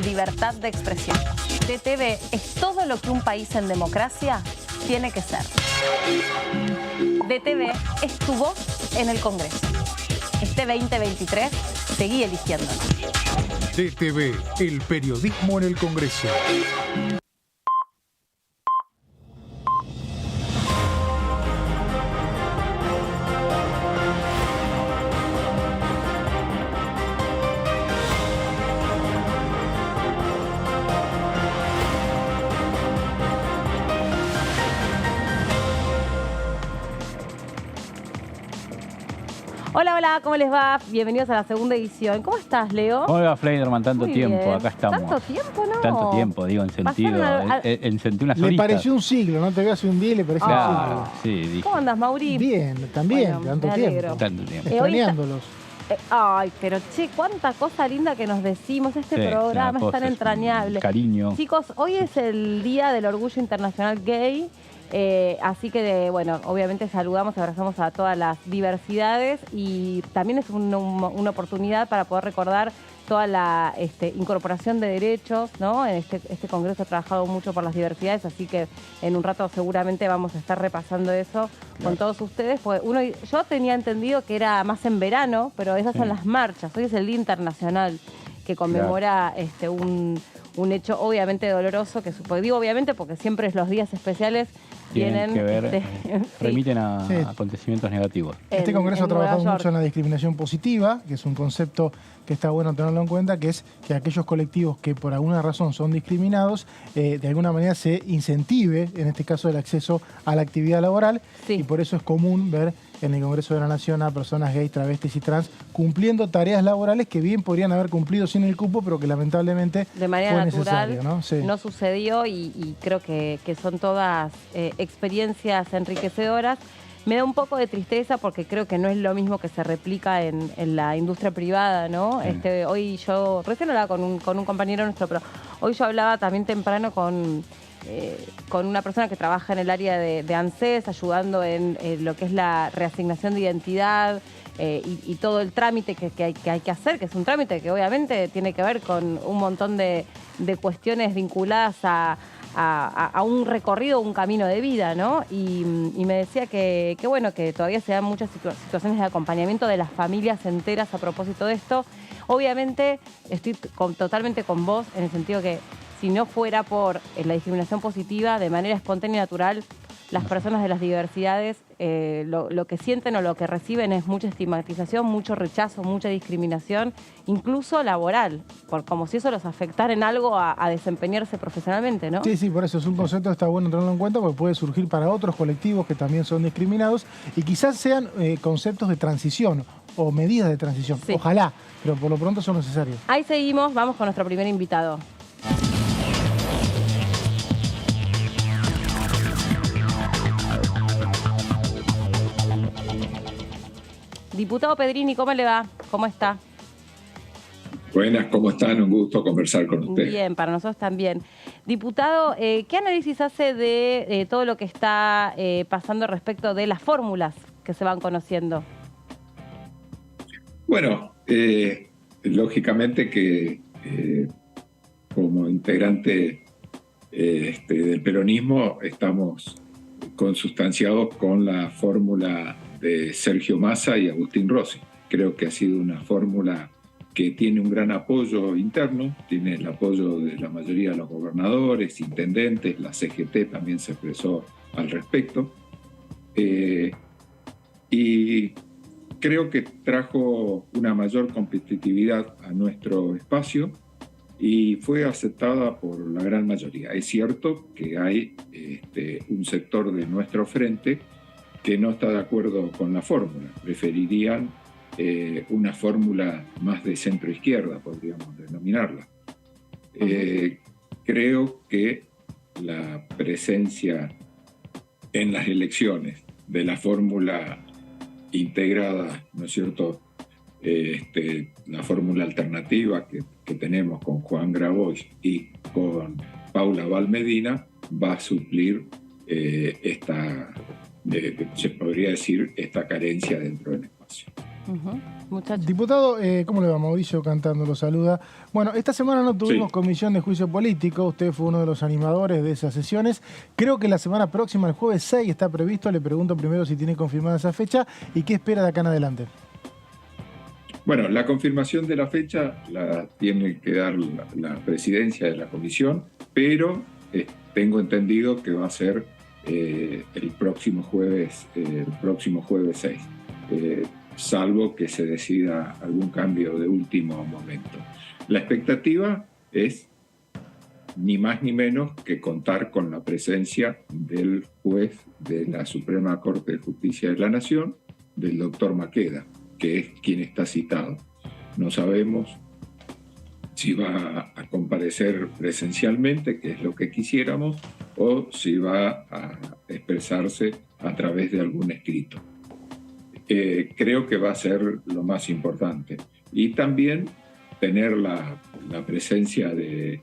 libertad de expresión. DTV es todo lo que un país en democracia tiene que ser. DTV es tu voz en el Congreso. Este 2023, seguí eligiéndonos. DTV, el periodismo en el Congreso. Hola, hola, ¿cómo les va? Bienvenidos a la segunda edición. ¿Cómo estás, Leo? Hola, Fleiderman, tanto Muy tiempo, bien. acá estamos. ¿Tanto tiempo, no? Tanto tiempo, digo, en sentido, en sentido unas Le horitas. pareció un siglo, ¿no? Te veo hace un día y le pareció Claro, un sí, dije. ¿Cómo andas, Mauri? siglo. Bien, también, Bueno, tanto me tiempo. alegro. Tanto tiempo. hoy Extrañándolos. Ay, pero che, cuánta cosa linda que nos decimos. Este Sí, programa una es tan cosa, entrañable. Cariño. Chicos, hoy es el Día del Orgullo Internacional Gay. Así que, bueno, obviamente saludamos y abrazamos a todas las diversidades y también es una oportunidad para poder recordar toda la incorporación de derechos, ¿no? En este congreso ha trabajado mucho por las diversidades, así que en un rato seguramente vamos a estar repasando eso con todos ustedes. Pues yo tenía entendido que era más en verano, pero esas son las marchas. Hoy es el Día Internacional que conmemora un hecho obviamente doloroso, digo obviamente porque siempre es los días especiales Tienen que ver, sí, remiten a Sí. acontecimientos negativos. Este congreso ha Nueva trabajado York. mucho en la discriminación positiva, que es un concepto que está bueno tenerlo en cuenta, que es que aquellos colectivos que por alguna razón son discriminados, de alguna manera se incentive, en este caso, el acceso a la actividad laboral. Sí. Y por eso es común ver en el Congreso de la Nación a personas gays, travestis y trans cumpliendo tareas laborales que bien podrían haber cumplido sin el cupo, pero que lamentablemente de manera fue natural necesario, ¿no? Sí. no sucedió y creo que son todas experiencias enriquecedoras. Me da un poco de tristeza porque creo que no es lo mismo que se replica en la industria privada, ¿no? Hoy yo, recién hablaba con un compañero nuestro, pero hoy yo hablaba también temprano con una persona que trabaja en el área de ANSES, ayudando en lo que es la reasignación de identidad y todo el trámite que hay que hacer, que es un trámite que obviamente tiene que ver con un montón de cuestiones vinculadas a un recorrido, un camino de vida, ¿no? Y me decía que bueno, que todavía se dan muchas situaciones de acompañamiento de las familias enteras a propósito de esto. Obviamente estoy totalmente con vos en el sentido que si no fuera por la discriminación positiva, de manera espontánea y natural, las personas de las diversidades lo que sienten o lo que reciben es mucha estigmatización, mucho rechazo, mucha discriminación, incluso laboral, como si eso los afectara en algo a desempeñarse profesionalmente, ¿no? Sí, sí, por eso es un concepto que está bueno tenerlo en cuenta porque puede surgir para otros colectivos que también son discriminados y quizás sean conceptos de transición o medidas de transición. Sí. Ojalá, pero por lo pronto son necesarios. Ahí seguimos, vamos con nuestro primer invitado. Diputado Pedrini, ¿cómo le va? ¿Cómo está? Buenas, ¿cómo están? Un gusto conversar con ustedes. Bien, para nosotros también. Diputado, ¿qué análisis hace de todo lo que está pasando respecto de las fórmulas que se van conociendo? Bueno, lógicamente que como integrante del peronismo estamos consustanciados con la fórmula de Sergio Massa y Agustín Rossi. Creo que ha sido una fórmula que tiene un gran apoyo interno, tiene el apoyo de la mayoría de los gobernadores, intendentes, la CGT también se expresó al respecto. Y creo que trajo una mayor competitividad a nuestro espacio y fue aceptada por la gran mayoría. Es cierto que hay un sector de nuestro frente que no está de acuerdo con la fórmula, preferirían una fórmula más de centro-izquierda, podríamos denominarla. Creo que la presencia en las elecciones de la fórmula integrada, ¿no es cierto?, la fórmula alternativa que tenemos con Juan Grabois y con Paula Valmedina va a suplir se podría decir, esta carencia dentro del espacio. Muchachos. Diputado, ¿cómo le va? Mauricio Cantando lo saluda. Bueno, esta semana no tuvimos comisión de juicio político. Usted fue uno de los animadores de esas sesiones. Creo que la semana próxima, el jueves 6, está previsto. Le pregunto primero si tiene confirmada esa fecha y qué espera de acá en adelante. Bueno, la confirmación de la fecha la tiene que dar la presidencia de la comisión, pero tengo entendido que va a ser el próximo jueves 6. Salvo que se decida algún cambio de último momento. La expectativa es ni más ni menos que contar con la presencia del juez de la Suprema Corte de Justicia de la Nación, del doctor Maqueda, que es quien está citado. No sabemos si va a comparecer presencialmente, que es lo que quisiéramos, o si va a expresarse a través de algún escrito. Creo que va a ser lo más importante. Y también tener la presencia de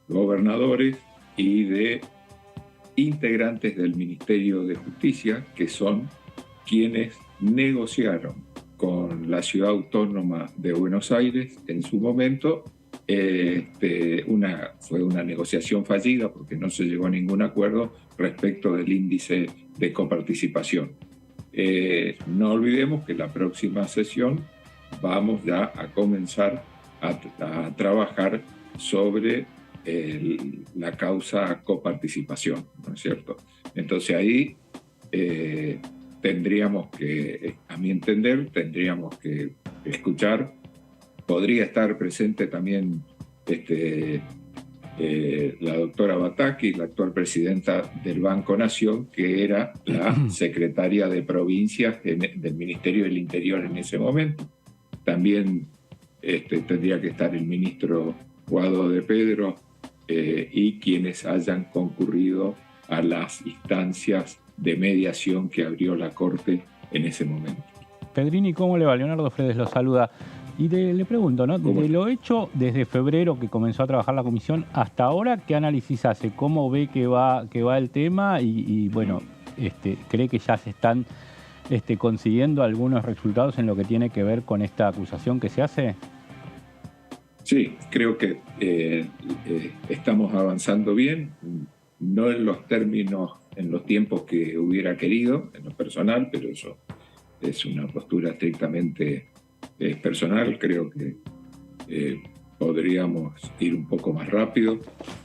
gobernadores y de integrantes del Ministerio de Justicia, que son quienes negociaron con la Ciudad Autónoma de Buenos Aires en su momento. Fue una negociación fallida porque no se llegó a ningún acuerdo respecto del índice de coparticipación. No olvidemos que la próxima sesión vamos ya a comenzar a trabajar sobre la causa coparticipación, ¿no es cierto? Entonces ahí tendríamos que, a mi entender, tendríamos que escuchar. Podría estar presente también la doctora Bataki, la actual presidenta del Banco Nación, que era la secretaria de provincias del Ministerio del Interior en ese momento. También tendría que estar el ministro Guado de Pedro y quienes hayan concurrido a las instancias de mediación que abrió la Corte en ese momento. Pedrini, ¿cómo le va? Leonardo Fredes lo saluda. Y le pregunto, ¿no? De lo hecho desde febrero que comenzó a trabajar la comisión hasta ahora, ¿qué análisis hace? ¿Cómo ve que va el tema? Y bueno, ¿cree que ya se están consiguiendo algunos resultados en lo que tiene que ver con esta acusación que se hace? Sí, creo que estamos avanzando bien, no en los términos, en los tiempos que hubiera querido, en lo personal, pero eso es una postura estrictamente personal. Creo que podríamos ir un poco más rápido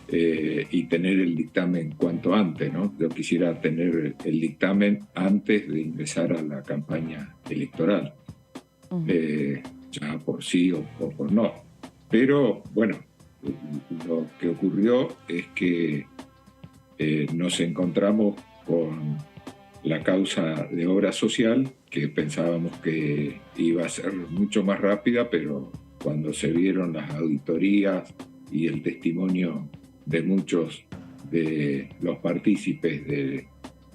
y tener el dictamen cuanto antes, ¿no? Yo quisiera tener el dictamen antes de ingresar a la campaña electoral, ya por sí o por no. Pero bueno, lo que ocurrió es que nos encontramos con la causa de obra social, que pensábamos que iba a ser mucho más rápida, pero cuando se vieron las auditorías y el testimonio de muchos de los partícipes de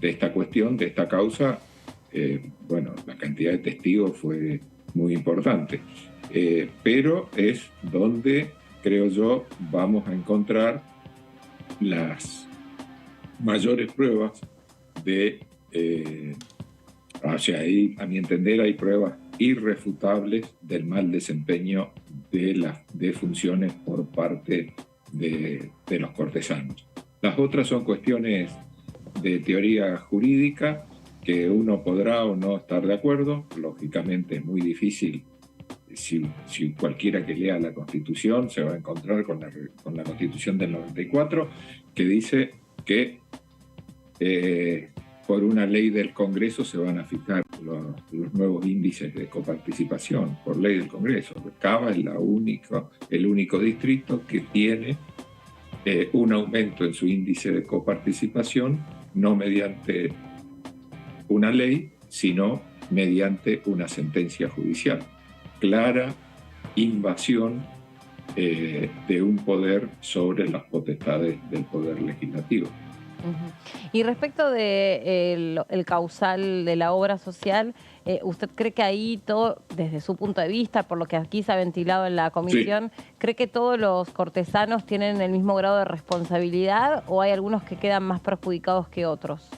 esta cuestión, de esta causa, bueno, la cantidad de testigos fue muy importante. Pero es donde, creo yo, vamos a encontrar las mayores pruebas de... o sea, ahí, a mi entender, hay pruebas irrefutables del mal desempeño de funciones por parte de los cortesanos. Las otras son cuestiones de teoría jurídica que uno podrá o no estar de acuerdo. Lógicamente es muy difícil. Si cualquiera que lea la Constitución se va a encontrar con la Constitución del 94, que dice que por una ley del Congreso se van a fijar los nuevos índices de coparticipación, por ley del Congreso. Cava es el único distrito que tiene un aumento en su índice de coparticipación, no mediante una ley, sino mediante una sentencia judicial. Clara invasión de un poder sobre las potestades del poder legislativo. Y respecto de el causal de la obra social, ¿usted cree que ahí todo, desde su punto de vista, por lo que aquí se ha ventilado en la comisión, cree que todos los cortesanos tienen el mismo grado de responsabilidad o hay algunos que quedan más perjudicados que otros?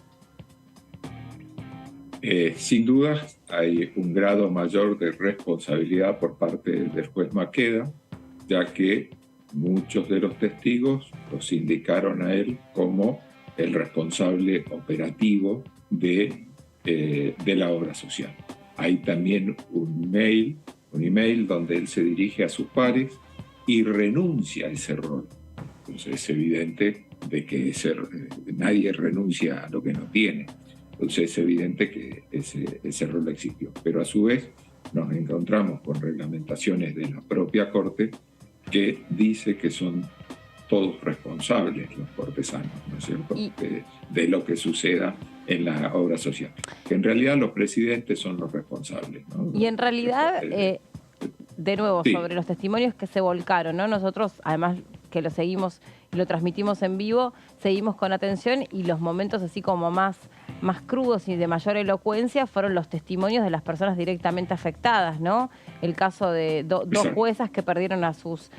Sin duda hay un grado mayor de responsabilidad por parte del juez Maqueda, ya que muchos de los testigos los indicaron a él como el responsable operativo de la obra social. Hay también un email donde él se dirige a sus pares y renuncia a ese rol. Entonces es evidente de que nadie renuncia a lo que no tiene. Entonces es evidente que ese rol existió. Pero a su vez nos encontramos con reglamentaciones de la propia Corte que dice que son todos responsables los cortesanos, ¿no es cierto?, de lo que suceda en la obra social. Que en realidad los presidentes son los responsables, ¿no? Y en realidad, de nuevo, sí, sobre los testimonios que se volcaron, ¿no? Nosotros, además que lo seguimos y lo transmitimos en vivo, seguimos con atención, y los momentos así como más crudos y de mayor elocuencia fueron los testimonios de las personas directamente afectadas, ¿no? El caso de dos juezas que perdieron a sus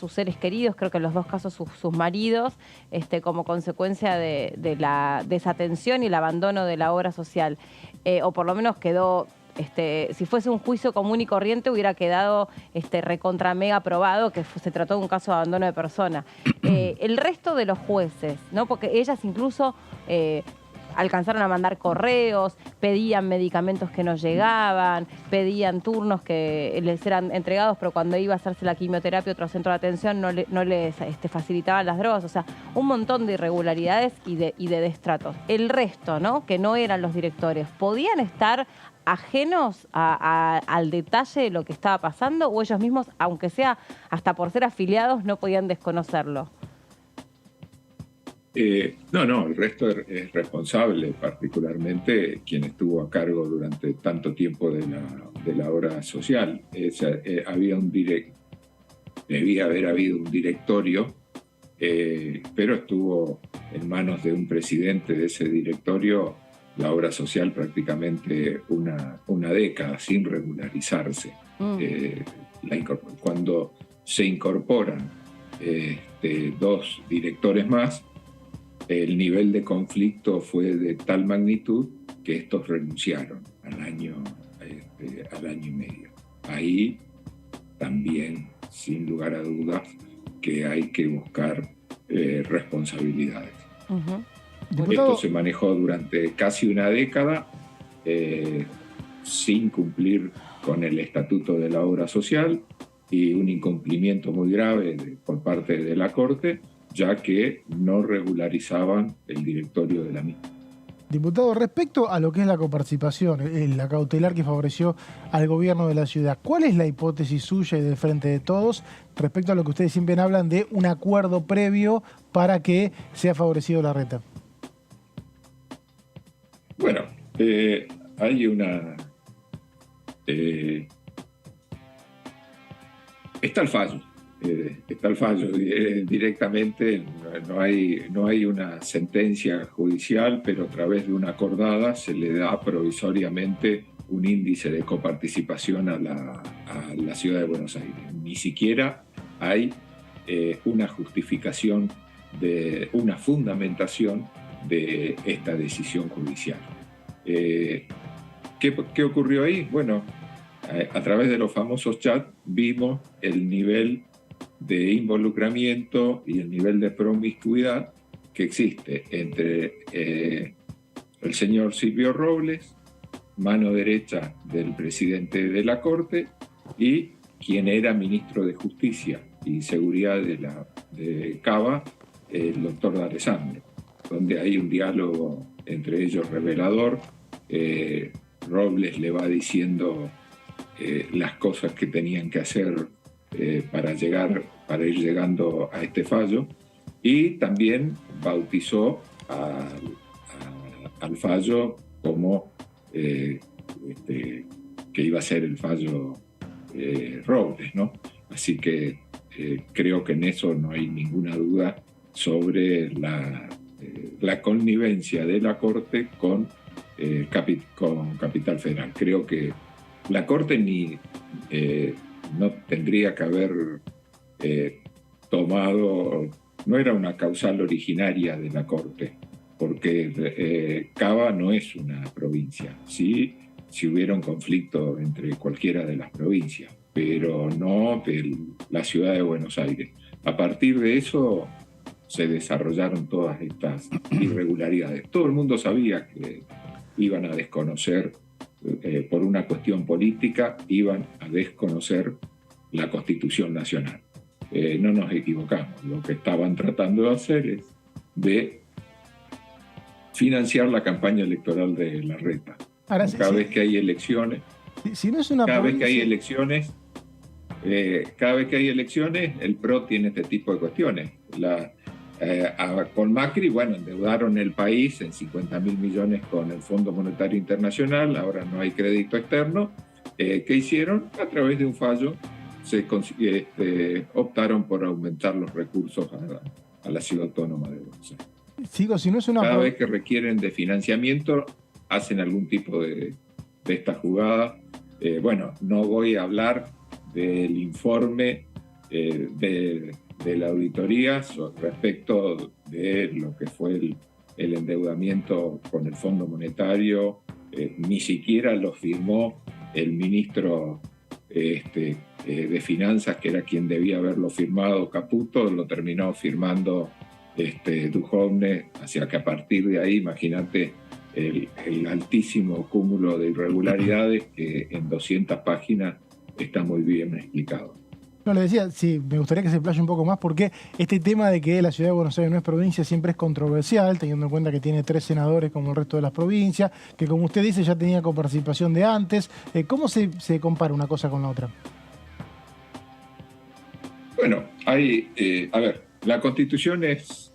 seres queridos, creo que en los dos casos sus maridos, como consecuencia de la desatención y el abandono de la obra social. O por lo menos quedó... si fuese un juicio común y corriente, hubiera quedado recontra mega probado que se trató de un caso de abandono de persona. El resto de los jueces, ¿no? Porque ellas incluso alcanzaron a mandar correos, pedían medicamentos que no llegaban, pedían turnos que les eran entregados, pero cuando iba a hacerse la quimioterapia otro centro de atención no les facilitaban las drogas. O sea, un montón de irregularidades y de destratos. El resto, ¿no?, que no eran los directores, ¿podían estar ajenos al detalle de lo que estaba pasando, o ellos mismos, aunque sea hasta por ser afiliados, no podían desconocerlo? No, el resto es responsable, particularmente quien estuvo a cargo durante tanto tiempo de la obra social. Debía haber habido un directorio, pero estuvo en manos de un presidente de ese directorio la obra social prácticamente una década sin regularizarse. Cuando se incorporan dos directores más, el nivel de conflicto fue de tal magnitud que estos renunciaron al año y medio. Ahí también, sin lugar a dudas, que hay que buscar responsabilidades. Esto se manejó durante casi una década sin cumplir con el Estatuto de la Obra Social, y un incumplimiento muy grave por parte de la Corte, ya que no regularizaban el directorio de la misma. Diputado, respecto a lo que es la coparticipación, la cautelar que favoreció al gobierno de la ciudad, ¿cuál es la hipótesis suya y del Frente de Todos respecto a lo que ustedes siempre hablan de un acuerdo previo para que sea favorecido Larreta? Bueno, hay una... está el fallo. Directamente no hay una sentencia judicial, pero a través de una acordada se le da provisoriamente un índice de coparticipación a la ciudad de Buenos Aires. Ni siquiera hay una justificación, una fundamentación de esta decisión judicial. ¿Qué ocurrió ahí? Bueno, a través de los famosos chats vimos el nivel de involucramiento y el nivel de promiscuidad que existe entre el señor Silvio Robles, mano derecha del presidente de la Corte, y quien era ministro de Justicia y Seguridad de Cava, el doctor D'Alessandro, donde hay un diálogo entre ellos revelador. Robles le va diciendo las cosas que tenían que hacer para ir llegando a este fallo, y también bautizó al fallo como que iba a ser el fallo Robles, ¿no? Así que creo que en eso no hay ninguna duda sobre la connivencia de la Corte con Capital Federal. Creo que la Corte no tendría que haber tomado, no era una causal originaria de la Corte porque Cava no es una provincia. Sí, si hubiera un conflicto entre cualquiera de las provincias, pero no de la ciudad de Buenos Aires. A partir de eso se desarrollaron todas estas irregularidades. Todo el mundo sabía que iban a desconocer, por una cuestión política, iban a desconocer la Constitución Nacional. No nos equivocamos. Lo que estaban tratando de hacer es de financiar la campaña electoral de Larreta. Ahora, cada vez que hay elecciones, si no es una cada provincia... vez que hay elecciones, el PRO tiene este tipo de cuestiones. Con Macri, bueno, endeudaron el país en 50.000 millones con el Fondo Monetario Internacional, ahora no hay crédito externo. ¿Qué hicieron? A través de un fallo optaron por aumentar los recursos a la ciudad autónoma de Buenos Aires. Si no es una Cada vez que requieren de financiamiento, hacen algún tipo de esta jugada. Bueno, no voy a hablar del informe de la auditoría respecto de lo que fue el endeudamiento con el Fondo Monetario. Ni siquiera lo firmó el ministro de Finanzas, que era quien debía haberlo firmado, Caputo, lo terminó firmando Duhovne, hacia que a partir de ahí, imagínate el altísimo cúmulo de irregularidades que en 200 páginas está muy bien explicado. No, le decía, sí, me gustaría que se explaye un poco más, porque este tema de que la ciudad de Buenos Aires no es provincia siempre es controversial, teniendo en cuenta que tiene 3 senadores como el resto de las provincias, que como usted dice ya tenía coparticipación de antes. ¿Cómo se compara una cosa con la otra? Bueno, la Constitución es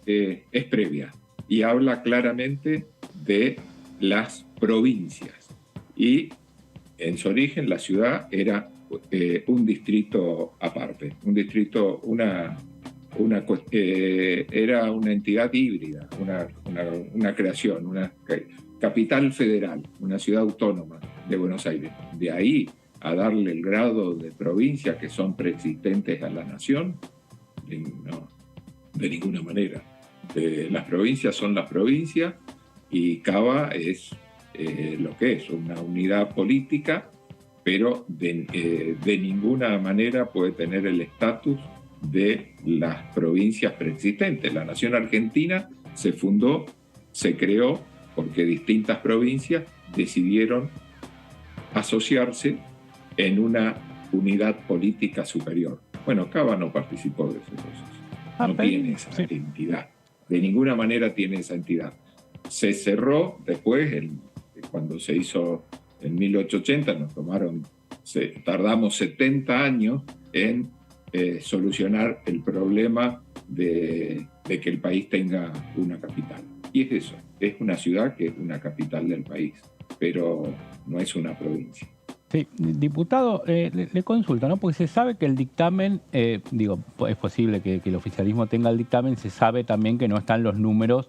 previa y habla claramente de las provincias. Y en su origen la ciudad era un distrito aparte, un distrito, era una entidad híbrida, una creación, una capital federal, una ciudad autónoma de Buenos Aires. De ahí a darle el grado de provincia que son preexistentes a la nación, no, de ninguna manera. Las provincias son las provincias y Cava es lo que es, una unidad política, pero de ninguna manera puede tener el estatus de las provincias preexistentes. La nación argentina se creó porque distintas provincias decidieron asociarse en una unidad política superior. Bueno, Cava no participó de ese proceso, no tiene esa entidad, de ninguna manera tiene esa entidad. Se cerró después, cuando se hizo en 1880, tardamos 70 años en solucionar el problema de que el país tenga una capital. Y es eso, es una ciudad que es una capital del país, pero no es una provincia. Sí, diputado, le consulto, ¿no? Porque se sabe que el dictamen, es posible que el oficialismo tenga el dictamen, se sabe también que no están los números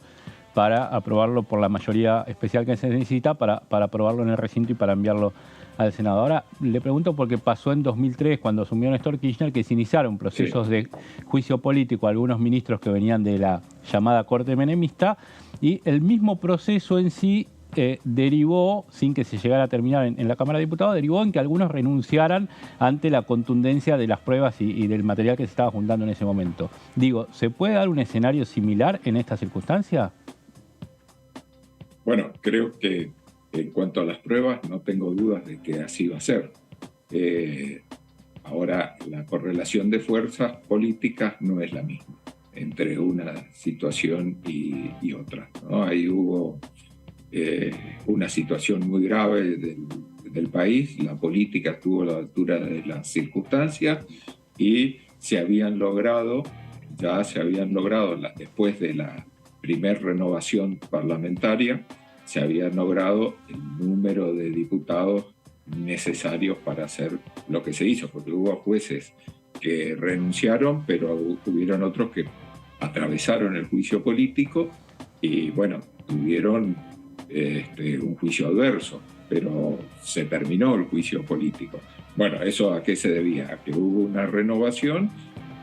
para aprobarlo por la mayoría especial que se necesita para aprobarlo en el recinto y para enviarlo al Senado. Ahora, le pregunto porque pasó en 2003, cuando asumió Néstor Kirchner, que se iniciaron procesos de juicio político a algunos ministros que venían de la llamada Corte Menemista, y el mismo proceso en sí derivó, sin que se llegara a terminar en la Cámara de Diputados, derivó en que algunos renunciaran ante la contundencia de las pruebas y del material que se estaba juntando en ese momento. Digo, ¿se puede dar un escenario similar en esta circunstancia? Bueno, creo que en cuanto a las pruebas no tengo dudas de que así va a ser. Ahora, la correlación de fuerzas políticas no es la misma entre una situación y otra, ¿no? Ahí hubo una situación muy grave del país, la política estuvo a la altura de las circunstancias y se habían logrado, después de la primer renovación parlamentaria, se había logrado el número de diputados necesarios para hacer lo que se hizo, porque hubo jueces que renunciaron, pero hubieron otros que atravesaron el juicio político y, bueno, tuvieron un juicio adverso, pero se terminó el juicio político. Bueno, ¿eso a qué se debía? A que hubo una renovación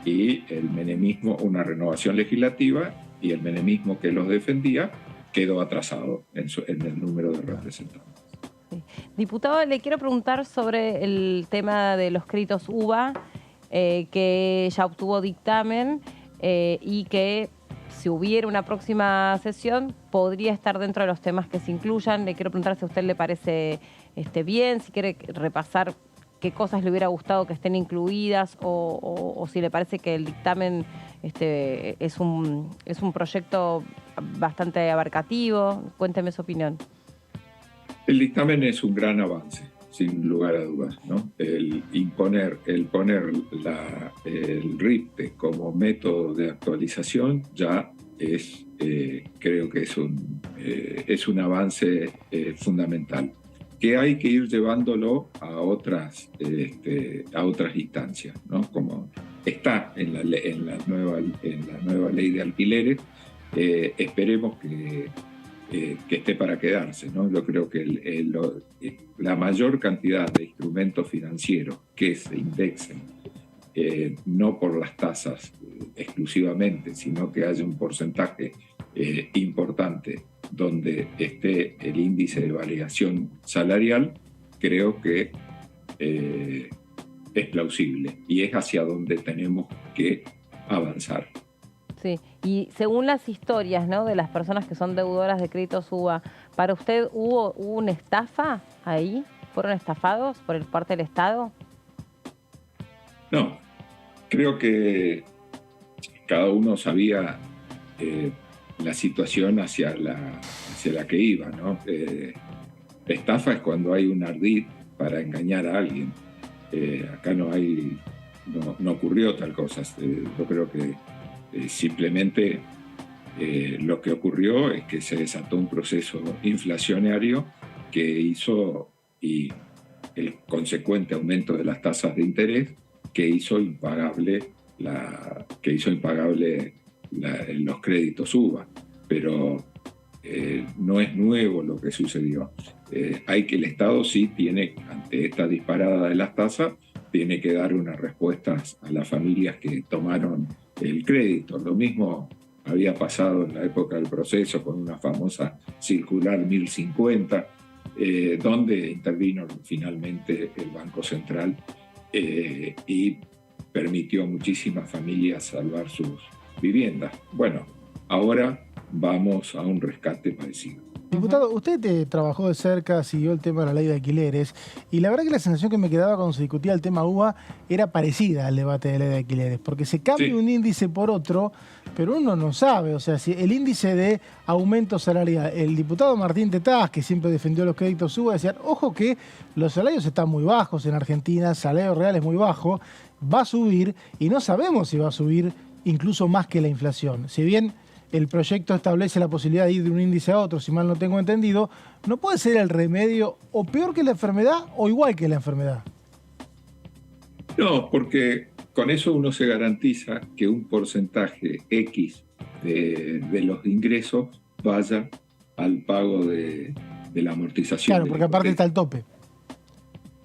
y el menemismo, una renovación legislativa, y el menemismo que los defendía quedó atrasado en el número de representantes. Sí. Diputado, le quiero preguntar sobre el tema de los créditos UVA, que ya obtuvo dictamen y que si hubiera una próxima sesión podría estar dentro de los temas que se incluyan. Le quiero preguntar si a usted le parece bien, si quiere repasar qué cosas le hubiera gustado que estén incluidas o si le parece que el dictamen es un proyecto bastante abarcativo. Cuénteme su opinión. El dictamen es un gran avance, sin lugar a dudas, ¿no? El poner el RIPTE como método de actualización ya es, creo que es un avance fundamental, que hay que ir llevándolo a otras instancias, ¿no? Como está en la nueva ley de alquileres, esperemos que esté para quedarse, ¿no? Yo creo que la mayor cantidad de instrumentos financieros que se indexen, no por las tasas exclusivamente, sino que haya un porcentaje importante donde esté el índice de variación salarial, creo que es plausible y es hacia donde tenemos que avanzar. Sí, y según las historias, ¿no?, de las personas que son deudoras de créditos UVA, ¿para usted hubo una estafa ahí? ¿Fueron estafados por parte del Estado? No, creo que cada uno sabía la situación hacia la que iba, ¿no? Estafa es cuando hay un ardid para engañar a alguien. Acá no ocurrió tal cosa. Yo creo que simplemente lo que ocurrió es que se desató un proceso inflacionario que hizo, y el consecuente aumento de las tasas de interés, que hizo impagable los créditos UVA. Pero no es nuevo lo que sucedió. El Estado sí tiene, ante esta disparada de las tasas, tiene que dar unas respuestas a las familias que tomaron el crédito. Lo mismo había pasado en la época del proceso con una famosa circular 1050, donde intervino finalmente el Banco Central y permitió a muchísimas familias salvar sus viviendas. Bueno, ahora vamos a un rescate parecido. Diputado, usted trabajó de cerca, siguió el tema de la ley de alquileres, y la verdad que la sensación que me quedaba cuando se discutía el tema UVA era parecida al debate de la ley de alquileres, porque se cambia un índice por otro, pero uno no sabe, o sea, si el índice de aumento salarial, el diputado Martín Tetaz, que siempre defendió los créditos UVA, decía, ojo que los salarios están muy bajos en Argentina, el salario real es muy bajo, va a subir, y no sabemos si va a subir incluso más que la inflación. Si bien el proyecto establece la posibilidad de ir de un índice a otro, si mal no tengo entendido, ¿no puede ser el remedio o peor que la enfermedad o igual que la enfermedad? No, porque con eso uno se garantiza que un porcentaje X de los ingresos vaya al pago de la amortización. Claro, porque aparte está el tope.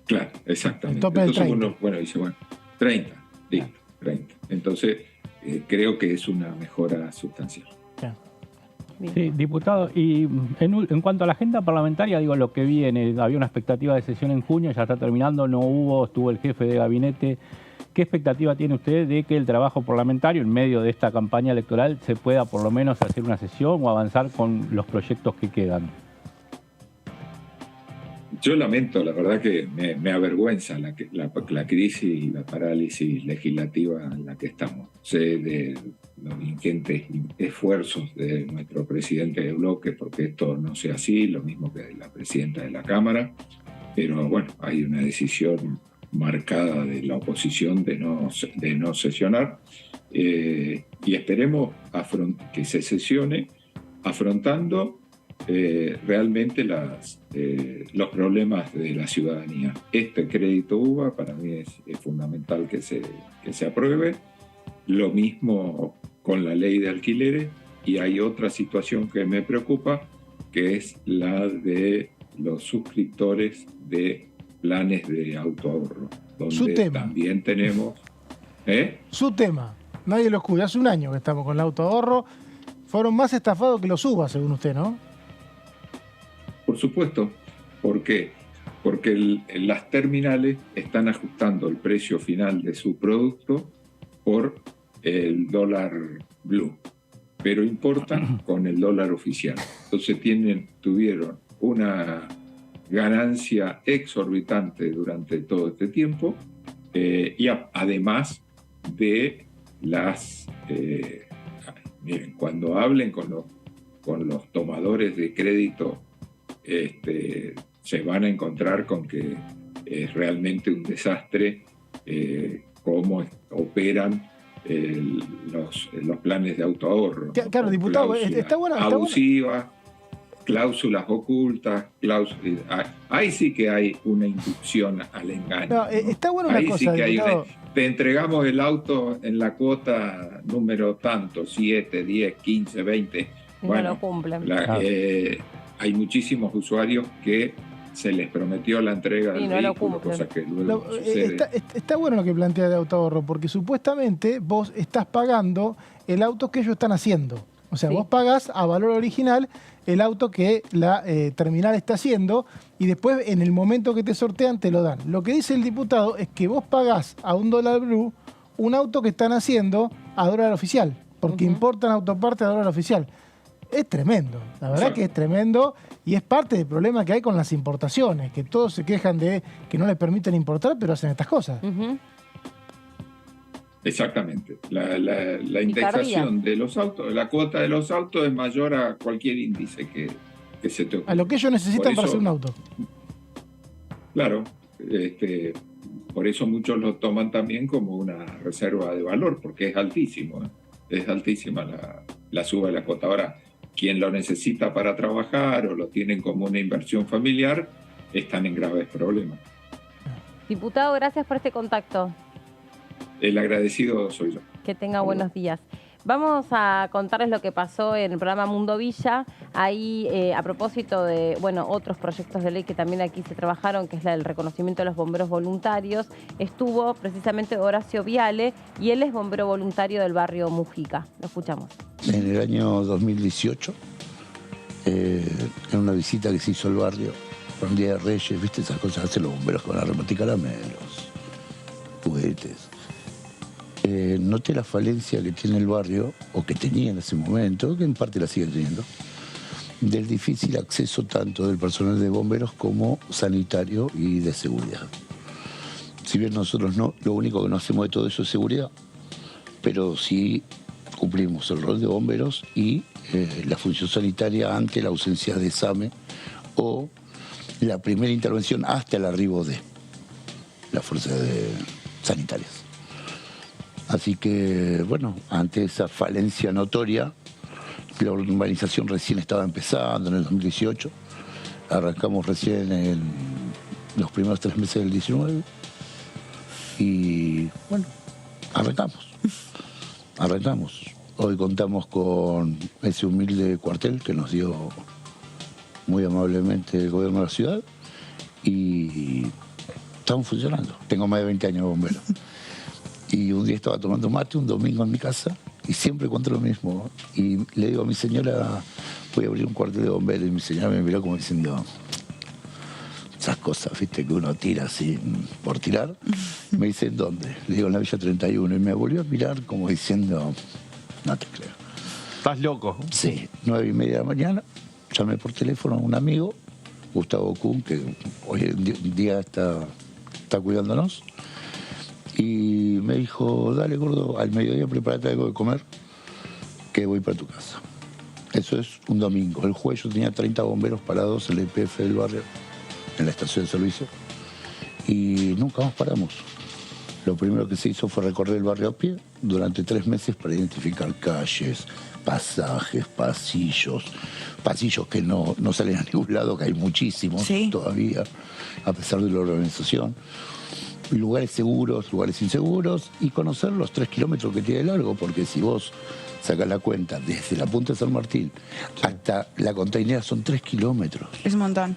Claro, exactamente. El tope del 30. Uno dice, 30, listo, 30. Entonces, creo que es una mejora sustancial. Sí, diputado, y en cuanto a la agenda parlamentaria, digo, lo que viene, había una expectativa de sesión en junio, ya está terminando, no hubo, estuvo el jefe de gabinete. ¿Qué expectativa tiene usted de que el trabajo parlamentario, en medio de esta campaña electoral, se pueda por lo menos hacer una sesión o avanzar con los proyectos que quedan? Yo lamento, la verdad que me avergüenza la crisis y la parálisis legislativa en la que estamos. Sé de los ingentes esfuerzos de nuestro presidente de bloque porque esto no sea así, lo mismo que de la presidenta de la Cámara, pero bueno, hay una decisión marcada de la oposición de no sesionar y esperemos que se sesione afrontando realmente los problemas de la ciudadanía. Este crédito UVA para mí es fundamental que se apruebe. Lo mismo con la ley de alquileres, y hay otra situación que me preocupa, que es la de los suscriptores de planes de autoahorro, donde también tenemos... Su tema, nadie lo escucha. Hace un año que estamos con el autoahorro. fueron más estafados que los UBA, según usted, ¿no? Por supuesto. ¿Por qué? Porque las terminales están ajustando el precio final de su producto por el dólar blue, pero importan con el dólar oficial. Entonces tuvieron una ganancia exorbitante durante todo este tiempo y además de las... miren, cuando hablen con los tomadores de crédito, se van a encontrar con que es realmente un desastre cómo operan los planes de autoahorro. Claro, diputado, está bueno. Abusivas, cláusulas ocultas, ahí sí que hay una inducción al engaño. No, está bueno una ahí cosa, sí que diputado. te entregamos el auto en la cuota número tanto, 7, 10, 15, 20. Y Bueno, no lo cumplen. hay muchísimos usuarios que se les prometió la entrega del no lo vehículo, cumplen. cosa que luego sucede. Está bueno lo que plantea de autoahorro, porque supuestamente vos estás pagando el auto que ellos están haciendo. O sea, Sí. vos pagás a valor original el auto que la terminal está haciendo y después en el momento que te sortean te lo dan. Lo que dice el diputado es que vos pagás a $1 blue un auto que están haciendo a dólar oficial, porque importan autoparte a dólar oficial. Es tremendo, la verdad que es tremendo y es parte del problema que hay con las importaciones, que todos se quejan de que no les permiten importar, pero hacen estas cosas. Exactamente. La indexación de los autos, la cuota de los autos es mayor a cualquier índice que se te ocurra. A lo que ellos necesitan para hacer un auto. Claro, por eso muchos lo toman también como una reserva de valor, porque es altísimo, es altísima la suba de la cuota. Ahora, quien lo necesita para trabajar o lo tienen como una inversión familiar, están en graves problemas. Diputado, gracias por este contacto. El agradecido soy yo. Que tenga buenos días. Vamos a contarles lo que pasó en el programa Mundo Villa. Ahí, a propósito de otros proyectos de ley que también aquí se trabajaron, que es la del reconocimiento de los bomberos voluntarios, estuvo precisamente Horacio Viale y él es bombero voluntario del barrio Mujica. Lo escuchamos. En el año 2018, en una visita que se hizo al barrio, por el Día de Reyes, viste esas cosas hacen los bomberos que van a repartir caramelos, juguetes. Noté la falencia que tiene el barrio, o que tenía en ese momento, que en parte la sigue teniendo, del difícil acceso tanto del personal de bomberos como sanitario y de seguridad. Si bien nosotros no, lo único que no hacemos de todo eso es seguridad, pero sí cumplimos el rol de bomberos y la función sanitaria ante la ausencia de SAME o la primera intervención hasta el arribo de las fuerzas sanitarias. Así que, ante esa falencia notoria, la urbanización recién estaba empezando en el 2018, arrancamos recién en los primeros 3 meses del 19 y, arrancamos. Hoy contamos con ese humilde cuartel que nos dio muy amablemente el gobierno de la ciudad y estamos funcionando. Tengo más de 20 años de bombero. Y un día estaba tomando mate, un domingo en mi casa, y siempre cuento lo mismo. Y le digo a mi señora, voy a abrir un cuartel de bomberos, y mi señora me miró como diciendo, esas cosas, viste, que uno tira así por tirar. Me dice, ¿dónde? Le digo, en la Villa 31. Y me volvió a mirar como diciendo, no te creo. ¿Estás loco? Sí, 9:30 de la mañana, llamé por teléfono a un amigo, Gustavo Kuhn, que hoy en día está cuidándonos. Y me dijo, dale gordo, al mediodía prepárate algo de comer, que voy para tu casa. Eso es un domingo. El jueves yo tenía 30 bomberos parados en la IPF del barrio, en la estación de servicio, y nunca más paramos. Lo primero que se hizo fue recorrer el barrio a pie durante 3 meses para identificar calles, pasajes, pasillos que no salen a ningún lado, que hay muchísimos todavía, a pesar de la organización. Lugares seguros, lugares inseguros y conocer los 3 kilómetros que tiene de largo, porque si vos sacás la cuenta desde la punta de San Martín hasta la Containera son 3 kilómetros. Es un montón.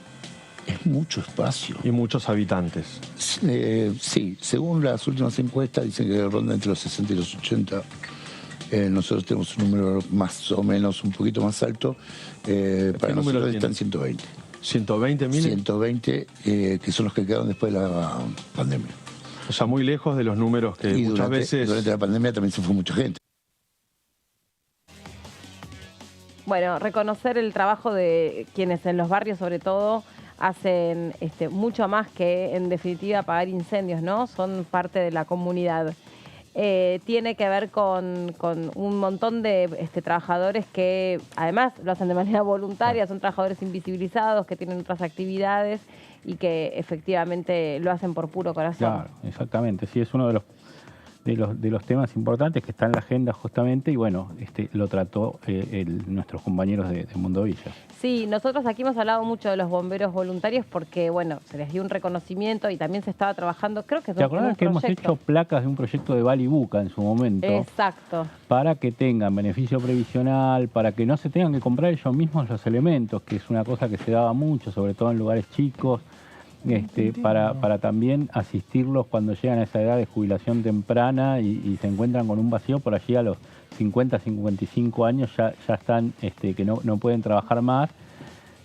Es mucho espacio. Y muchos habitantes. Sí, según las últimas encuestas dicen que ronda entre los 60 y los 80 Nosotros tenemos un número más o menos un poquito más alto. Para nosotros están 120. ¿120.000? 120, que son los que quedaron después de la pandemia. O sea, muy lejos de los números que Y muchas veces... durante la pandemia también se fue mucha gente. Bueno, reconocer el trabajo de quienes en los barrios, sobre todo, hacen mucho más que, en definitiva, apagar incendios, ¿no? Son parte de la comunidad. Tiene que ver con un montón de trabajadores que, además, lo hacen de manera voluntaria, son trabajadores invisibilizados, que tienen otras actividades y que efectivamente lo hacen por puro corazón. Claro, exactamente. Sí, es uno de los temas importantes que está en la agenda justamente y bueno, lo trató nuestros compañeros de Mundo Villa. Sí, nosotros aquí hemos hablado mucho de los bomberos voluntarios porque, bueno, se les dio un reconocimiento y también se estaba trabajando, creo que es ¿Te acordás que hemos hecho placas de un proyecto de Bali Buca en su momento? Exacto. Para que tengan beneficio previsional, para que no se tengan que comprar ellos mismos los elementos, que es una cosa que se daba mucho, sobre todo en lugares chicos. Para también asistirlos cuando llegan a esa edad de jubilación temprana y se encuentran con un vacío por allí a los 50, 55 años ya están, que no pueden trabajar más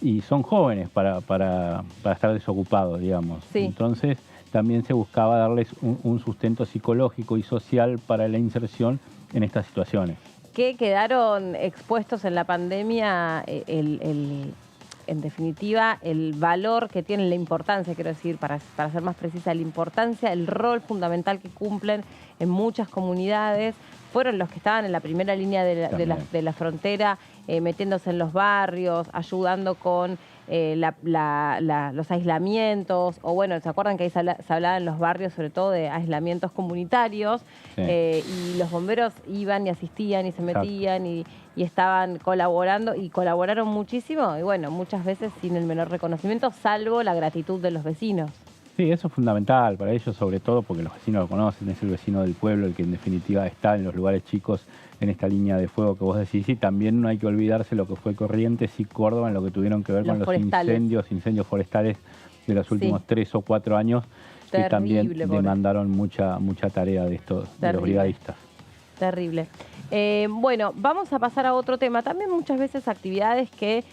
y son jóvenes para estar desocupados, digamos. Sí. Entonces también se buscaba darles un sustento psicológico y social para la inserción en estas situaciones. Que quedaron expuestos en la pandemia en definitiva, el valor que tienen, la importancia, quiero decir, para ser más precisa, la importancia, el rol fundamental que cumplen en muchas comunidades. Fueron los que estaban en la primera línea de la frontera, metiéndose en los barrios, ayudando con los aislamientos, o bueno, ¿se acuerdan que ahí se hablaba en los barrios sobre todo de aislamientos comunitarios? Sí. Y los bomberos iban y asistían y se metían y estaban colaborando y colaboraron muchísimo y bueno, muchas veces sin el menor reconocimiento, salvo la gratitud de los vecinos. Sí, eso es fundamental para ellos, sobre todo porque los vecinos lo conocen, es el vecino del pueblo el que en definitiva está en los lugares chicos en esta línea de fuego que vos decís. Y también no hay que olvidarse lo que fue Corrientes y Córdoba en lo que tuvieron que ver con los incendios forestales de los últimos 3 o 4 años, que también demandaron mucha tarea de los brigadistas. Terrible. Bueno, vamos a pasar a otro tema. También muchas veces actividades que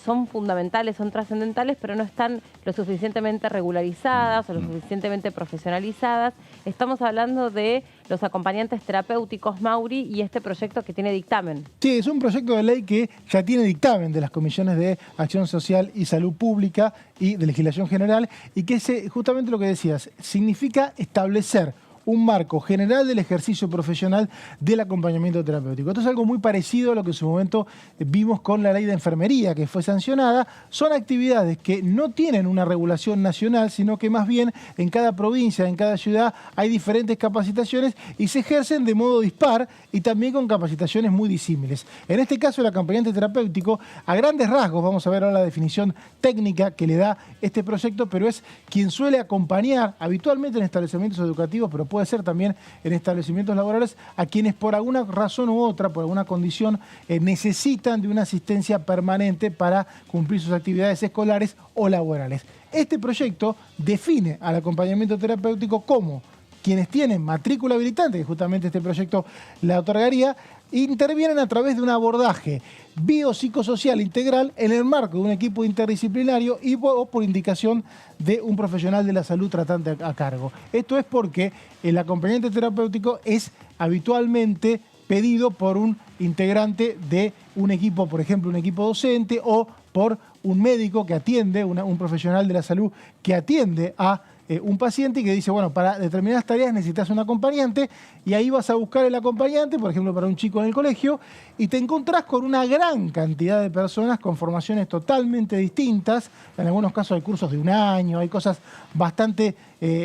son fundamentales, son trascendentales, pero no están lo suficientemente regularizadas o lo suficientemente profesionalizadas. Estamos hablando de los acompañantes terapéuticos, Mauri, y este proyecto que tiene dictamen. Sí, es un proyecto de ley que ya tiene dictamen de las comisiones de Acción Social y Salud Pública y de Legislación General, y que justamente lo que decías, significa establecer un marco general del ejercicio profesional del acompañamiento terapéutico. Esto es algo muy parecido a lo que en su momento vimos con la ley de enfermería que fue sancionada. Son actividades que no tienen una regulación nacional, sino que más bien en cada provincia, en cada ciudad hay diferentes capacitaciones y se ejercen de modo dispar y también con capacitaciones muy disímiles. En este caso el acompañante terapéutico, a grandes rasgos, vamos a ver ahora la definición técnica que le da este proyecto, pero es quien suele acompañar habitualmente en establecimientos educativos, pero puede ser también en establecimientos laborales, a quienes por alguna razón u otra, por alguna condición, necesitan de una asistencia permanente para cumplir sus actividades escolares o laborales. Este proyecto define al acompañamiento terapéutico como quienes tienen matrícula habilitante, que justamente este proyecto la otorgaría, intervienen a través de un abordaje biopsicosocial integral en el marco de un equipo interdisciplinario o por indicación de un profesional de la salud tratante a cargo. Esto es porque el acompañante terapéutico es habitualmente pedido por un integrante de un equipo, por ejemplo, un equipo docente o por un médico que atiende, un profesional de la salud que atiende a un paciente y que dice, bueno, para determinadas tareas necesitas un acompañante y ahí vas a buscar el acompañante, por ejemplo, para un chico en el colegio, y te encontrás con una gran cantidad de personas con formaciones totalmente distintas. En algunos casos hay cursos de 1 año, hay cosas bastante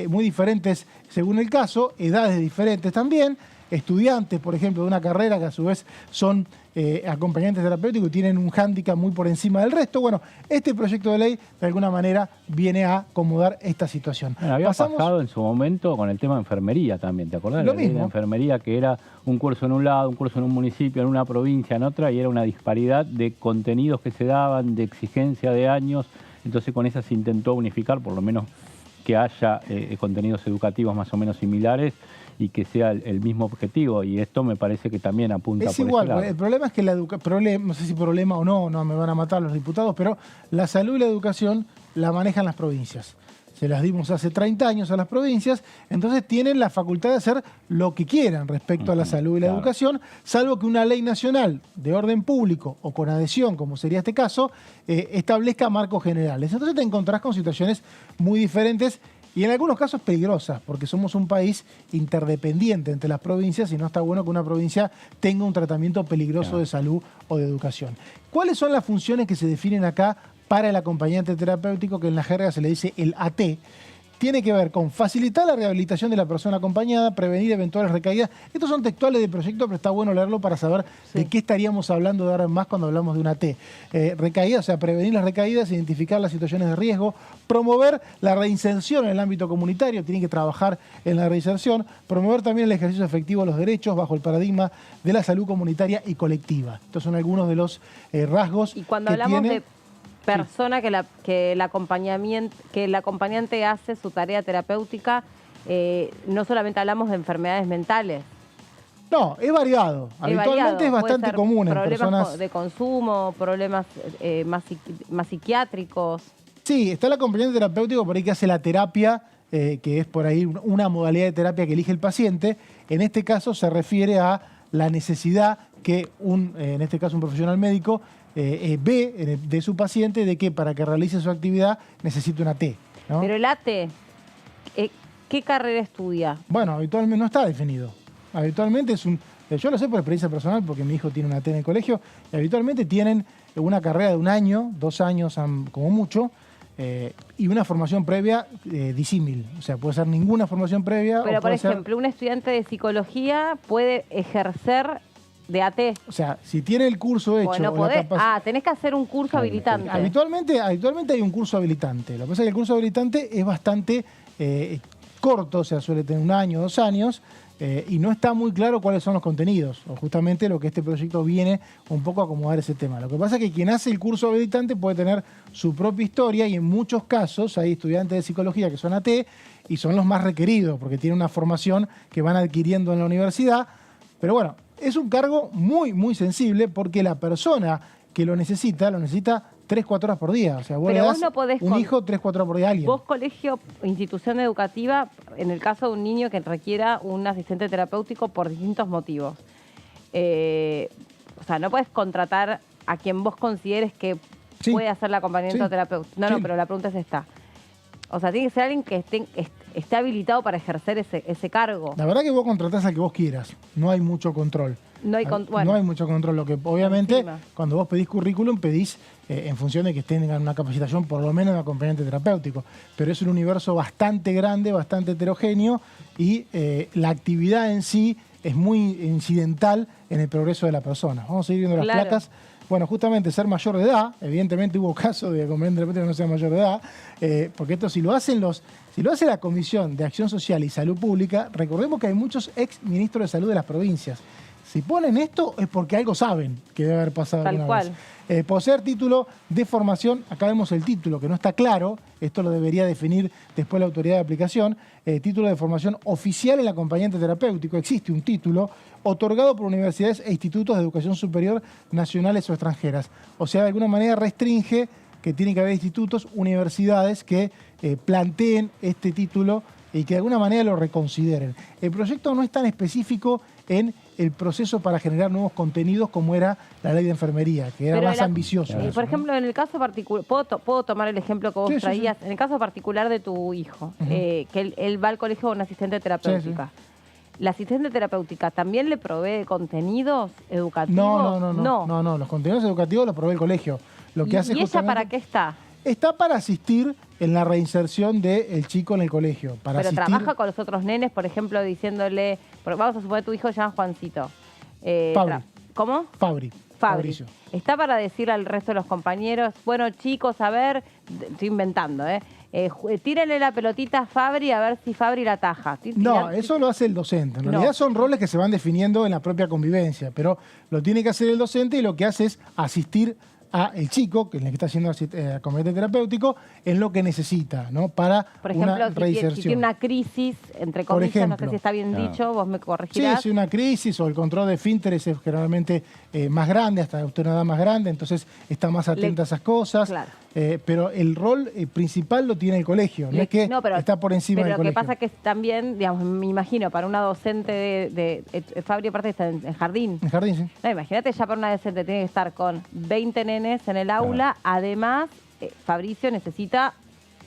muy diferentes según el caso, edades diferentes también, estudiantes, por ejemplo, de una carrera que a su vez son acompañantes terapéuticos y tienen un hándicap muy por encima del resto. Bueno, este proyecto de ley de alguna manera viene a acomodar esta situación. Bueno, había pasado en su momento con el tema de enfermería también, ¿te acordás? Lo la ley mismo. de enfermería, que era un curso en un lado, un curso en un municipio, en una provincia, en otra, y era una disparidad de contenidos que se daban, de exigencia de años. Entonces con esa se intentó unificar, por lo menos que haya contenidos educativos más o menos similares, y que sea el mismo objetivo. Y esto me parece que también apunta Es por igual, ese lado. el problema es que no sé si problema o no, no me van a matar los diputados, pero la salud y la educación la manejan las provincias. Se las dimos hace 30 años a las provincias, entonces tienen la facultad de hacer lo que quieran respecto a la salud y la educación, salvo que una ley nacional de orden público o con adhesión, como sería este caso, establezca marcos generales. Entonces te encontrás con situaciones muy diferentes y en algunos casos peligrosas, porque somos un país interdependiente entre las provincias y no está bueno que una provincia tenga un tratamiento peligroso de salud o de educación. ¿Cuáles son las funciones que se definen acá para el acompañante terapéutico, que en la jerga se le dice el AT? Tiene que ver con facilitar la rehabilitación de la persona acompañada, prevenir eventuales recaídas. Estos son textuales del proyecto, pero está bueno leerlo para saber de qué estaríamos hablando de ahora en más cuando hablamos de un AT. Recaídas, o sea, prevenir las recaídas, identificar las situaciones de riesgo, promover la reinserción en el ámbito comunitario, tienen que trabajar en la reinserción, promover también el ejercicio efectivo de los derechos bajo el paradigma de la salud comunitaria y colectiva. Estos son algunos de los rasgos Y cuando que hablamos tiene... de persona que el acompañante hace su tarea terapéutica, no solamente hablamos de enfermedades mentales. No, es variado. Habitualmente es bastante común en problemas personas... de consumo, problemas más psiquiátricos. Sí, está el acompañante terapéutico por ahí que hace la terapia, que es por ahí una modalidad de terapia que elige el paciente. En este caso se refiere a la necesidad que en este caso un profesional médico, ve de su paciente de que para que realice su actividad necesita una T, ¿no? Pero el AT, ¿qué carrera estudia? Bueno, habitualmente no está definido. Habitualmente yo lo sé por experiencia personal porque mi hijo tiene una T en el colegio, y habitualmente tienen una carrera de 1 año, 2 años como mucho, y una formación previa disímil. O sea, puede ser ninguna formación previa. Pero, o por puede ser... ejemplo, un estudiante de psicología puede ejercer de AT. O sea, si tiene el curso hecho... Bueno, o la tenés que hacer un curso habilitante. Habitualmente hay un curso habilitante. Lo que pasa es que el curso habilitante es bastante corto, o sea, suele tener 1 año, 2 años, y no está muy claro cuáles son los contenidos, o justamente lo que este proyecto viene un poco a acomodar ese tema. Lo que pasa es que quien hace el curso habilitante puede tener su propia historia, y en muchos casos hay estudiantes de psicología que son AT y son los más requeridos, porque tienen una formación que van adquiriendo en la universidad. Pero bueno, es un cargo muy, muy sensible porque la persona que lo necesita 3-4 horas por día. O sea, vos le das no podés un hijo 3-4 horas por día a alguien. Vos, colegio o institución educativa, en el caso de un niño que requiera un asistente terapéutico por distintos motivos. O sea, no puedes contratar a quien vos consideres que puede hacer el acompañamiento terapéutico. No, pero la pregunta es esta. O sea, tiene que ser alguien que esté habilitado para ejercer ese cargo. La verdad que vos contratás al que vos quieras. No hay mucho control. No hay mucho control. Lo que obviamente, cuando vos pedís currículum, pedís en función de que tengan una capacitación, por lo menos de acompañante terapéutico. Pero es un universo bastante grande, bastante heterogéneo, y la actividad en sí es muy incidental en el progreso de la persona. Vamos a ir viendo las placas. Bueno, justamente ser mayor de edad, evidentemente hubo casos de acompañante terapéutico que no sea mayor de edad, porque esto si lo hace la Comisión de Acción Social y Salud Pública, recordemos que hay muchos ex ministros de salud de las provincias. Si ponen esto es porque algo saben que debe haber pasado alguna vez. Poseer título de formación, acá vemos el título que no está claro, esto lo debería definir después la autoridad de aplicación, título de formación oficial en el acompañante terapéutico. Existe un título otorgado por universidades e institutos de educación superior nacionales o extranjeras. O sea, de alguna manera restringe que tiene que haber institutos, universidades que planteen este título y que de alguna manera lo reconsideren. El proyecto no es tan específico en el proceso para generar nuevos contenidos como era la ley de enfermería, que era más ambicioso. Por ejemplo, en el caso particular, ¿puedo tomar el ejemplo que vos traías? Sí. En el caso particular de tu hijo, que él va al colegio con una asistente terapéutica. ¿La asistente terapéutica también le provee contenidos educativos? No, los contenidos educativos los provee el colegio. Lo que hace ¿Y ella para qué está? Está para asistir en la reinserción del chico en el colegio. Pero trabaja con los otros nenes, por ejemplo, diciéndole... Vamos a suponer que tu hijo se llama Juancito. Fabri. ¿Cómo? Fabricio. Está para decirle al resto de los compañeros, bueno, chicos, a ver, estoy inventando, tírenle la pelotita a Fabri a ver si Fabri la ataja. No, eso lo hace el docente. En realidad son roles que se van definiendo en la propia convivencia, pero lo tiene que hacer el docente y lo que hace es asistir al chico, que es el que está haciendo acompañamiento terapéutico, en lo que necesita, ¿no? Para Por ejemplo, una reinserción. si tiene una crisis, entre comillas, no sé si está bien dicho, vos me corregirás. Sí, una crisis o el control de esfínteres es generalmente más grande, hasta usted una edad más grande, entonces está más atenta a esas cosas. Claro. Pero el rol principal lo tiene el colegio, no es que está por encima del colegio. Pero lo que pasa es que también, digamos, me imagino, para una docente Fabri aparte está en jardín. En jardín, sí. No, imagínate, ya para una docente tiene que estar con 20 nenes en el aula. Además, Fabricio necesita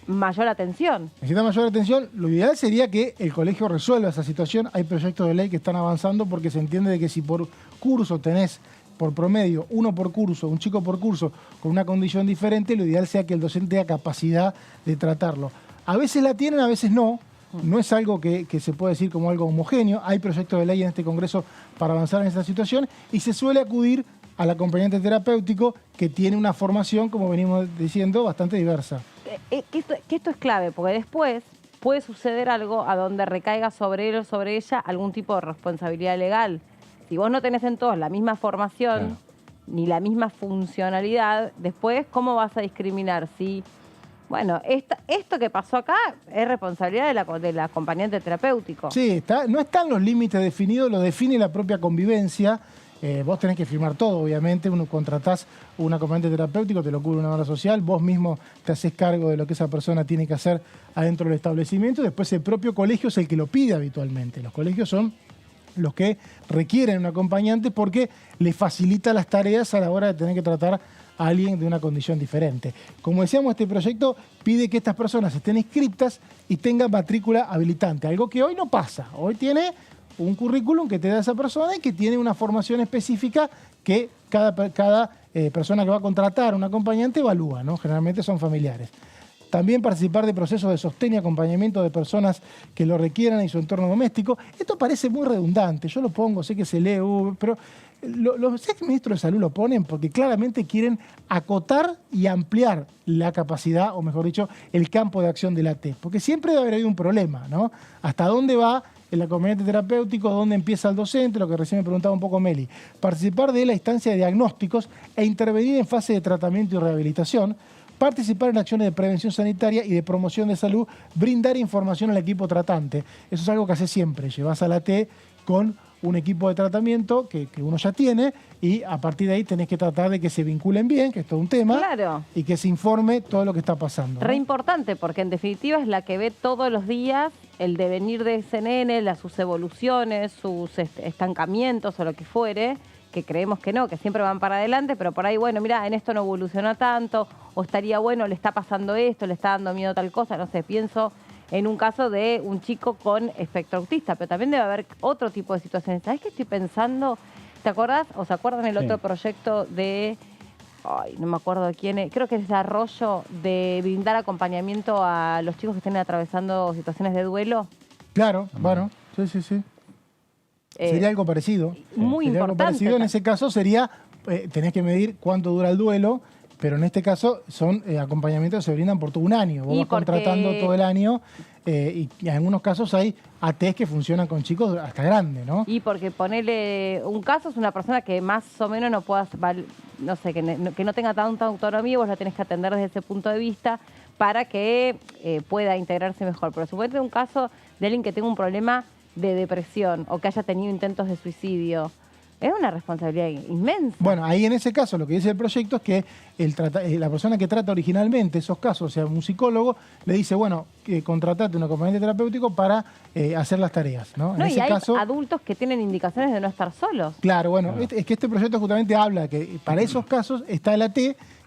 mayor atención. Necesita mayor atención. Lo ideal sería que el colegio resuelva esa situación. Hay proyectos de ley que están avanzando porque se entiende de que si por curso tenés por promedio, uno por curso, un chico por curso, con una condición diferente, lo ideal sea que el docente tenga capacidad de tratarlo. A veces la tienen, a veces no. No es algo que se puede decir como algo homogéneo. Hay proyectos de ley en este Congreso para avanzar en esta situación y se suele acudir al acompañante terapéutico que tiene una formación, como venimos diciendo, bastante diversa. Que esto es clave, porque después puede suceder algo a donde recaiga sobre él o sobre ella algún tipo de responsabilidad legal. Si vos no tenés en todos la misma formación, ni la misma funcionalidad, después, ¿cómo vas a discriminar? Si, bueno, esto que pasó acá es responsabilidad del acompañante terapéutico. Sí, no están los límites definidos, lo define la propia convivencia. Vos tenés que firmar todo, obviamente. Uno contratás un acompañante terapéutico, te lo cubre una obra social, vos mismo te haces cargo de lo que esa persona tiene que hacer adentro del establecimiento. Después el propio colegio es el que lo pide habitualmente. Los colegios son los que requieren un acompañante porque les facilita las tareas a la hora de tener que tratar a alguien de una condición diferente. Como decíamos, este proyecto pide que estas personas estén inscriptas y tengan matrícula habilitante, algo que hoy no pasa. Hoy tiene un currículum que te da esa persona y que tiene una formación específica que cada persona que va a contratar a un acompañante evalúa, ¿no? Generalmente son familiares. También participar de procesos de sostén y acompañamiento de personas que lo requieran en su entorno doméstico. Esto parece muy redundante, yo lo pongo, sé que se lee, pero los exministros de salud lo ponen porque claramente quieren acotar y ampliar la capacidad, o mejor dicho, el campo de acción de la AT. Porque siempre debe haber habido un problema, ¿no? ¿Hasta dónde va el acompañante terapéutico? ¿Dónde empieza el docente? Lo que recién me preguntaba un poco Meli. Participar de la instancia de diagnósticos e intervenir en fase de tratamiento y rehabilitación. Participar en acciones de prevención sanitaria y de promoción de salud, brindar información al equipo tratante. Eso es algo que hace siempre. Llevas a la T con un equipo de tratamiento que uno ya tiene y a partir de ahí tenés que tratar de que se vinculen bien, que es todo un tema, y que se informe todo lo que está pasando, ¿no? Re importante, porque en definitiva es la que ve todos los días el devenir de ese nene, sus evoluciones, sus estancamientos o lo que fuere, que creemos que no, que siempre van para adelante, pero por ahí, bueno, mira, en esto no evoluciona tanto, o estaría bueno, le está pasando esto, le está dando miedo tal cosa, no sé, pienso en un caso de un chico con espectro autista, pero también debe haber otro tipo de situaciones. ¿Sabés qué estoy pensando? ¿Te acordás o se acuerdan el otro proyecto de, no me acuerdo de quién es, creo que es de Arroyo, de brindar acompañamiento a los chicos que estén atravesando situaciones de duelo? Claro, bueno, sí. Sería algo parecido. Muy sería importante. Algo parecido en ese caso sería, tenés que medir cuánto dura el duelo, pero en este caso son acompañamientos que se brindan por todo un año. Vos vas contratando todo el año y en algunos casos hay ATs que funcionan con chicos hasta grandes, ¿no? Y porque ponerle un caso es una persona que más o menos no puedas, no sé, que no tenga tanta autonomía, vos la tenés que atender desde ese punto de vista para que pueda integrarse mejor. Pero suponete un caso de alguien que tenga un problema de depresión o que haya tenido intentos de suicidio. Es una responsabilidad inmensa. Bueno, ahí en ese caso lo que dice el proyecto es que la persona que trata originalmente esos casos, o sea, un psicólogo, le dice, bueno, contratate un acompañante terapéutico para hacer las tareas, ¿no? En ese hay caso, adultos que tienen indicaciones de no estar solos. Claro, bueno, es que este proyecto justamente habla que para esos casos está el AT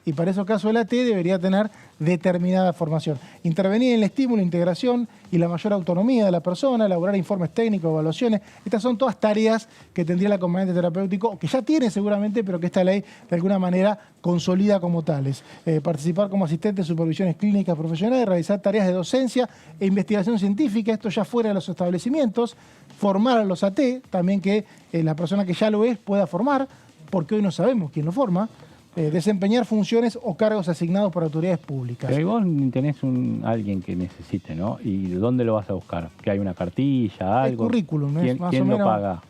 y para esos casos el AT debería tener determinada formación. Intervenir en el estímulo, integración y la mayor autonomía de la persona, elaborar informes técnicos, evaluaciones. Estas son todas tareas que tendría el acompañante terapéutico, que ya tiene seguramente, pero que esta ley de alguna manera consolida como tales. Participar como asistente en supervisiones clínicas profesionales, realizar tareas de docencia e investigación científica, esto ya fuera de los establecimientos, formar a los AT, también que la persona que ya lo es pueda formar, porque hoy no sabemos quién lo forma. Desempeñar funciones o cargos asignados por autoridades públicas. Pero vos tenés alguien que necesite, ¿no? ¿Y dónde lo vas a buscar? ¿Que hay una cartilla, algo? El currículum, ¿no? ¿Quién lo paga?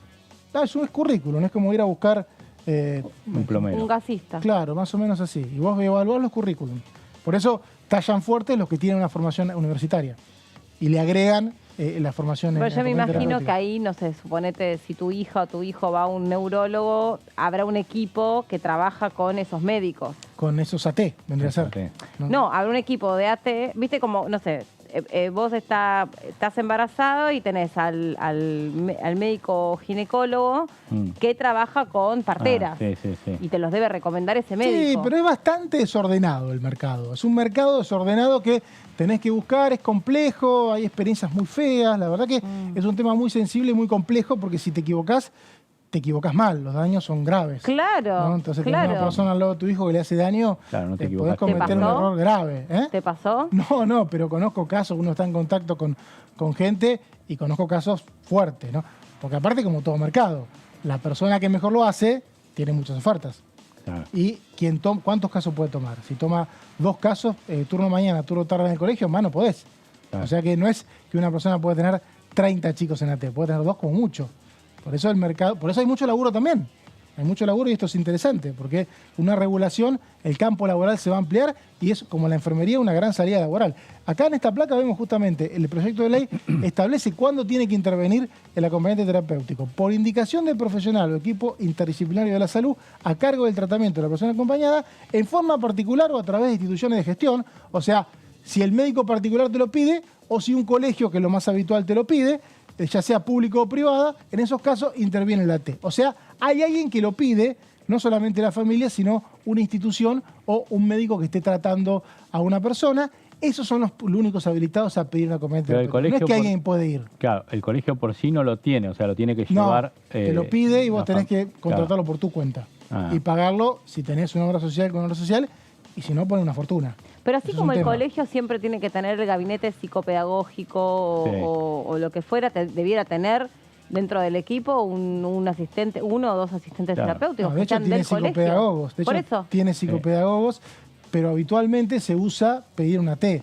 Eso es currículum, es como ir a buscar Un plomero. Un gasista. Claro, más o menos así. Y vos evaluás los currículum. Por eso tallan fuertes los que tienen una formación universitaria. Y le agregan la formación Pero en yo me componente imagino que terapéutico. ahí, no sé, suponete si tu hija o tu hijo va a un neurólogo, habrá un equipo que trabaja con esos médicos. Con esos AT, vendría a ser. AT. No, habrá un equipo de AT, viste como, no sé, vos estás embarazado y tenés al médico ginecólogo que trabaja con parteras. Sí. Y te los debe recomendar ese médico. Sí, pero es bastante desordenado el mercado. Es un mercado desordenado que tenés que buscar, es complejo, hay experiencias muy feas. La verdad que es un tema muy sensible y muy complejo porque si te equivocás mal, los daños son graves. Claro, ¿no? Entonces, claro. tener una persona al lado de tu hijo que le hace daño, Claro, no te podés equivocaste. cometer ¿Te un pasó? error grave. ¿Te pasó? No, pero conozco casos, uno está en contacto con gente y conozco casos fuertes, ¿no? Porque aparte, como todo mercado, la persona que mejor lo hace tiene muchas ofertas. Claro. ¿Y cuántos casos puede tomar? Si toma 2 casos, turno mañana, turno tarde en el colegio, más no podés. Claro. O sea que no es que una persona puede tener 30 chicos en AT, puede tener 2 como mucho. Por eso el mercado, por eso hay mucho laburo también. Hay mucho laburo y esto es interesante, porque una regulación, el campo laboral se va a ampliar y es como la enfermería una gran salida laboral. Acá en esta placa vemos justamente el proyecto de ley establece cuándo tiene que intervenir el acompañante terapéutico. Por indicación del profesional o equipo interdisciplinario de la salud a cargo del tratamiento de la persona acompañada en forma particular o a través de instituciones de gestión. O sea, si el médico particular te lo pide o si un colegio, que es lo más habitual, te lo pide, ya sea público o privada, en esos casos interviene el AT. O sea, hay alguien que lo pide, no solamente la familia, sino una institución o un médico que esté tratando a una persona. Esos son los únicos habilitados a pedir una acompañante Pero el terapéutica. No es colegio que alguien puede ir. Claro, el colegio por sí no lo tiene, o sea, lo tiene que No, llevar... te lo pide y vos la tenés que Claro. contratarlo por tu cuenta. Ah. Y pagarlo si tenés una obra social con obra social y si no, pone una fortuna. Pero así Ese es como un el tema. colegio siempre tiene que tener el gabinete psicopedagógico Sí. o lo que fuera, debiera tener dentro del equipo un asistente, 1 o 2 asistentes Claro. terapéuticos No, que de hecho, sean tiene del colegio. psicopedagogos. De Por hecho, eso. tiene psicopedagogos, pero habitualmente se usa pedir una T.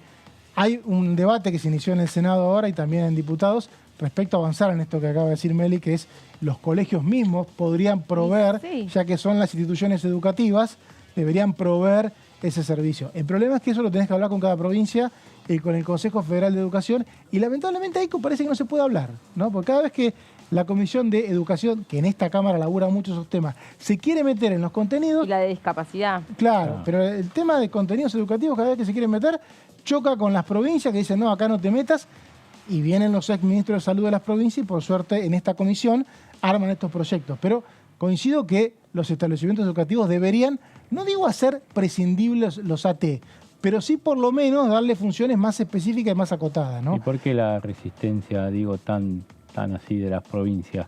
Hay un debate que se inició en el Senado ahora y también en diputados respecto a avanzar en esto que acaba de decir Meli, que es los colegios mismos podrían proveer, Sí. ya que son las instituciones educativas, deberían proveer ese servicio. El problema es que eso lo tenés que hablar con cada provincia y con el Consejo Federal de Educación y lamentablemente ahí parece que no se puede hablar, ¿no? Porque cada vez que la Comisión de Educación, que en esta Cámara labura mucho esos temas, se quiere meter en los contenidos, Y la de discapacidad. claro, Ah. pero el tema de contenidos educativos cada vez que se quiere meter choca con las provincias que dicen no, acá no te metas y vienen los exministros de salud de las provincias y por suerte en esta comisión arman estos proyectos. Pero coincido que los establecimientos educativos deberían, no digo hacer prescindibles los AT, pero sí por lo menos darle funciones más específicas y más acotadas, ¿no? ¿Y por qué la resistencia, digo, tan así de las provincias?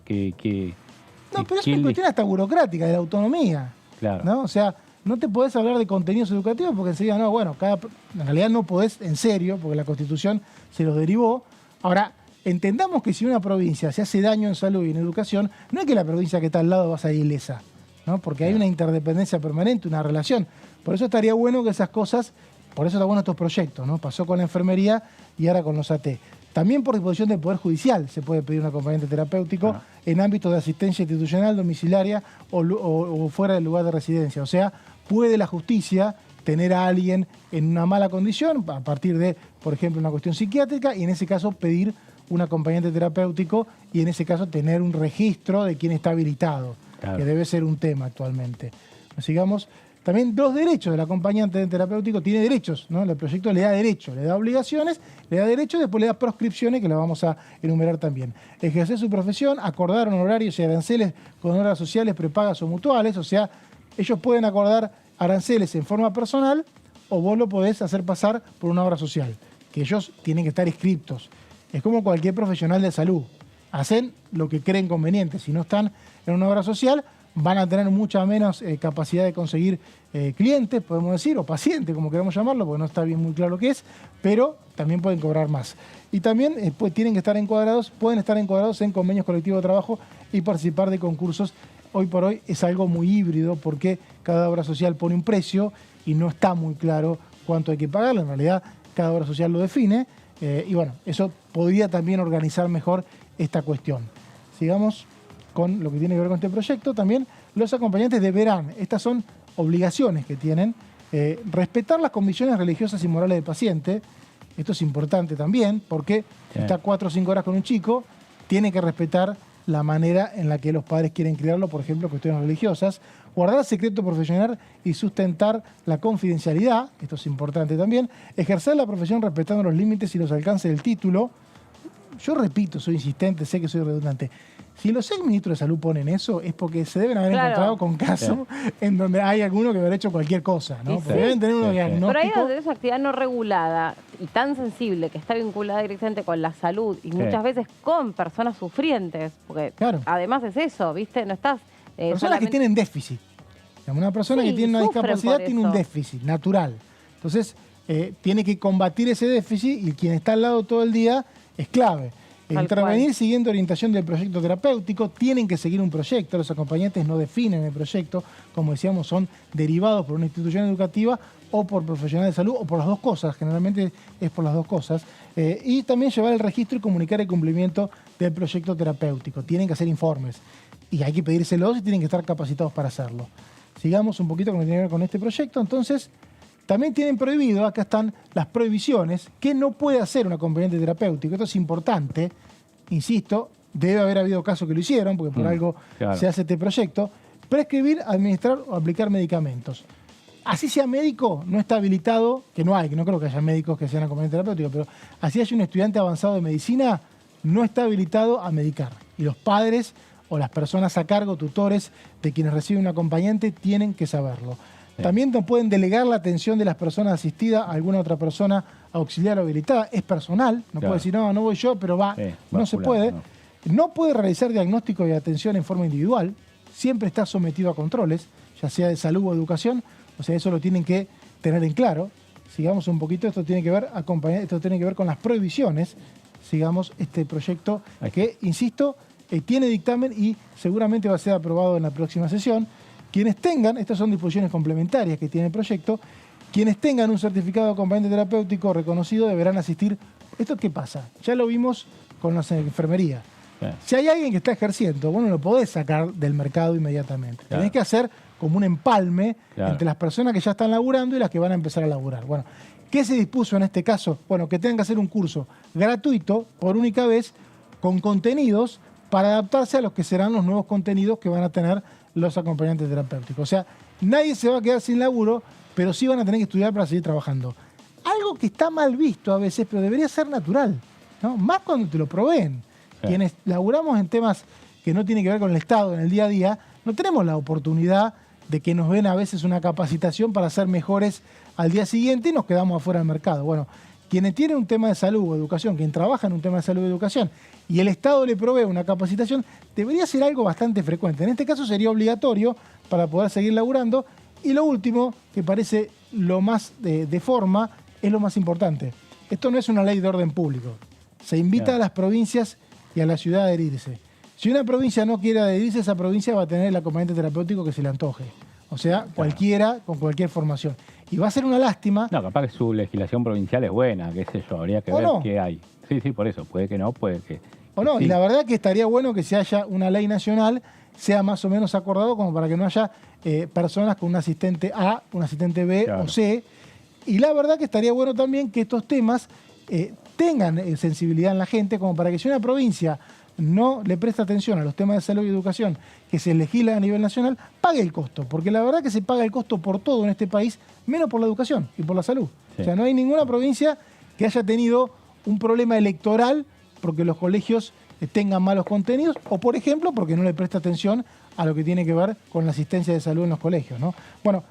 No, pero es una cuestión hasta burocrática, de la autonomía. Claro. ¿No? O sea, no te podés hablar de contenidos educativos porque enseguida, no, bueno, en realidad no podés en serio, porque la Constitución se los derivó. Ahora, entendamos que si una provincia se hace daño en salud y en educación, no es que la provincia que está al lado va a salir ilesa, ¿no? Porque hay una interdependencia permanente, una relación. Por eso estaría bueno que esas cosas, por eso está bueno estos proyectos, ¿no? Pasó con la enfermería y ahora con los AT. También por disposición del Poder Judicial se puede pedir un acompañante terapéutico en ámbitos de asistencia institucional, domiciliaria o fuera del lugar de residencia. O sea, puede la justicia tener a alguien en una mala condición a partir de, por ejemplo, una cuestión psiquiátrica y en ese caso pedir un acompañante terapéutico y en ese caso tener un registro de quién está habilitado, Claro. que debe ser un tema actualmente. Sigamos. También los derechos del acompañante terapéutico tiene derechos, ¿no? El proyecto le da derechos, le da obligaciones, le da derechos, después le da proscripciones que las vamos a enumerar también. Ejercer su profesión, acordar honorarios y aranceles con horas sociales prepagas o mutuales, o sea, ellos pueden acordar aranceles en forma personal o vos lo podés hacer pasar por una obra social, que ellos tienen que estar inscriptos. Es como cualquier profesional de salud. Hacen lo que creen conveniente. Si no están en una obra social, van a tener mucha menos capacidad de conseguir clientes, podemos decir, o pacientes, como queramos llamarlo, porque no está bien muy claro qué es, pero también pueden cobrar más. Y también pues, pueden estar encuadrados en convenios colectivos de trabajo y participar de concursos. Hoy por hoy es algo muy híbrido porque cada obra social pone un precio y no está muy claro cuánto hay que pagarlo. En realidad, cada obra social lo define y bueno, eso podría también organizar mejor esta cuestión. Sigamos con lo que tiene que ver con este proyecto, también los acompañantes deberán, estas son obligaciones que tienen, respetar las convicciones religiosas y morales del paciente. Esto es importante también, porque si está 4 o 5 horas con un chico, tiene que respetar la manera en la que los padres quieren criarlo, por ejemplo, cuestiones religiosas, guardar secreto profesional y sustentar la confidencialidad, esto es importante también, ejercer la profesión respetando los límites y los alcances del título. Yo repito, soy insistente, sé que soy redundante. Si los exministros de salud ponen eso, es porque se deben haber encontrado con casos en donde hay alguno que haber hecho cualquier cosa, ¿no? Porque deben tener unos diagnósticos. Pero ahí donde es actividad no regulada y tan sensible que está vinculada directamente con la salud y muchas veces con personas sufrientes, porque además es eso, ¿viste? No estás... personas que tienen déficit. Una persona que tiene una discapacidad tiene un déficit natural. Entonces, tiene que combatir ese déficit y quien está al lado todo el día es clave. Intervenir siguiendo orientación del proyecto terapéutico, tienen que seguir un proyecto, los acompañantes no definen el proyecto, como decíamos, son derivados por una institución educativa o por profesionales de salud, o por las dos cosas, generalmente es por las dos cosas, y también llevar el registro y comunicar el cumplimiento del proyecto terapéutico. Tienen que hacer informes, y hay que pedírselos y tienen que estar capacitados para hacerlo. Sigamos un poquito con lo que tiene que ver con este proyecto, entonces... También tienen prohibido, acá están las prohibiciones, que no puede hacer un acompañante terapéutico. Esto es importante, insisto, debe haber habido casos que lo hicieron, porque por algo se hace este proyecto. Prescribir, administrar o aplicar medicamentos. Así sea médico, no está habilitado, que no creo que haya médicos que sean acompañantes terapéuticos, pero así haya un estudiante avanzado de medicina, no está habilitado a medicar. Y los padres o las personas a cargo, tutores de quienes reciben un acompañante, tienen que saberlo. También no pueden delegar la atención de las personas asistidas a alguna otra persona auxiliar o habilitada. Es personal, no puede decir, no voy yo, pero no se puede. No puede realizar diagnóstico y atención en forma individual. Siempre está sometido a controles, ya sea de salud o educación. O sea, eso lo tienen que tener en claro. Sigamos un poquito, esto tiene que ver con las prohibiciones. Sigamos este proyecto que, insisto, tiene dictamen y seguramente va a ser aprobado en la próxima sesión. Quienes tengan, estas son disposiciones complementarias que tiene el proyecto, quienes tengan un certificado de acompañante terapéutico reconocido deberán asistir. ¿Esto qué pasa? Ya lo vimos con las enfermerías. Si hay alguien que está ejerciendo, bueno, lo podés sacar del mercado inmediatamente. Tenés que hacer como un empalme entre las personas que ya están laburando y las que van a empezar a laburar. Bueno, ¿qué se dispuso en este caso? Bueno, que tengan que hacer un curso gratuito por única vez con contenidos para adaptarse a los que serán los nuevos contenidos que van a tener los acompañantes terapéuticos. O sea, nadie se va a quedar sin laburo, pero sí van a tener que estudiar para seguir trabajando. Algo que está mal visto a veces, pero debería ser natural, ¿no? Más cuando te lo proveen. Quienes laburamos en temas que no tienen que ver con el Estado en el día a día, no tenemos la oportunidad de que nos den a veces una capacitación para ser mejores al día siguiente y nos quedamos afuera del mercado. Bueno, quienes tienen un tema de salud o educación, quien trabaja en un tema de salud o educación, y el Estado le provee una capacitación, debería ser algo bastante frecuente. En este caso sería obligatorio para poder seguir laburando. Y lo último, que parece lo más de forma, es lo más importante. Esto no es una ley de orden público. Se invita a las provincias y a la ciudad a adherirse. Si una provincia no quiere adherirse, esa provincia va a tener el acompañante terapéutico que se le antoje. O sea, cualquiera con cualquier formación. Y va a ser una lástima. No, capaz que su legislación provincial es buena, qué sé yo, habría que ver qué hay. Sí, por eso, puede que no, puede que... O no, sí. Y la verdad que estaría bueno que si haya una ley nacional, sea más o menos acordado como para que no haya personas con un asistente A, un asistente B o C. Y la verdad que estaría bueno también que estos temas tengan sensibilidad en la gente, como para que si una provincia no le presta atención a los temas de salud y educación que se legislan a nivel nacional, pague el costo. Porque la verdad que se paga el costo por todo en este país, menos por la educación y por la salud. Sí. O sea, no hay ninguna provincia que haya tenido un problema electoral porque los colegios tengan malos contenidos o, por ejemplo, porque no le presta atención a lo que tiene que ver con la asistencia de salud en los colegios, ¿no? Bueno,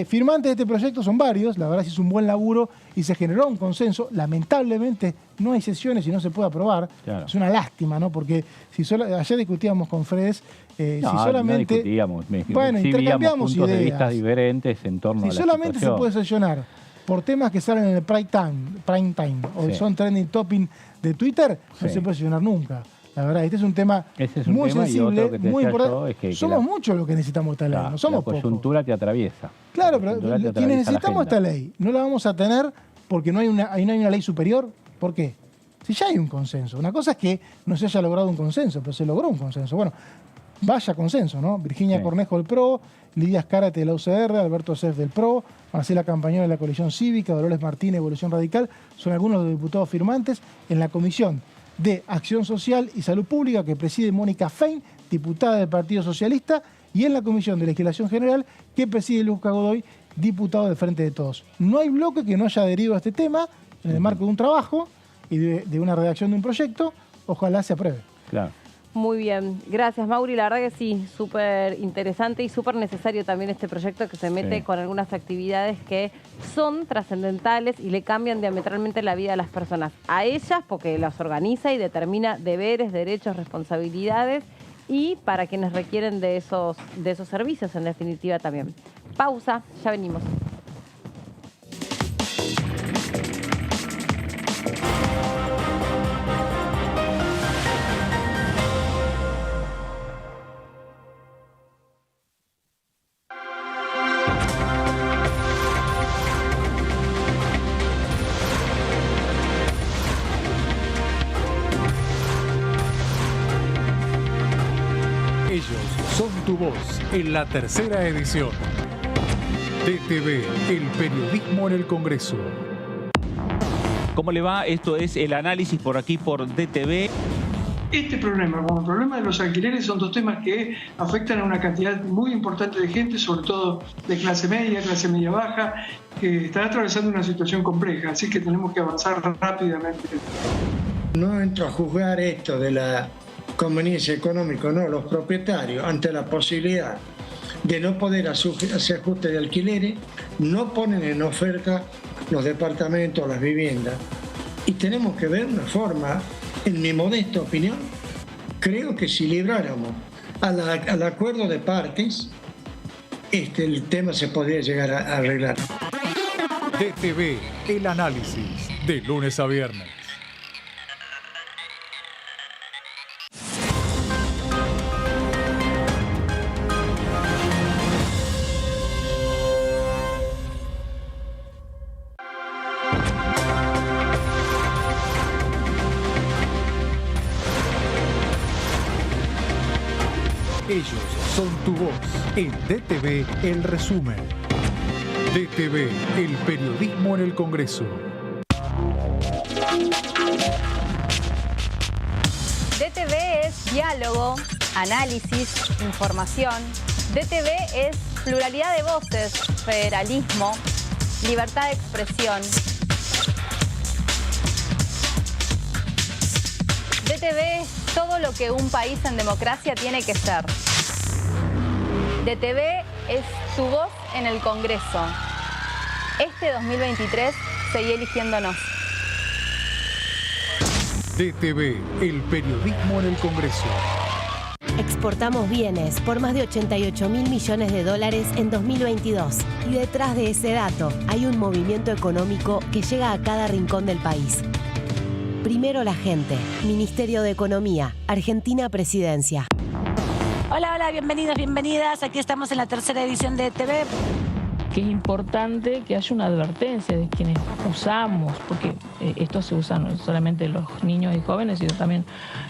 firmantes de este proyecto son varios, la verdad es que es un buen laburo y se generó un consenso. Lamentablemente no hay sesiones y no se puede aprobar. Claro. Es una lástima, ¿no? Porque ayer discutíamos con Fredes, si solamente... No discutíamos, bueno, intercambiamos puntos ideas. de vista diferentes en torno a la solamente situación. Se puede sesionar por temas que salen en el prime time o son trending topic de Twitter, no se puede sesionar nunca. La verdad, este es un tema muy sensible, muy importante. Somos muchos los que necesitamos esta ley, no somos pocos. La coyuntura te atraviesa. Claro, pero quienes necesitamos esta ley, no la vamos a tener porque no hay una ley superior. ¿Por qué? Si ya hay un consenso. Una cosa es que no se haya logrado un consenso, pero se logró un consenso. Bueno, vaya consenso, ¿no? Virginia Sí. Cornejo del PRO, Lidia Escárate de la UCR, Alberto Seff del PRO, Marcela Campañón de la Coalición Cívica, Dolores Martínez, Evolución Radical, son algunos de los diputados firmantes en la Comisión de Acción Social y Salud Pública que preside Mónica Fein, diputada del Partido Socialista, y en la Comisión de Legislación General que preside Luzca Godoy, diputado del Frente de Todos. No hay bloque que no haya adherido a este tema en el marco de un trabajo y de una redacción de un proyecto. Ojalá se apruebe. Claro. Muy bien, gracias Mauri, la verdad que sí, súper interesante y súper necesario también este proyecto que se mete Sí. con algunas actividades que son trascendentales y le cambian diametralmente la vida a las personas, a ellas porque las organiza y determina deberes, derechos, responsabilidades y para quienes requieren de esos servicios en definitiva también. Pausa, ya venimos. Ellos son tu voz en la tercera edición. DTV, el periodismo en el Congreso. ¿Cómo le va? Esto es el análisis por aquí por DTV. Este problema, como el problema de los alquileres, son dos temas que afectan a una cantidad muy importante de gente, sobre todo de clase media baja, que están atravesando una situación compleja, así que tenemos que avanzar rápidamente. No entro a juzgar esto de la conveniencia económica, no, los propietarios, ante la posibilidad de no poder hacer ajuste de alquileres, no ponen en oferta los departamentos, las viviendas. Y tenemos que ver una forma, en mi modesta opinión, creo que si libráramos al acuerdo de partes, el tema se podría llegar a arreglar. DTV, el análisis, de lunes a viernes. Ellos son tu voz en DTV El Resumen. DTV, el periodismo en el Congreso. DTV es diálogo, análisis, información. DTV es pluralidad de voces, federalismo, libertad de expresión. DTV es todo lo que un país en democracia tiene que ser. DTV es tu voz en el Congreso. Este 2023 seguí eligiéndonos. DTV, el periodismo en el Congreso. Exportamos bienes por más de 88.000 millones de dólares en 2022. Y detrás de ese dato hay un movimiento económico que llega a cada rincón del país. Primero la gente. Ministerio de Economía. Argentina Presidencia. Hola, hola, bienvenidos, bienvenidas. Aquí estamos en la tercera edición de TV. Que es importante que haya una advertencia de quienes usamos, porque esto se usa no solamente los niños y jóvenes, sino también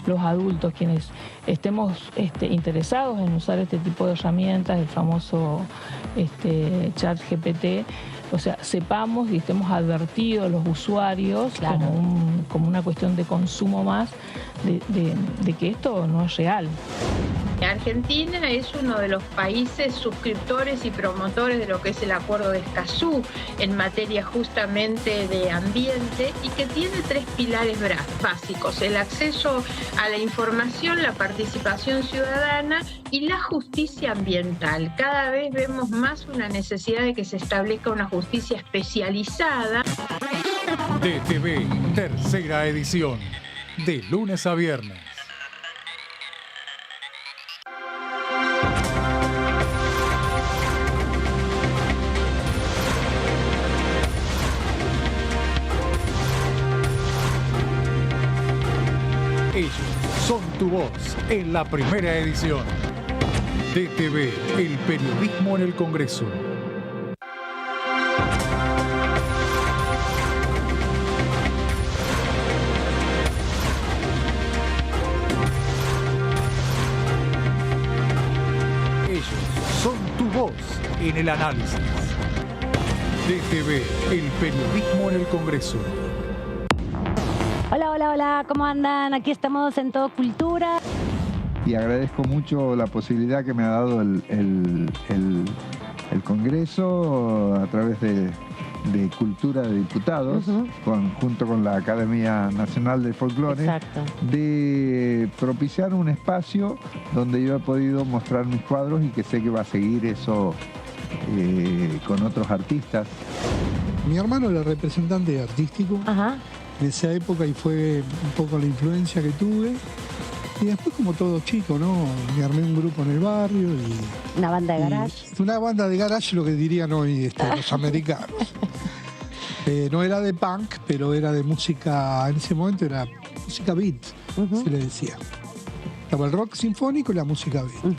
los adultos, quienes estemos interesados en usar este tipo de herramientas, el famoso chat GPT. O sea, sepamos y estemos advertidos los usuarios, claro, como una cuestión de consumo más, de que esto no es real. Argentina es uno de los países suscriptores y promotores de lo que es el Acuerdo de Escazú en materia justamente de ambiente y que tiene tres pilares básicos: el acceso a la información, la participación ciudadana y la justicia ambiental. Cada vez vemos más una necesidad de que se establezca una justicia especializada. DTV, tercera edición, de lunes a viernes. Ellos son tu voz en la primera edición. DTV, el periodismo en el Congreso. en el análisis. DTV, el periodismo en el Congreso. Hola, hola, hola, ¿cómo andan? Aquí estamos en Todo Cultura. Y agradezco mucho la posibilidad que me ha dado el Congreso a través de Cultura de Diputados, junto con la Academia Nacional de Folclore, de propiciar un espacio donde yo he podido mostrar mis cuadros y que sé que va a seguir eso con otros artistas. Mi hermano era representante artístico de esa época y fue un poco la influencia que tuve. Y después, como todo chico, ¿no? Me armé un grupo en el barrio y... Una banda de garage. Una banda de garage, lo que dirían hoy los americanos. No era de punk, pero era de música, en ese momento era música beat, se le decía. Estaba el rock sinfónico y la música beat.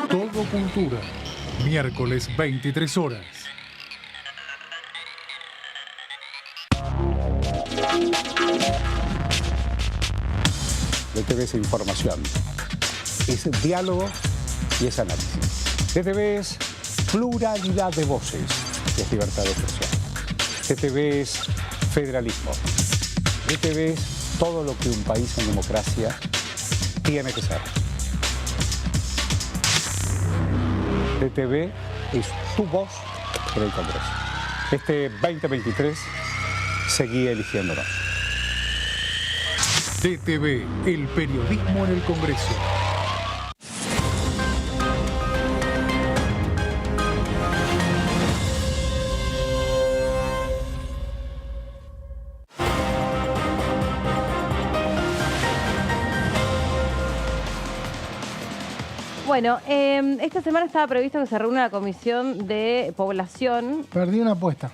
Todo Cultura, miércoles 23 horas. DTV es información, es diálogo y es análisis. DTV es pluralidad de voces, es libertad de expresión. DTV es federalismo. DTV es todo lo que un país en democracia tiene que ser. DTV es tu voz en el Congreso. Este 2023 seguí eligiéndonos. DTV, el periodismo en el Congreso. Bueno, esta semana estaba previsto que se reúna la Comisión de Población. Perdí una apuesta.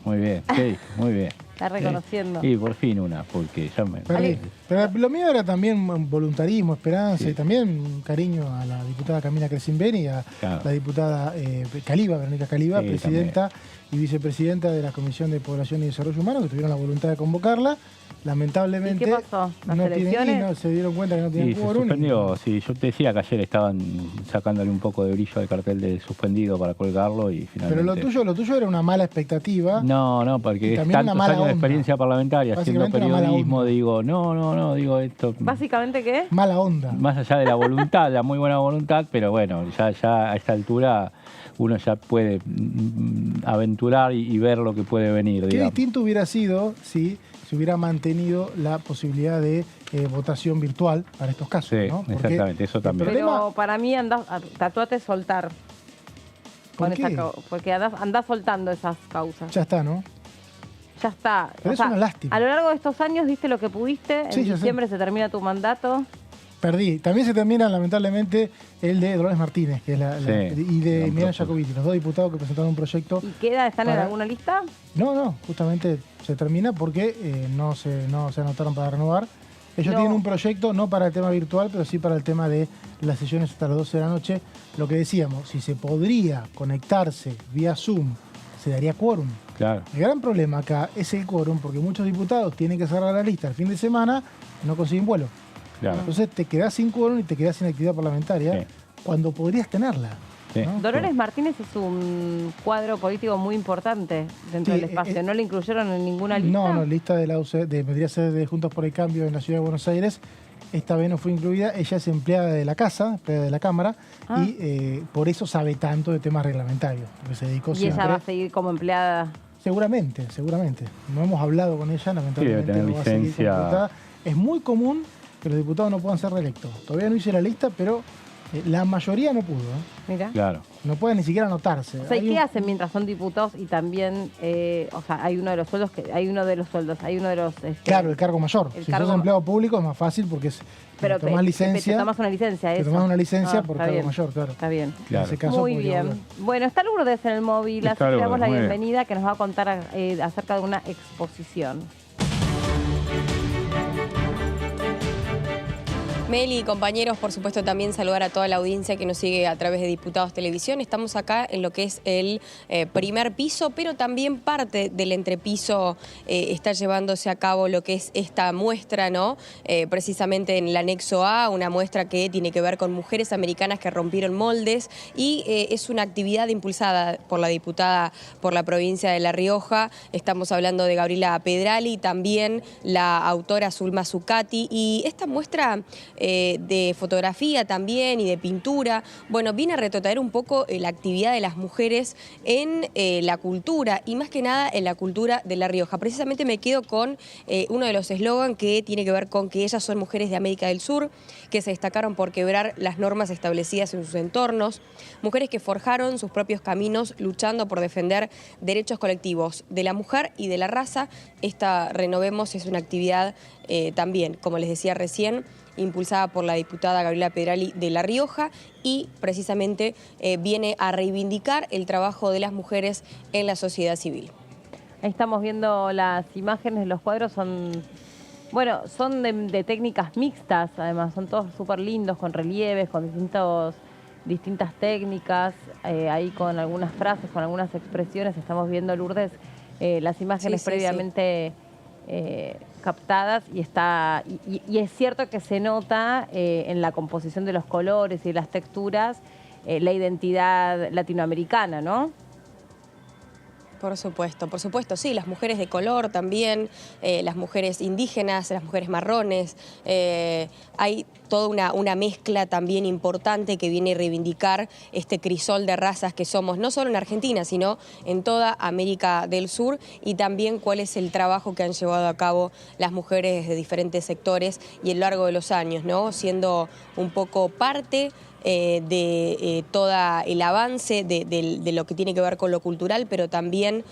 Muy bien, sí, muy bien. Está reconociendo. Y por fin una, porque ya me... Perdí. Pero lo mío era también voluntarismo, esperanza y también cariño a la diputada Camila Crescimbeni y a la diputada Verónica Caliba, presidenta y vicepresidenta de la Comisión de Población y Desarrollo Humano, que tuvieron la voluntad de convocarla. Lamentablemente, ¿Y qué pasó? ¿Las elecciones? Se dieron cuenta que no tenían se suspendió. Sí, yo te decía que ayer estaban sacándole un poco de brillo al cartel de suspendido para colgarlo y finalmente... Pero lo tuyo era una mala expectativa. No, porque es tantos años de experiencia parlamentaria haciendo periodismo, digo, digo esto... ¿Básicamente qué? Mala onda. Más allá de la voluntad, la muy buena voluntad, pero bueno, ya a esta altura uno ya puede aventurar y ver lo que puede venir. Qué distinto hubiera sido si se hubiera mantenido la posibilidad de votación virtual para estos casos, sí, ¿no? Exactamente, eso también. Pero para mí tatuate soltar. ¿Por qué? Porque andás soltando esas causas. Ya está, ¿no? Ya está. Pero es una lástima. A lo largo de estos años diste lo que pudiste. Sí, en diciembre se termina tu mandato. Perdí. También se termina, lamentablemente, el de Dolores Martínez, que es y de Miriam Jacobiti, los dos diputados que presentaron un proyecto. ¿Y están en alguna lista? No, justamente se termina porque no se anotaron para renovar. Ellos tienen un proyecto, no para el tema virtual, pero sí para el tema de las sesiones hasta las 12 de la noche. Lo que decíamos, si se podría conectarse vía Zoom, se daría quórum. Claro. El gran problema acá es el quórum, porque muchos diputados tienen que cerrar la lista el fin de semana y no consiguen vuelo. Claro. Entonces te quedás sin quórum y te quedás sin actividad parlamentaria cuando podrías tenerla. Sí. ¿no? Dolores Martínez es un cuadro político muy importante dentro del espacio. ¿No le incluyeron en ninguna lista? No, lista de la UC, vendría a ser de Juntos por el Cambio en la Ciudad de Buenos Aires. Esta vez no fue incluida. Ella es empleada de la casa, empleada de la Cámara, y por eso sabe tanto de temas reglamentarios. Porque se dedicó siempre. ¿Y ella va a seguir como empleada? Seguramente. No hemos hablado con ella, lamentablemente. Sí, debe tener no va a seguir como licencia. diputada. Es muy común que los diputados no puedan ser reelectos. Todavía no hice la lista, pero la mayoría no pudo. Mira. Claro. No pueden ni siquiera anotarse. O sea, ¿y qué hacen mientras son diputados y también, hay uno de los sueldos, claro, el cargo mayor. Si sos empleado público es más fácil porque tomás licencia. Te tomás una licencia, Te tomás una licencia por cargo bien. mayor, claro. Está bien. Claro. En ese caso muy bien. volver. Bueno, está Lourdes en el móvil, así le damos la muy bienvenida, que nos va a contar acerca de una exposición. Meli, compañeros, por supuesto también saludar a toda la audiencia que nos sigue a través de Diputados Televisión. Estamos acá en lo que es el primer piso, pero también parte del entrepiso está llevándose a cabo lo que es esta muestra, ¿no? Precisamente en el anexo A, una muestra que tiene que ver con mujeres americanas que rompieron moldes y es una actividad impulsada por la diputada por la provincia de La Rioja. Estamos hablando de Gabriela Pedrali, también la autora Zulma Zucati, y esta muestra de fotografía también y de pintura, bueno, viene a retrotraer un poco la actividad de las mujeres en la cultura y más que nada en la cultura de La Rioja. Precisamente me quedo con uno de los eslogans que tiene que ver con que ellas son mujeres de América del Sur, que se destacaron por quebrar las normas establecidas en sus entornos, mujeres que forjaron sus propios caminos luchando por defender derechos colectivos de la mujer y de la raza. Esta Renovemos es una actividad también, como les decía recién, impulsada por la diputada Gabriela Pedrali de La Rioja y precisamente viene a reivindicar el trabajo de las mujeres en la sociedad civil. Ahí estamos viendo las imágenes, los cuadros son, bueno, son de técnicas mixtas, además son todos súper lindos, con relieves, con distintas técnicas, ahí con algunas frases, con algunas expresiones. Estamos viendo, Lourdes, las imágenes previamente captadas y es cierto que se nota en la composición de los colores y de las texturas la identidad latinoamericana, ¿no? Por supuesto, sí, las mujeres de color también, las mujeres indígenas, las mujeres marrones, hay toda una mezcla también importante que viene a reivindicar este crisol de razas que somos, no solo en Argentina, sino en toda América del Sur, y también cuál es el trabajo que han llevado a cabo las mujeres de diferentes sectores y a lo largo de los años, ¿no? Siendo un poco parte de todo el avance de lo que tiene que ver con lo cultural, pero también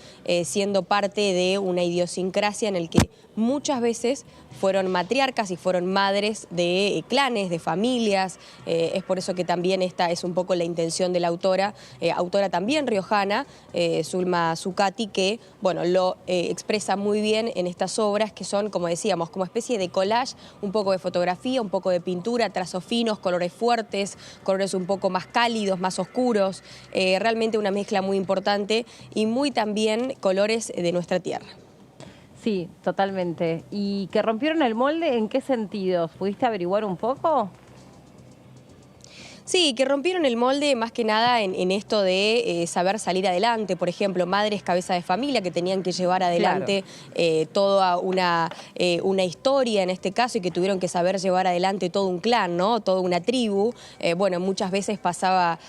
siendo parte de una idiosincrasia en el que muchas veces fueron matriarcas y fueron madres de clanes, de familias. Es por eso que también esta es un poco la intención de la autora también riojana, Zulma Zucati, que bueno, lo expresa muy bien en estas obras que son, como decíamos, como especie de collage, un poco de fotografía, un poco de pintura, trazos finos, colores fuertes, colores un poco más cálidos, más oscuros, realmente una mezcla muy importante y muy también colores de nuestra tierra. Sí, totalmente. ¿Y que rompieron el molde en qué sentidos? ¿Pudiste averiguar un poco? Sí, que rompieron el molde más que nada en esto de saber salir adelante. Por ejemplo, madres cabeza de familia que tenían que llevar adelante toda una historia en este caso y que tuvieron que saber llevar adelante todo un clan, ¿no? Toda una tribu. Bueno, muchas veces pasaba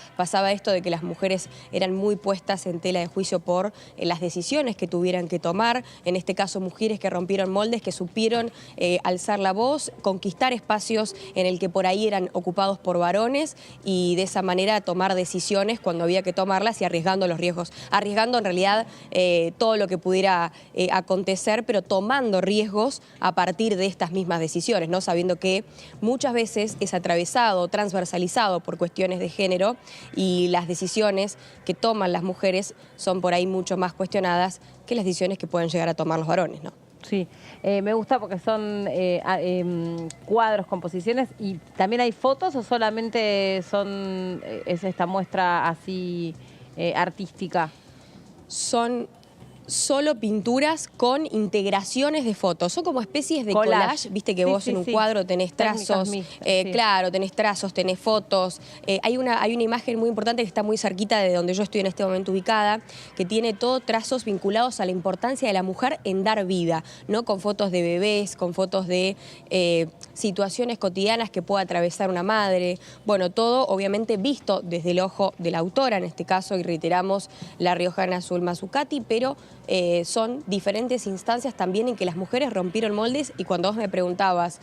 esto de que las mujeres eran muy puestas en tela de juicio por las decisiones que tuvieran que tomar. En este caso, mujeres que rompieron moldes, que supieron alzar la voz, conquistar espacios en el que por ahí eran ocupados por varones, y de esa manera tomar decisiones cuando había que tomarlas y arriesgando los riesgos, arriesgando en realidad todo lo que pudiera acontecer, pero tomando riesgos a partir de estas mismas decisiones, ¿no? Sabiendo que muchas veces es atravesado, transversalizado por cuestiones de género y las decisiones que toman las mujeres son por ahí mucho más cuestionadas que las decisiones que pueden llegar a tomar los varones, ¿no? Sí, me gusta porque son cuadros, composiciones, y también hay fotos o solamente es esta muestra así artística. Son solo pinturas con integraciones de fotos. Son como especies de collage. Viste que vos en un cuadro tenés trazos, claro, tenés trazos, tenés fotos. Hay una imagen muy importante que está muy cerquita de donde yo estoy en este momento ubicada, que tiene todos trazos vinculados a la importancia de la mujer en dar vida, ¿no? Con fotos de bebés, con fotos de situaciones cotidianas que pueda atravesar una madre. Bueno, todo obviamente visto desde el ojo de la autora, en este caso, y reiteramos, la riojana Zulma Zucati, pero son diferentes instancias también en que las mujeres rompieron moldes, y cuando vos me preguntabas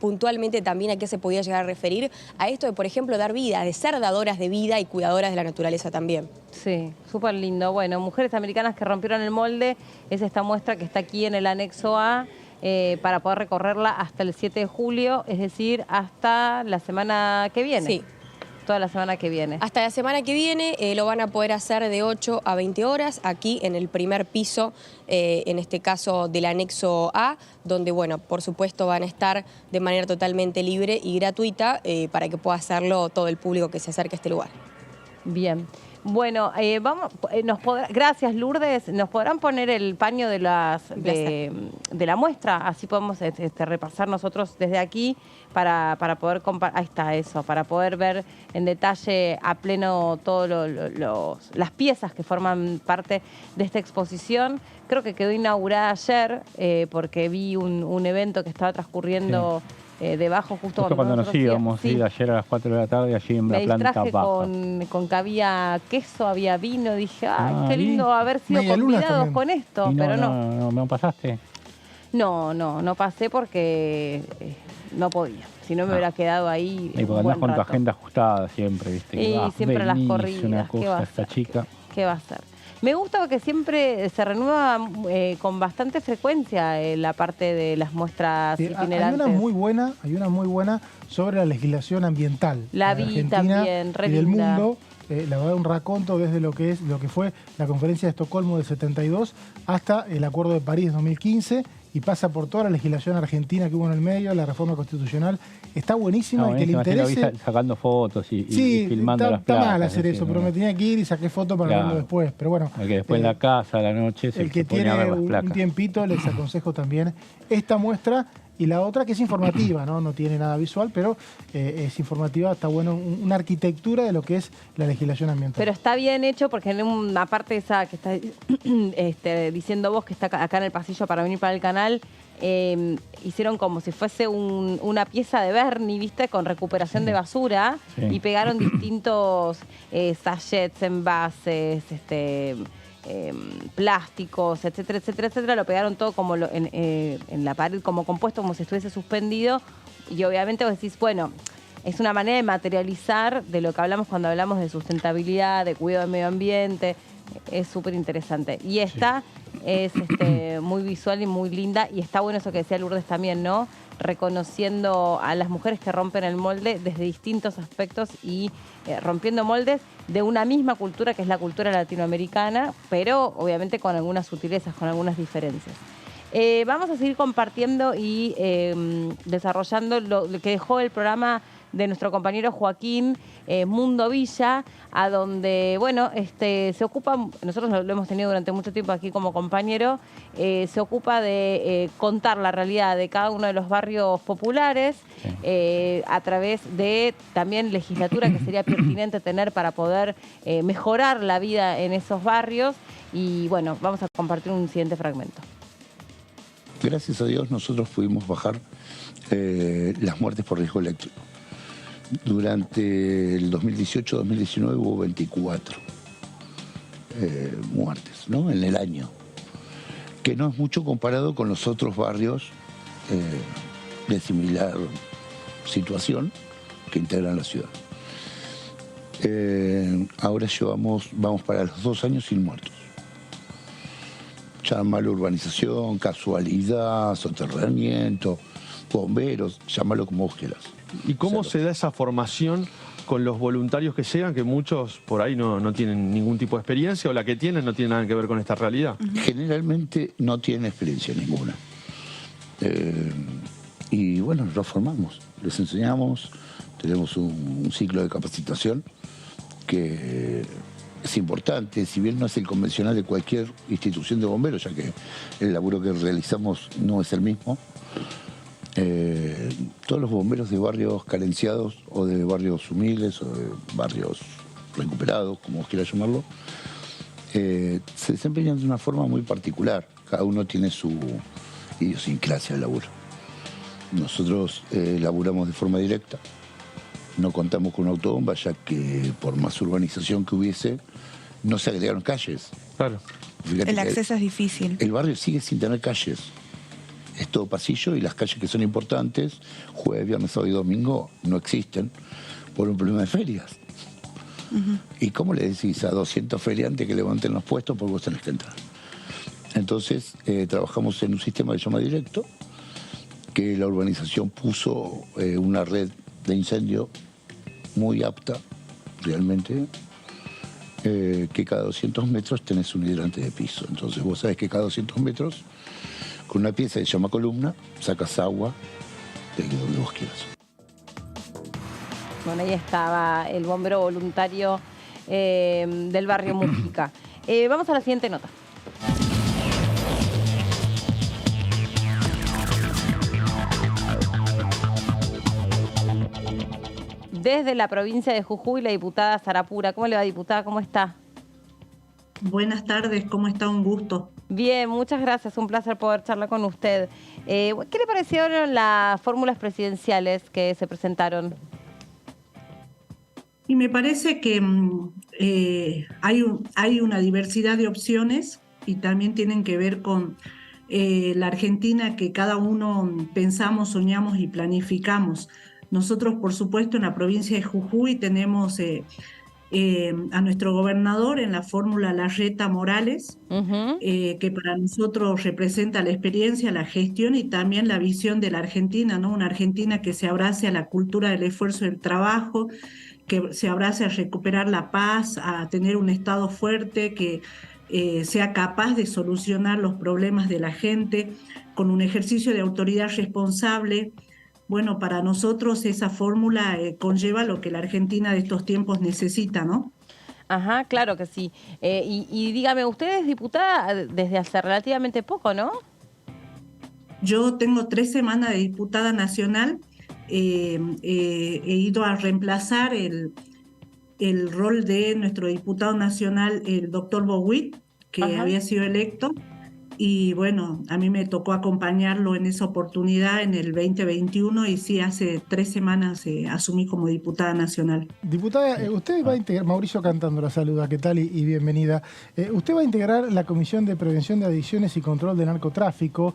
puntualmente también a qué se podía llegar a referir, a esto de, por ejemplo, dar vida, de ser dadoras de vida y cuidadoras de la naturaleza también. Sí, súper lindo. Bueno, Mujeres Americanas que rompieron el molde es esta muestra que está aquí en el anexo A, para poder recorrerla hasta el 7 de julio, es decir, hasta la semana que viene. Sí. toda la semana que viene. Hasta la semana que viene lo van a poder hacer de 8 a 20 horas aquí en el primer piso, en este caso del anexo A, donde, bueno, por supuesto van a estar de manera totalmente libre y gratuita para que pueda hacerlo todo el público que se acerque a este lugar. Bien. Bueno, gracias Lourdes. ¿Nos podrán poner el paño de la muestra? Así podemos repasar nosotros desde aquí para poder ahí está eso, para poder ver en detalle a pleno todas las piezas que forman parte de esta exposición. Creo que quedó inaugurada ayer porque vi un evento que estaba transcurriendo... debajo justo cuando nos íbamos, sí, ayer a las 4 de la tarde allí en la planta baja. con que había queso, había vino, dije, ay, qué lindo haber sido convidados con esto, pero no. ¿No pasaste? No pasé porque no podía, si no me hubiera quedado ahí. Y porque andás con tu agenda ajustada siempre, ¿viste? Y siempre las corridas, una cosa, esta chica. ¿Qué va a hacer? Me gusta porque siempre se renueva con bastante frecuencia la parte de las muestras itinerantes. Hay una muy buena sobre la legislación ambiental. La vi también, y del mundo. La verdad, un raconto desde lo que fue la conferencia de Estocolmo del 72 hasta el Acuerdo de París de 2015 y pasa por toda la legislación argentina que hubo en el medio, la reforma constitucional. Está buenísima y que le interese. Lo vi sacando fotos y filmando las placas. Está mal hacer así, eso, pero me tenía que ir y saqué fotos para verlo después. Pero bueno. El que después en la casa, a la noche, el que tiene un tiempito, les aconsejo también esta muestra. Y la otra que es informativa, no tiene nada visual, pero es informativa, está bueno, una arquitectura de lo que es la legislación ambiental. Pero está bien hecho porque en una parte esa que está diciendo vos, que está acá en el pasillo para venir para el canal, hicieron como si fuese una pieza de Bernie, ¿viste? Con recuperación de basura y pegaron distintos sachets, envases, plásticos, etcétera, etcétera, etcétera, lo pegaron todo como en la pared, como compuesto, como si estuviese suspendido. Y obviamente vos decís, bueno, es una manera de materializar de lo que hablamos cuando hablamos de sustentabilidad, de cuidado del medio ambiente. Es súper interesante. Y esta es muy visual y muy linda. Y está bueno eso que decía Lourdes también, ¿no? Reconociendo a las mujeres que rompen el molde desde distintos aspectos y rompiendo moldes de una misma cultura que es la cultura latinoamericana, pero obviamente con algunas sutilezas, con algunas diferencias. Vamos a seguir compartiendo y desarrollando lo que dejó el programa de nuestro compañero Joaquín, Mundo Villa, a donde, bueno, se ocupa, nosotros lo hemos tenido durante mucho tiempo aquí como compañero, se ocupa de contar la realidad de cada uno de los barrios populares a través de también legislatura que sería pertinente tener para poder mejorar la vida en esos barrios. Y bueno, vamos a compartir un siguiente fragmento. Gracias a Dios nosotros pudimos bajar las muertes por riesgo eléctrico. Durante el 2018-2019 hubo 24 muertes, ¿no? En el año, que no es mucho comparado con los otros barrios de similar situación que integran la ciudad. Ahora vamos para los 2 años sin muertos. Llámalo urbanización, casualidad, soterramiento, bomberos, llámalo como vos quieras. ¿Y cómo se da esa formación con los voluntarios que llegan, que muchos por ahí no tienen ningún tipo de experiencia, o la que tienen no tiene nada que ver con esta realidad? Generalmente no tienen experiencia ninguna. Y bueno, los formamos, les enseñamos, tenemos un ciclo de capacitación que es importante, si bien no es el convencional de cualquier institución de bomberos, ya que el laburo que realizamos no es el mismo. Todos los bomberos de barrios carenciados o de barrios humildes o de barrios recuperados, como vos quieras llamarlo, se desempeñan de una forma muy particular. Cada uno tiene su idiosincrasia de laburo. Nosotros laburamos de forma directa, no contamos con una autobomba, ya que por más urbanización que hubiese, no se agregaron calles. Claro. Fíjate, el acceso es difícil. El barrio sigue sin tener calles. Es todo pasillo y las calles que son importantes, jueves, viernes, sábado y domingo, no existen por un problema de ferias. ¿Y cómo le decís a 200 feriantes que levanten los puestos porque vos tenés que entrar? Entonces, trabajamos en un sistema que se llama Directo, que la urbanización puso una red de incendio muy apta realmente, que cada 200 metros tenés un hidrante de piso. Entonces vos sabés que cada 200 metros, con una pieza que se llama columna, sacas agua de donde vos quieras. Bueno, ahí estaba el bombero voluntario del barrio Mujica. Vamos a la siguiente nota. Desde la provincia de Jujuy, la diputada Sarapura. ¿Cómo le va, diputada? ¿Cómo está? Buenas tardes, ¿cómo está? Un gusto. Bien, muchas gracias. Un placer poder charlar con usted. ¿Qué le parecieron las fórmulas presidenciales que se presentaron? Y me parece que hay una diversidad de opciones y también tienen que ver con la Argentina que cada uno pensamos, soñamos y planificamos. Nosotros, por supuesto, en la provincia de Jujuy tenemos a nuestro gobernador en la fórmula Larreta Morales, que para nosotros representa la experiencia, la gestión y también la visión de la Argentina, ¿no? Una Argentina que se abrace a la cultura del esfuerzo y del trabajo, que se abrace a recuperar la paz, a tener un Estado fuerte, que sea capaz de solucionar los problemas de la gente, con un ejercicio de autoridad responsable. Bueno, para nosotros esa fórmula conlleva lo que la Argentina de estos tiempos necesita, ¿no? Ajá, claro que sí. Y dígame, usted es diputada desde hace relativamente poco, ¿no? Yo tengo 3 semanas de diputada nacional. He ido a reemplazar el rol de nuestro diputado nacional, el doctor Boguit, que había sido electo. Y bueno, a mí me tocó acompañarlo en esa oportunidad en el 2021 y sí, hace 3 semanas asumí como diputada nacional. Diputada, usted va a integrar, Mauricio Cantando la saluda, ¿qué tal? Y bienvenida. Usted va a integrar la Comisión de Prevención de Adicciones y Control del Narcotráfico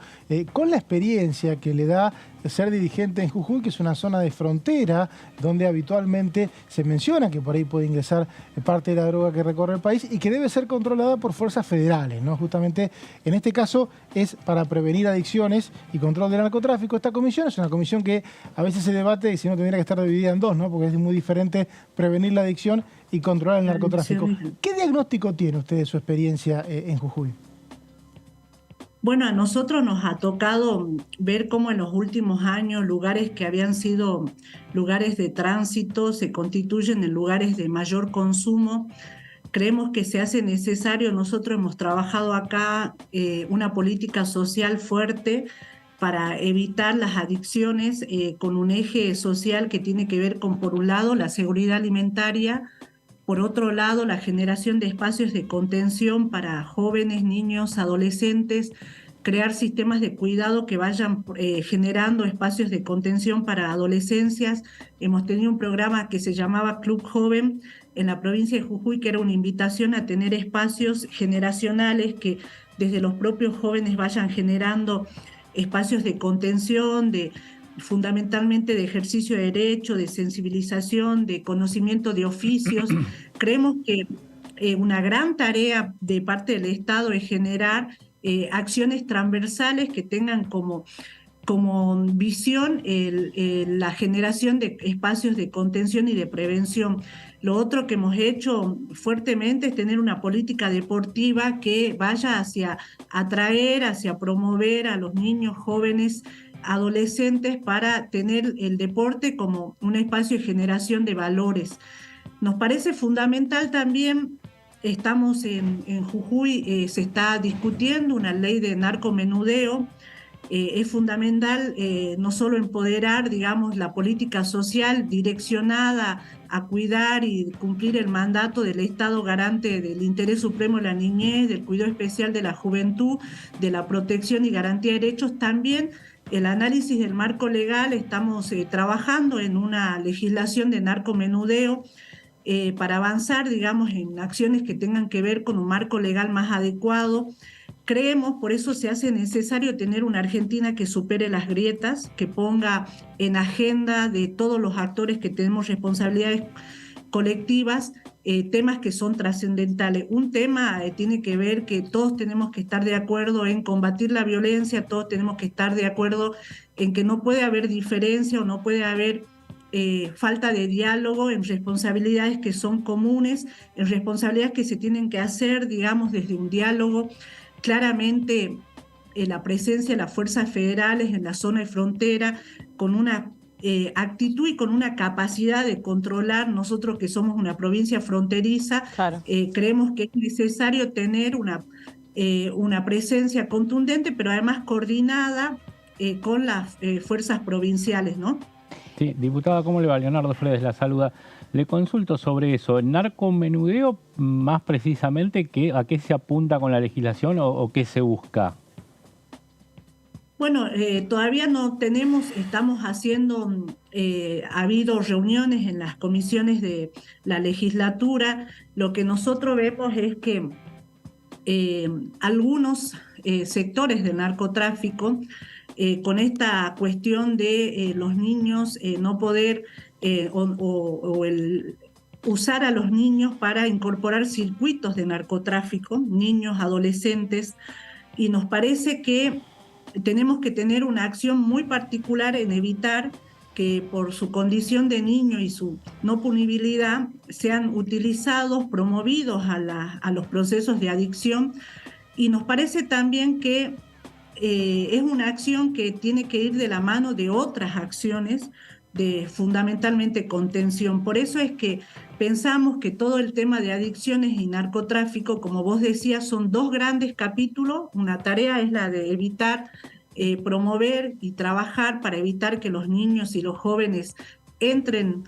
con la experiencia que le da ser dirigente en Jujuy, que es una zona de frontera donde habitualmente se menciona que por ahí puede ingresar parte de la droga que recorre el país y que debe ser controlada por fuerzas federales, ¿no? Justamente en este caso es para prevenir adicciones y control del narcotráfico. Esta comisión es una comisión que a veces se debate y si no tendría que estar dividida en dos, ¿no? Porque es muy diferente prevenir la adicción y controlar el narcotráfico. ¿Qué diagnóstico tiene usted de su experiencia en Jujuy? Bueno, a nosotros nos ha tocado ver cómo en los últimos años lugares que habían sido lugares de tránsito se constituyen en lugares de mayor consumo. Creemos que se hace necesario, nosotros hemos trabajado acá una política social fuerte para evitar las adicciones con un eje social que tiene que ver con, por un lado, la seguridad alimentaria, por otro lado, la generación de espacios de contención para jóvenes, niños, adolescentes, crear sistemas de cuidado que vayan generando espacios de contención para adolescencias. Hemos tenido un programa que se llamaba Club Joven en la provincia de Jujuy, que era una invitación a tener espacios generacionales que desde los propios jóvenes vayan generando espacios de contención, fundamentalmente de ejercicio de derecho, de sensibilización, de conocimiento de oficios. Creemos que una gran tarea de parte del Estado es generar acciones transversales que tengan como visión la generación de espacios de contención y de prevención. Lo otro que hemos hecho fuertemente es tener una política deportiva que vaya hacia atraer, hacia promover a los niños, jóvenes, adolescentes para tener el deporte como un espacio de generación de valores. Nos parece fundamental también, estamos en Jujuy, se está discutiendo una ley de narcomenudeo. Es fundamental no solo empoderar, digamos, la política social direccionada a cuidar y cumplir el mandato del Estado garante del interés supremo de la niñez, del cuidado especial de la juventud, de la protección y garantía de derechos, también el análisis del marco legal. Estamos trabajando en una legislación de narcomenudeo para avanzar, digamos, en acciones que tengan que ver con un marco legal más adecuado. Creemos, por eso se hace necesario tener una Argentina que supere las grietas, que ponga en agenda de todos los actores que tenemos responsabilidades colectivas, temas que son trascendentales. Un tema tiene que ver que todos tenemos que estar de acuerdo en combatir la violencia, todos tenemos que estar de acuerdo en que no puede haber diferencia o no puede haber falta de diálogo en responsabilidades que son comunes, en responsabilidades que se tienen que hacer, digamos, desde un diálogo. Claramente la presencia de las fuerzas federales en la zona de frontera, con una actitud y con una capacidad de controlar, nosotros que somos una provincia fronteriza, creemos que es necesario tener una presencia contundente, pero además coordinada con las fuerzas provinciales, ¿no? Sí, diputada, ¿cómo le va? Leonardo Fredes la saluda. Le consulto sobre eso. ¿El narcomenudeo, más precisamente, a qué se apunta con la legislación o qué se busca? Bueno, todavía no tenemos, estamos haciendo, ha habido reuniones en las comisiones de la legislatura. Lo que nosotros vemos es que algunos sectores del narcotráfico, con esta cuestión de los niños no poder usar a los niños para incorporar circuitos de narcotráfico, niños, adolescentes, y nos parece que tenemos que tener una acción muy particular en evitar que por su condición de niño y su no punibilidad sean utilizados, promovidos a los procesos de adicción. Y nos parece también que es una acción que tiene que ir de la mano de otras acciones de fundamentalmente contención. Por eso es que pensamos que todo el tema de adicciones y narcotráfico, como vos decías, son dos grandes capítulos. Una tarea es la de evitar, promover y trabajar para evitar que los niños y los jóvenes entren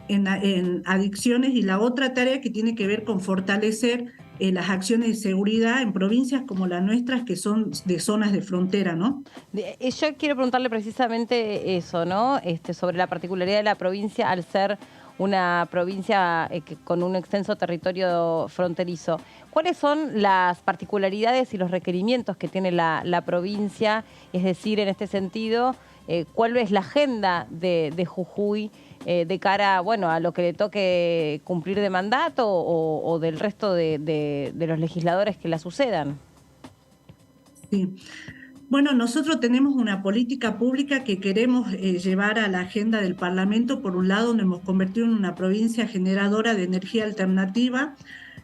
en adicciones, y la otra tarea que tiene que ver con fortalecer las acciones de seguridad en provincias como las nuestras, que son de zonas de frontera, ¿no? Yo quiero preguntarle precisamente eso, ¿no? Sobre la particularidad de la provincia al ser una provincia con un extenso territorio fronterizo. ¿Cuáles son las particularidades y los requerimientos que tiene la provincia? Es decir, en este sentido, ¿cuál es la agenda de Jujuy de cara, a lo que le toque cumplir de mandato o del resto de los legisladores que la sucedan? Sí. Bueno, nosotros tenemos una política pública que queremos llevar a la agenda del Parlamento. Por un lado, nos hemos convertido en una provincia generadora de energía alternativa.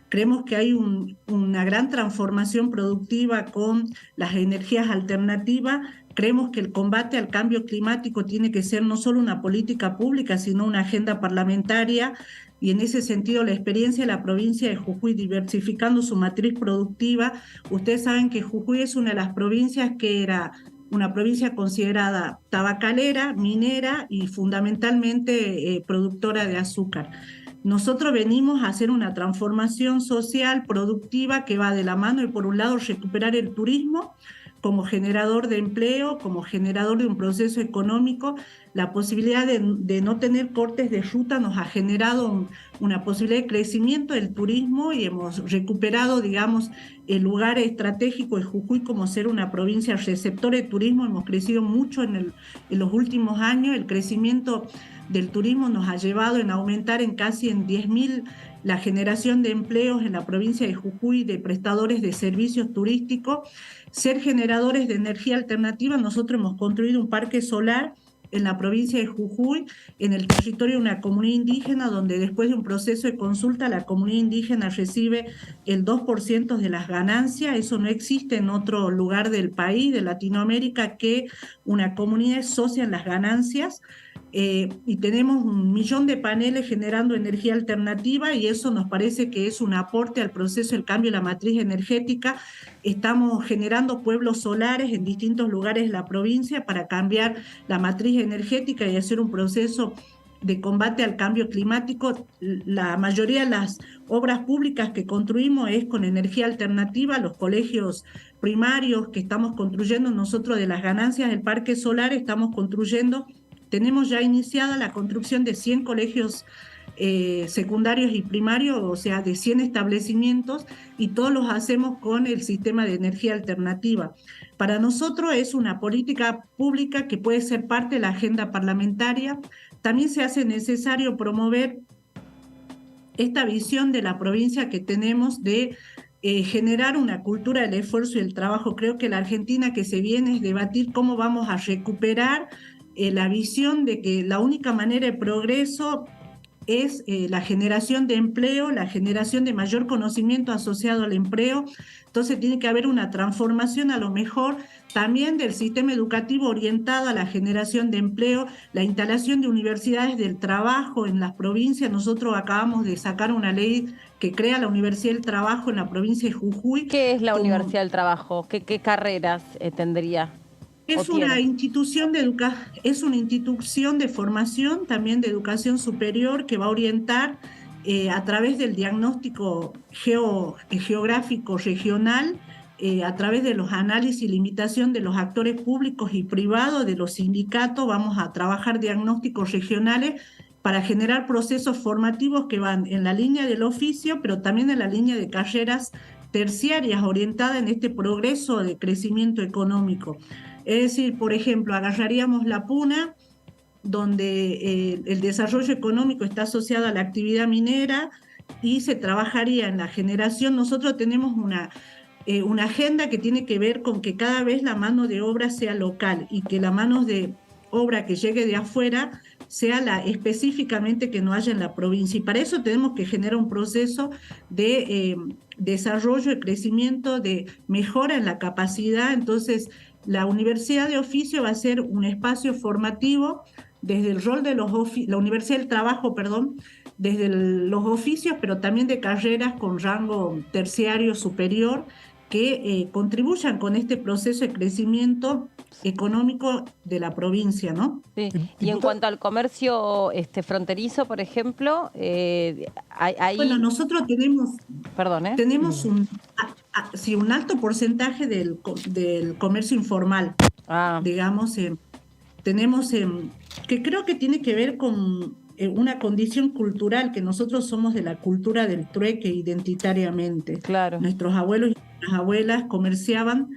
Creemos que hay una gran transformación productiva con las energías alternativas. Creemos que el combate al cambio climático tiene que ser no solo una política pública, sino una agenda parlamentaria. Y en ese sentido, la experiencia de la provincia de Jujuy diversificando su matriz productiva. Ustedes saben que Jujuy es una de las provincias que era una provincia considerada tabacalera, minera y fundamentalmente productora de azúcar. Nosotros venimos a hacer una transformación social, productiva, que va de la mano de, por un lado, recuperar el turismo como generador de empleo, como generador de un proceso económico. La posibilidad de no tener cortes de ruta nos ha generado una posibilidad de crecimiento del turismo, y hemos recuperado, digamos, el lugar estratégico de Jujuy como ser una provincia receptora de turismo. Hemos crecido mucho en los últimos años. El crecimiento del turismo nos ha llevado en aumentar en casi en 10.000 la generación de empleos en la provincia de Jujuy de prestadores de servicios turísticos. Ser generadores de energía alternativa, nosotros hemos construido un parque solar en la provincia de Jujuy, en el territorio de una comunidad indígena, donde después de un proceso de consulta la comunidad indígena recibe el 2% de las ganancias. Eso no existe en otro lugar del país, de Latinoamérica, que una comunidad es socia en las ganancias. Y tenemos 1 millón de paneles generando energía alternativa, y eso nos parece que es un aporte al proceso del cambio de la matriz energética. Estamos generando pueblos solares en distintos lugares de la provincia para cambiar la matriz energética y hacer un proceso de combate al cambio climático. La mayoría de las obras públicas que construimos es con energía alternativa. Los colegios primarios que estamos construyendo nosotros, de las ganancias del parque solar, estamos construyendo. Tenemos ya iniciada la construcción de 100 colegios secundarios y primarios, o sea, de 100 establecimientos, y todos los hacemos con el sistema de energía alternativa. Para nosotros es una política pública que puede ser parte de la agenda parlamentaria. También se hace necesario promover esta visión de la provincia que tenemos de generar una cultura del esfuerzo y el trabajo. Creo que la Argentina que se viene es debatir cómo vamos a recuperar la visión de que la única manera de progreso es la generación de empleo, la generación de mayor conocimiento asociado al empleo. Entonces tiene que haber una transformación a lo mejor también del sistema educativo orientado a la generación de empleo, la instalación de universidades del trabajo en las provincias. Nosotros acabamos de sacar una ley que crea la Universidad del Trabajo en la provincia de Jujuy. ¿Qué es la Universidad del Trabajo? ¿Qué carreras tendría? Es una institución es una institución de formación, también de educación superior, que va a orientar a través del diagnóstico geográfico regional, a través de los análisis y limitación de los actores públicos y privados, de los sindicatos. Vamos a trabajar diagnósticos regionales para generar procesos formativos que van en la línea del oficio, pero también en la línea de carreras terciarias orientadas en este progreso de crecimiento económico. Es decir, por ejemplo, agarraríamos la puna, donde el desarrollo económico está asociado a la actividad minera y se trabajaría en la generación. Nosotros tenemos una agenda que tiene que ver con que cada vez la mano de obra sea local y que la mano de obra que llegue de afuera sea la específicamente que no haya en la provincia. Y para eso tenemos que generar un proceso de desarrollo, de crecimiento, de mejora en la capacidad. Entonces, la Universidad de Oficio va a ser un espacio formativo desde el rol de la Universidad del Trabajo, desde los oficios, pero también de carreras con rango terciario superior, que contribuyan con este proceso de crecimiento económico de la provincia, ¿no? Sí. Y en cuanto al comercio fronterizo, por ejemplo, bueno, nosotros tenemos, tenemos un alto porcentaje del comercio informal, digamos, tenemos, que creo que tiene que ver con una condición cultural, que nosotros somos de la cultura del trueque identitariamente. Claro. Nuestros abuelos y nuestras abuelas comerciaban,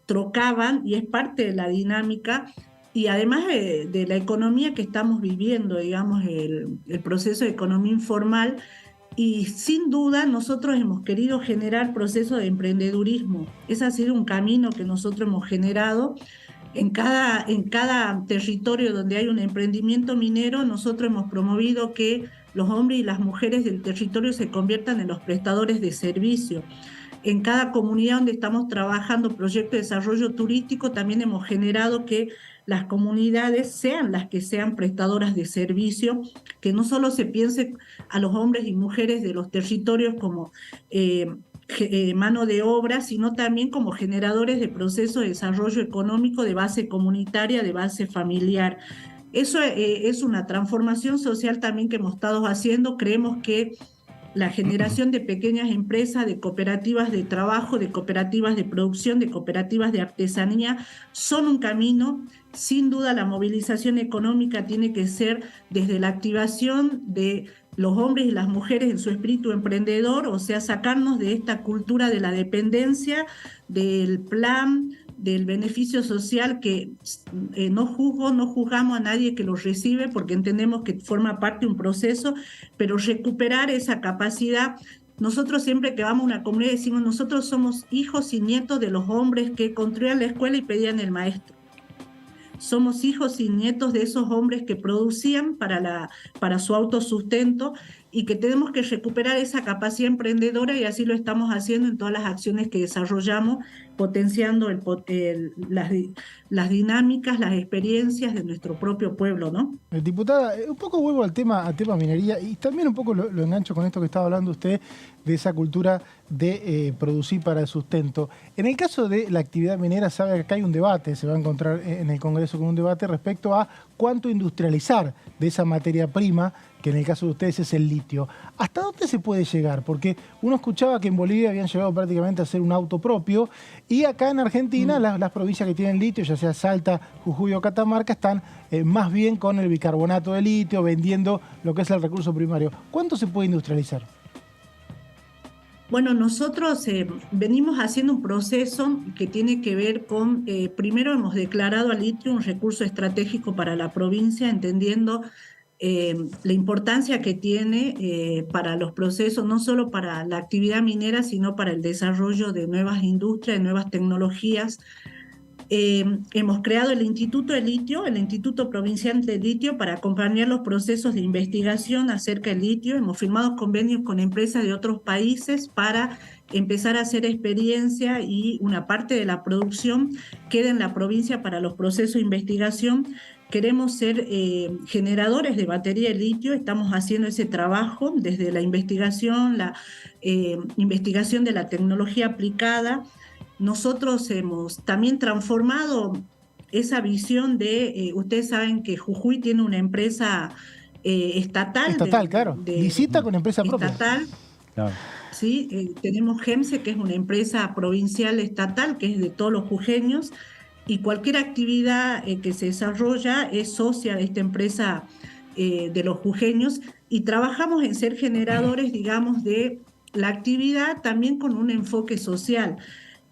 trocaban, y es parte de la dinámica, y además de la economía que estamos viviendo, digamos, el proceso de economía informal, y sin duda nosotros hemos querido generar procesos de emprendedurismo. Ese ha sido un camino que nosotros hemos generado. En cada territorio donde hay un emprendimiento minero, nosotros hemos promovido que los hombres y las mujeres del territorio se conviertan en los prestadores de servicio. En cada comunidad donde estamos trabajando proyectos de desarrollo turístico, también hemos generado que las comunidades sean las que sean prestadoras de servicio, que no solo se piense a los hombres y mujeres de los territorios como mano de obra, sino también como generadores de procesos de desarrollo económico de base comunitaria, de base familiar. Eso es una transformación social también que hemos estado haciendo. Creemos que la generación de pequeñas empresas, de cooperativas de trabajo, de cooperativas de producción, de cooperativas de artesanía, son un camino. Sin duda, la movilización económica tiene que ser desde la activación de los hombres y las mujeres en su espíritu emprendedor, o sea, sacarnos de esta cultura de la dependencia, del plan, del beneficio social, que no juzgamos a nadie que lo recibe, porque entendemos que forma parte de un proceso, pero recuperar esa capacidad. Nosotros siempre que vamos a una comunidad decimos, nosotros somos hijos y nietos de los hombres que construían la escuela y pedían el maestro. Somos hijos y nietos de esos hombres que producían para su autosustento, y que tenemos que recuperar esa capacidad emprendedora, y así lo estamos haciendo en todas las acciones que desarrollamos, potenciando las dinámicas, las experiencias de nuestro propio pueblo, ¿no? Diputada, un poco vuelvo al tema minería, y también un poco lo engancho con esto que estaba hablando usted, de esa cultura de producir para el sustento. En el caso de la actividad minera, sabe que acá hay un debate, se va a encontrar en el Congreso con un debate respecto a cuánto industrializar de esa materia prima, que en el caso de ustedes es el litio. ¿Hasta dónde se puede llegar? Porque uno escuchaba que en Bolivia habían llegado prácticamente a hacer un auto propio, y acá en Argentina las provincias que tienen litio, ya sea Salta, Jujuy o Catamarca, están más bien con el bicarbonato de litio, vendiendo lo que es el recurso primario. ¿Cuánto se puede industrializar? Bueno, nosotros venimos haciendo un proceso que tiene que ver con, primero hemos declarado al litio un recurso estratégico para la provincia, entendiendo la importancia que tiene para los procesos, no solo para la actividad minera, sino para el desarrollo de nuevas industrias, de nuevas tecnologías. Hemos creado el Instituto de Litio, el Instituto Provincial de Litio, para acompañar los procesos de investigación acerca del litio. Hemos firmado convenios con empresas de otros países para empezar a hacer experiencia y una parte de la producción queda en la provincia para los procesos de investigación. Queremos ser generadores de batería de litio, estamos haciendo ese trabajo desde la investigación de la tecnología aplicada. Nosotros hemos también transformado esa visión de, ustedes saben que Jujuy tiene una empresa estatal. Estatal, claro. Licita con empresa propia. Estatal. Claro. Sí, tenemos GEMSE, que es una empresa provincial estatal, que es de todos los jujeños, y cualquier actividad que se desarrolla es socia de esta empresa de los jujeños, y trabajamos en ser generadores, digamos, de la actividad también con un enfoque social.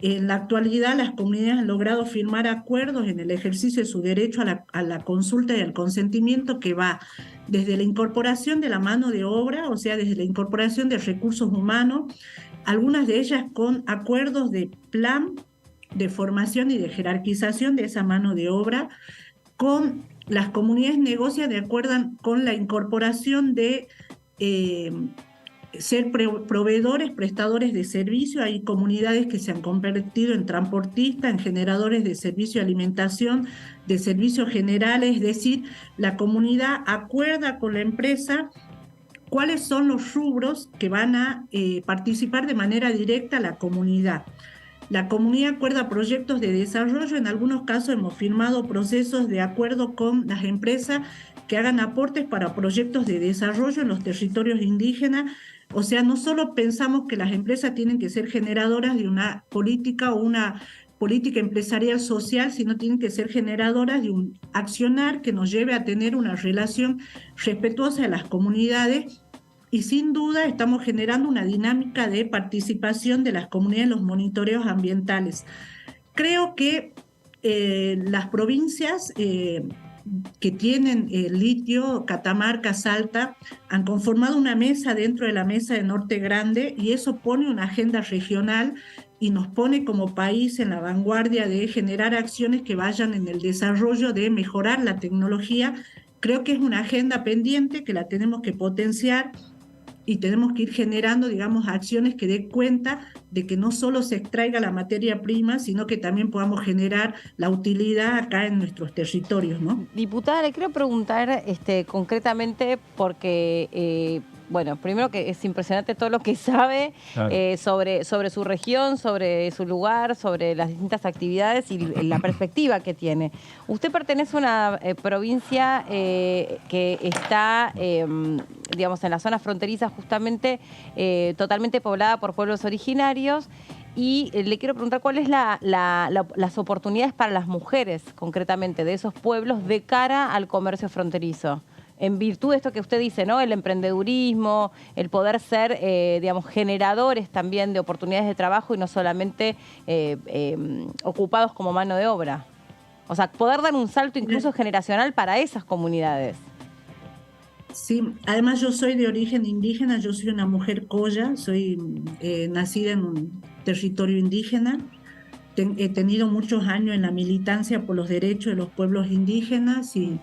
En la actualidad, las comunidades han logrado firmar acuerdos en el ejercicio de su derecho a la consulta y al consentimiento, que va desde la incorporación de la mano de obra, o sea, desde la incorporación de recursos humanos, algunas de ellas con acuerdos de plan de formación y de jerarquización de esa mano de obra. Con las comunidades negocian de acuerdo con la incorporación de ser proveedores, prestadores de servicio. Hay comunidades que se han convertido en transportistas, en generadores de servicio de alimentación, de servicios generales, es decir, la comunidad acuerda con la empresa cuáles son los rubros que van a participar de manera directa a la comunidad. La comunidad acuerda proyectos de desarrollo. En algunos casos hemos firmado procesos de acuerdo con las empresas que hagan aportes para proyectos de desarrollo en los territorios indígenas. O sea, no solo pensamos que las empresas tienen que ser generadoras de una política o una política empresarial social, sino tienen que ser generadoras de un accionar que nos lleve a tener una relación respetuosa de las comunidades. Y sin duda estamos generando una dinámica de participación de las comunidades en los monitoreos ambientales. Creo que las provincias que tienen litio, Catamarca, Salta, han conformado una mesa dentro de la mesa de Norte Grande, y eso pone una agenda regional y nos pone como país en la vanguardia de generar acciones que vayan en el desarrollo de mejorar la tecnología. Creo que es una agenda pendiente que la tenemos que potenciar, y tenemos que ir generando, digamos, acciones que den cuenta de que no solo se extraiga la materia prima, sino que también podamos generar la utilidad acá en nuestros territorios, ¿no? Diputada, le quiero preguntar concretamente porque, bueno, primero que es impresionante todo lo que sabe, claro, sobre su región, sobre su lugar, sobre las distintas actividades y la perspectiva que tiene. Usted pertenece a una provincia que está, digamos, en la zona fronteriza, justamente totalmente poblada por pueblos originarios, y le quiero preguntar cuáles las oportunidades para las mujeres, concretamente, de esos pueblos de cara al comercio fronterizo. En virtud de esto que usted dice, ¿no? El emprendedurismo, el poder ser, digamos, generadores también de oportunidades de trabajo y no solamente ocupados como mano de obra. O sea, poder dar un salto incluso generacional para esas comunidades. Sí, además yo soy de origen indígena, yo soy una mujer colla, soy nacida en un territorio indígena. He tenido muchos años en la militancia por los derechos de los pueblos indígenas y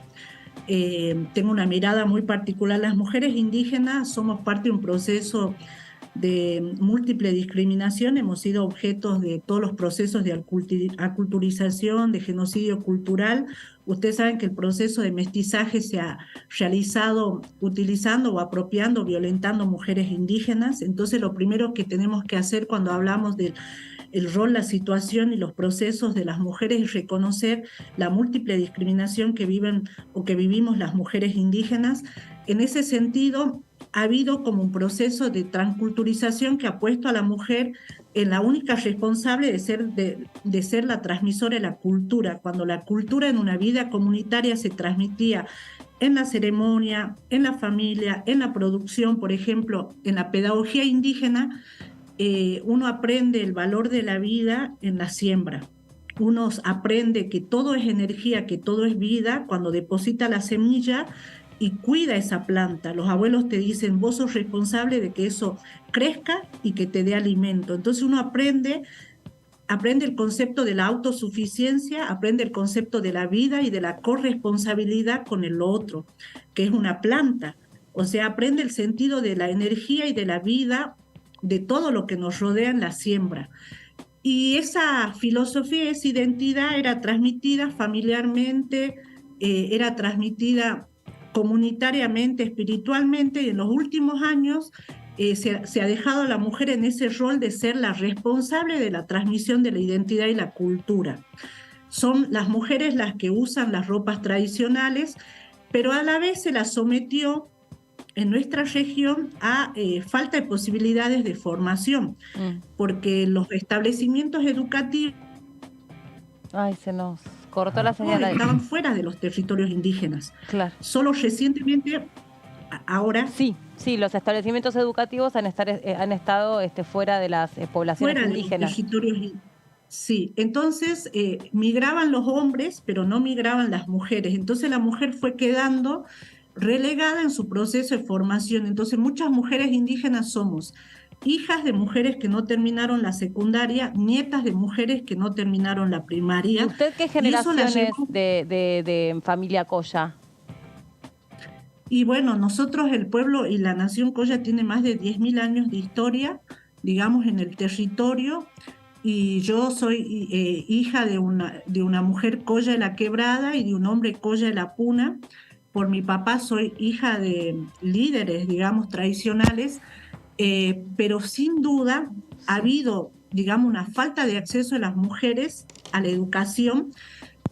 tengo una mirada muy particular. Las mujeres indígenas somos parte de un proceso de múltiple discriminación, hemos sido objetos de todos los procesos de aculturización, de genocidio cultural. Ustedes saben que el proceso de mestizaje se ha realizado utilizando o apropiando, violentando mujeres indígenas. Entonces lo primero que tenemos que hacer cuando hablamos del rol, la situación y los procesos de las mujeres es reconocer la múltiple discriminación que viven o que vivimos las mujeres indígenas. En ese sentido, ha habido como un proceso de transculturización que ha puesto a la mujer en la única responsable de ser la transmisora de la cultura, cuando la cultura en una vida comunitaria se transmitía en la ceremonia, en la familia, en la producción. Por ejemplo, en la pedagogía indígena, uno aprende el valor de la vida en la siembra. Uno aprende que todo es energía, que todo es vida, cuando deposita la semilla y cuida esa planta. Los abuelos te dicen, vos sos responsable de que eso crezca y que te dé alimento. Entonces uno aprende aprende el concepto de la autosuficiencia, aprende el concepto de la vida y de la corresponsabilidad con el otro, que es una planta. O sea, aprende el sentido de la energía y de la vida, de todo lo que nos rodea en la siembra. Y esa filosofía, esa identidad era transmitida familiarmente, era transmitida comunitariamente, espiritualmente, y en los últimos años se ha dejado a la mujer en ese rol de ser la responsable de la transmisión de la identidad y la cultura. Son las mujeres las que usan las ropas tradicionales, pero a la vez se las sometió en nuestra región a falta de posibilidades de formación, porque los establecimientos educativos se nos cortó la señal. Estaban fuera de los territorios indígenas. Claro. Solo recientemente, ahora... Sí, los establecimientos educativos han estado fuera de las poblaciones fuera indígenas. De los territorios, sí, entonces migraban los hombres, pero no migraban las mujeres. Entonces la mujer fue quedando relegada en su proceso de formación. Entonces muchas mujeres indígenas somos hijas de mujeres que no terminaron la secundaria, nietas de mujeres que no terminaron la primaria. ¿Usted qué generación es de familia Colla? Y bueno, nosotros, el pueblo y la nación Colla tiene más de 10.000 años de historia, digamos, en el territorio, y yo soy hija de una mujer Colla de la Quebrada y de un hombre Colla de la Puna. Por mi papá soy hija de líderes, digamos, tradicionales, pero sin duda ha habido, digamos, una falta de acceso de las mujeres a la educación,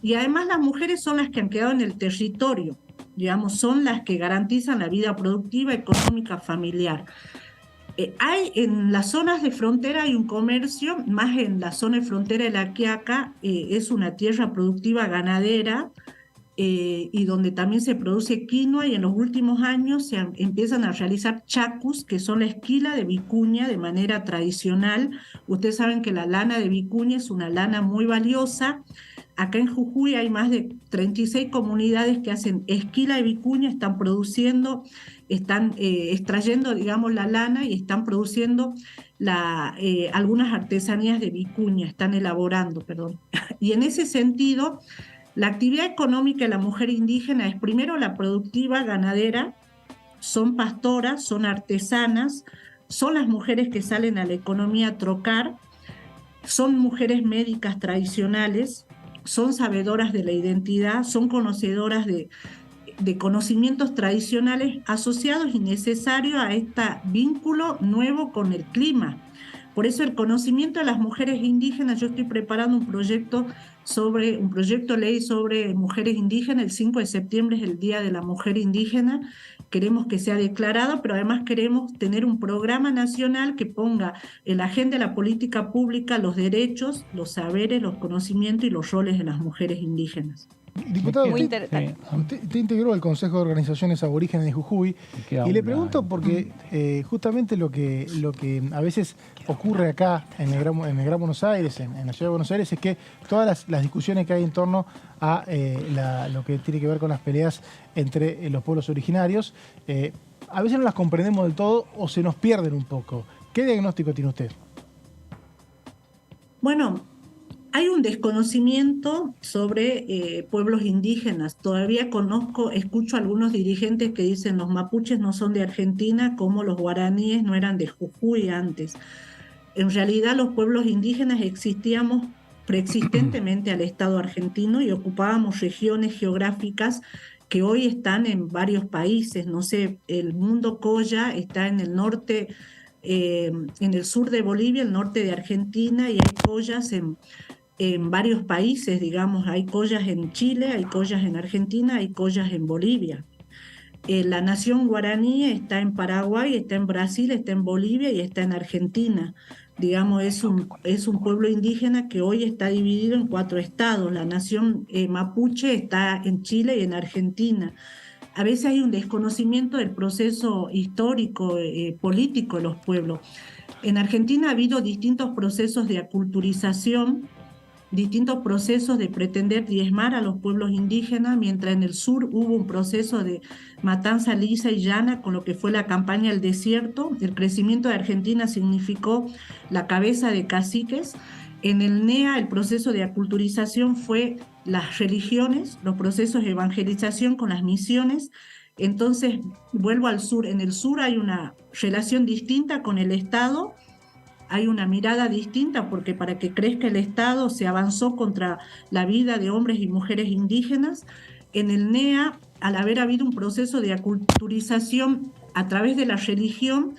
y además las mujeres son las que han quedado en el territorio, digamos, son las que garantizan la vida productiva, económica, familiar. Hay en las zonas de frontera hay un comercio, más en la zona de frontera de La Quiaca, es una tierra productiva ganadera, y donde también se produce quinoa, y en los últimos años empiezan a realizar chacus, que son la esquila de vicuña de manera tradicional. Ustedes saben que la lana de vicuña es una lana muy valiosa. Acá en Jujuy hay más de 36 comunidades que hacen esquila de vicuña, están produciendo, están extrayendo, digamos, la lana y están produciendo algunas artesanías de vicuña, están elaborando, perdón. Y en ese sentido, la actividad económica de la mujer indígena es primero la productiva ganadera, son pastoras, son artesanas, son las mujeres que salen a la economía a trocar, son mujeres médicas tradicionales, son sabedoras de la identidad, son conocedoras de conocimientos tradicionales asociados y necesarios a este vínculo nuevo con el clima. Por eso el conocimiento de las mujeres indígenas, yo estoy preparando un proyecto de ley sobre mujeres indígenas. El 5 de septiembre es el Día de la Mujer Indígena. Queremos que sea declarado, pero además queremos tener un programa nacional que ponga en la agenda de la política pública los derechos, los saberes, los conocimientos y los roles de las mujeres indígenas. Diputado, usted integró el Consejo de Organizaciones Aborígenes de Jujuy, y le pregunto porque justamente lo que a veces ocurre acá en el Gran Buenos Aires, en la ciudad de Buenos Aires, es que todas las discusiones que hay en torno a lo que tiene que ver con las peleas entre los pueblos originarios, a veces no las comprendemos del todo o se nos pierden un poco. ¿Qué diagnóstico tiene usted? Bueno, hay un desconocimiento sobre pueblos indígenas. Todavía escucho a algunos dirigentes que dicen los mapuches no son de Argentina, como los guaraníes no eran de Jujuy antes. En realidad los pueblos indígenas existíamos preexistentemente al Estado argentino y ocupábamos regiones geográficas que hoy están en varios países. No sé, el mundo Colla está en el norte, en el sur de Bolivia, el norte de Argentina, y hay collas en varios países, digamos, hay collas en Chile, hay collas en Argentina, hay collas en Bolivia. La nación guaraní está en Paraguay, está en Brasil, está en Bolivia y está en Argentina. Digamos, es un pueblo indígena que hoy está dividido en 4 estados. La nación mapuche está en Chile y en Argentina. A veces hay un desconocimiento del proceso histórico, político de los pueblos. En Argentina ha habido distintos procesos de aculturización, distintos procesos de pretender diezmar a los pueblos indígenas, mientras en el sur hubo un proceso de matanza lisa y llana con lo que fue la campaña del desierto. El crecimiento de Argentina significó la cabeza de caciques, En el NEA el proceso de aculturización fue las religiones, los procesos de evangelización con las misiones. Entonces, vuelvo al sur. En el sur hay una relación distinta con el Estado, hay una mirada distinta porque para que crezca el Estado se avanzó contra la vida de hombres y mujeres indígenas. En el NEA, al haber habido un proceso de aculturización a través de la religión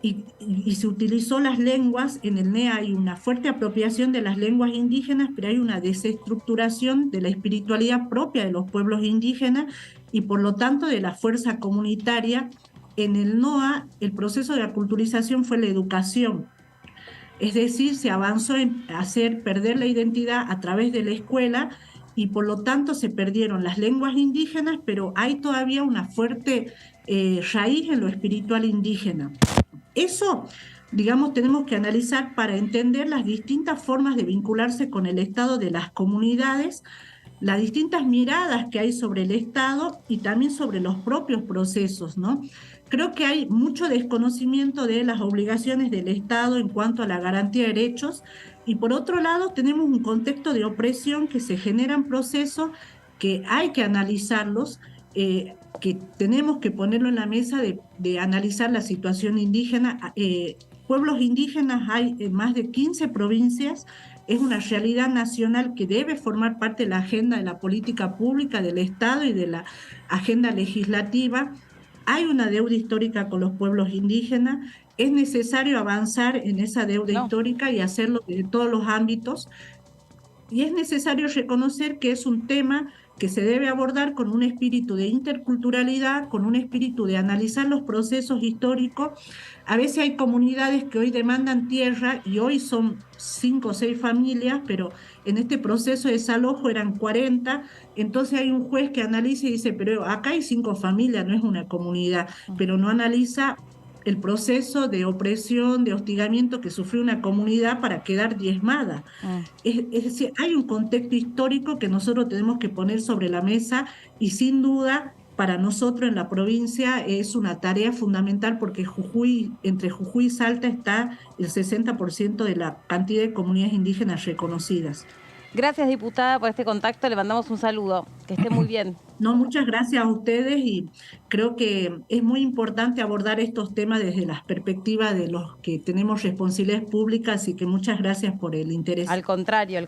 y se utilizó las lenguas, en el NEA hay una fuerte apropiación de las lenguas indígenas, pero hay una desestructuración de la espiritualidad propia de los pueblos indígenas y por lo tanto de la fuerza comunitaria. En el NOA el proceso de aculturización fue la educación, es decir, se avanzó en hacer perder la identidad a través de la escuela y por lo tanto se perdieron las lenguas indígenas, pero hay todavía una fuerte raíz en lo espiritual indígena. Eso, digamos, tenemos que analizar para entender las distintas formas de vincularse con el Estado de las comunidades, las distintas miradas que hay sobre el Estado y también sobre los propios procesos, ¿no? Creo que hay mucho desconocimiento de las obligaciones del Estado en cuanto a la garantía de derechos y por otro lado tenemos un contexto de opresión que se generan procesos que hay que analizarlos, que tenemos que ponerlo en la mesa de analizar la situación indígena. Pueblos indígenas hay en más de 15 provincias, es una realidad nacional que debe formar parte de la agenda de la política pública del Estado y de la agenda legislativa. Hay una deuda histórica con los pueblos indígenas, es necesario avanzar en esa deuda histórica y hacerlo de todos los ámbitos, y es necesario reconocer que es un tema que se debe abordar con un espíritu de interculturalidad, con un espíritu de analizar los procesos históricos. A veces hay comunidades que hoy demandan tierra y hoy son 5 o 6 familias, pero en este proceso de desalojo eran 40, entonces hay un juez que analiza y dice, pero acá hay 5 familias, no es una comunidad, pero no analiza el proceso de opresión, de hostigamiento que sufrió una comunidad para quedar diezmada. Es decir, hay un contexto histórico que nosotros tenemos que poner sobre la mesa y sin duda para nosotros en la provincia es una tarea fundamental porque entre Jujuy y Salta está el 60% de la cantidad de comunidades indígenas reconocidas. Gracias, diputada, por este contacto. Le mandamos un saludo. Que esté muy bien. No, muchas gracias a ustedes y creo que es muy importante abordar estos temas desde las perspectivas de los que tenemos responsabilidades públicas y que muchas gracias por el interés. Al contrario,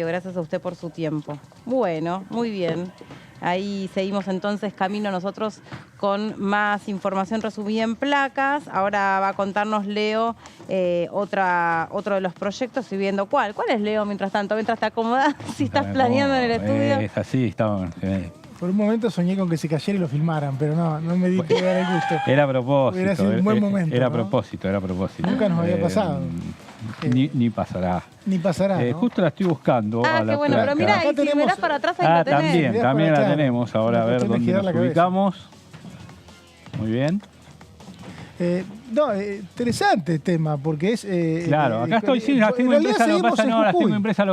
gracias a usted por su tiempo. Bueno, muy bien. Ahí seguimos entonces camino nosotros con más información resumida en placas. Ahora va a contarnos Leo otro de los proyectos. Estoy viendo cuál. ¿Cuál es, Leo, mientras tanto? Mientras te acomodas, si estás planeando en el estudio. Es así, estamos... Por un momento soñé con que se cayera y lo filmaran, pero no me di que dar el gusto. Era a propósito. Hubiera sido un buen momento. Era a ¿no? propósito, era a propósito. Nunca nos había pasado. Ni pasará. Ni pasará, ¿no? Justo la estoy buscando a la qué bueno, placa. pero mira, y si mirás para atrás ahí lo tenés. También la tenemos. Ahora a ver dónde nos ubicamos. Muy bien. Interesante el tema, porque es... claro, acá estoy, sí, las tengo impresas, lo que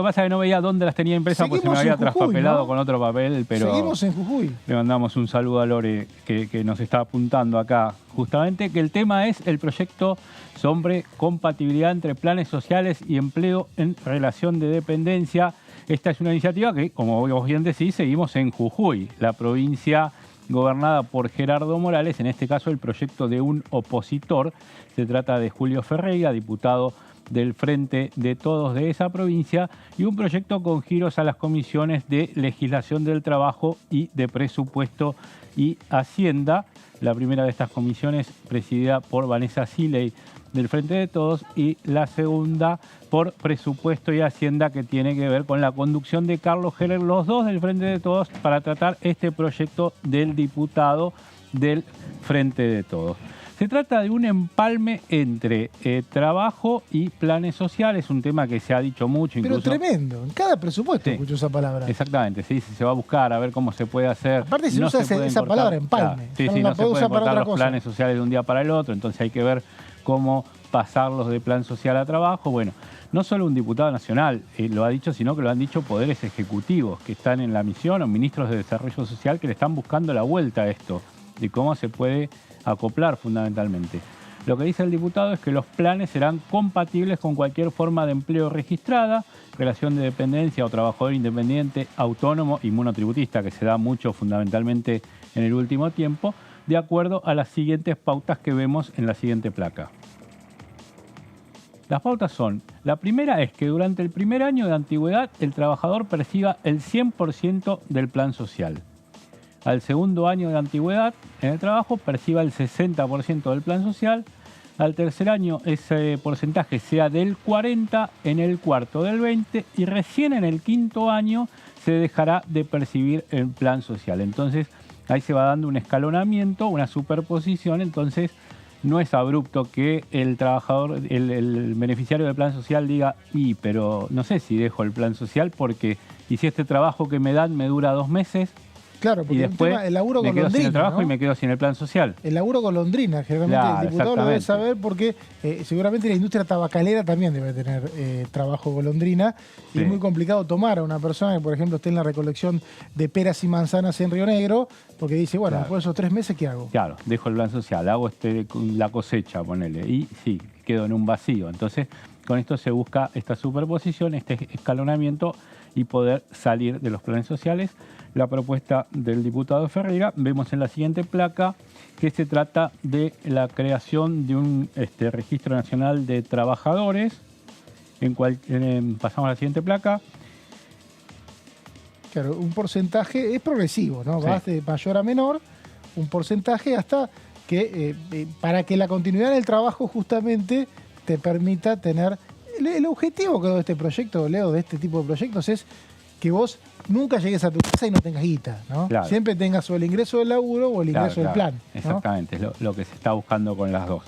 pasa es que no veía dónde las tenía impresas porque se me había traspapelado, ¿no? Con otro papel, pero... Seguimos en Jujuy. Le mandamos un saludo a Lore, que nos está apuntando acá, justamente, que el tema es el proyecto sobre compatibilidad entre planes sociales y empleo en relación de dependencia. Esta es una iniciativa que, como vos bien decís, seguimos en Jujuy, la provincia gobernada por Gerardo Morales, en este caso el proyecto de un opositor. Se trata de Julio Ferreira, diputado del Frente de Todos de esa provincia, y un proyecto con giros a las comisiones de Legislación del Trabajo y de Presupuesto y Hacienda. La primera de estas comisiones presidida por Vanessa Siley del Frente de Todos y la segunda por Presupuesto y Hacienda, que tiene que ver con la conducción de Carlos Heller, los dos del Frente de Todos, para tratar este proyecto del diputado del Frente de Todos. Se trata de un empalme entre trabajo y planes sociales, un tema que se ha dicho mucho. Pero incluso, tremendo, en cada presupuesto escucho esa palabra. Exactamente, sí, se va a buscar a ver cómo se puede hacer. Aparte se usa esa palabra, empalme. Claro, sí, no se pueden cortar los planes sociales de un día para el otro, entonces hay que ver cómo pasarlos de plan social a trabajo. Bueno, no solo un diputado nacional lo ha dicho, sino que lo han dicho poderes ejecutivos que están en la misión o ministros de Desarrollo Social que le están buscando la vuelta a esto, de cómo se puede acoplar fundamentalmente. Lo que dice el diputado es que los planes serán compatibles con cualquier forma de empleo registrada, relación de dependencia o trabajador independiente, autónomo y monotributista, que se da mucho fundamentalmente en el último tiempo, de acuerdo a las siguientes pautas que vemos en la siguiente placa. Las pautas son, la primera es que durante el primer año de antigüedad el trabajador perciba el 100% del plan social. Al segundo año de antigüedad en el trabajo perciba el 60% del plan social. Al tercer año ese porcentaje sea del 40%, en el cuarto del 20% y recién en el quinto año se dejará de percibir el plan social. Entonces ahí se va dando un escalonamiento, una superposición, entonces no es abrupto que el trabajador, el beneficiario del plan social diga, pero no sé si dejo el plan social porque y si este trabajo que me dan me dura 2 meses. Claro, porque y después el laburo me quedo sin el trabajo, ¿no? Y me quedo sin el plan social. El laburo golondrina, generalmente Claro, el diputado lo debe saber porque seguramente la industria tabacalera también debe tener trabajo golondrina. Sí. Y es muy complicado tomar a una persona que, por ejemplo, esté en la recolección de peras y manzanas en Río Negro, porque dice, bueno, después de esos 3 meses, ¿qué hago? Claro, dejo el plan social, hago la cosecha, ponele, y sí, quedo en un vacío. Entonces, con esto se busca esta superposición, este escalonamiento y poder salir de los planes sociales. La propuesta del diputado Ferreira, vemos en la siguiente placa que se trata de la creación de un registro nacional de trabajadores, pasamos a la siguiente placa. Claro, un porcentaje es progresivo, ¿no? Sí. Vas de mayor a menor, un porcentaje hasta que, para que la continuidad del trabajo justamente te permita tener... El objetivo de este proyecto, Leo, de este tipo de proyectos es que vos nunca llegues a tu casa y no tengas guita, ¿no? Claro. Siempre tengas o el ingreso del laburo o el ingreso del plan, ¿no? Exactamente, es lo que se está buscando con las dos.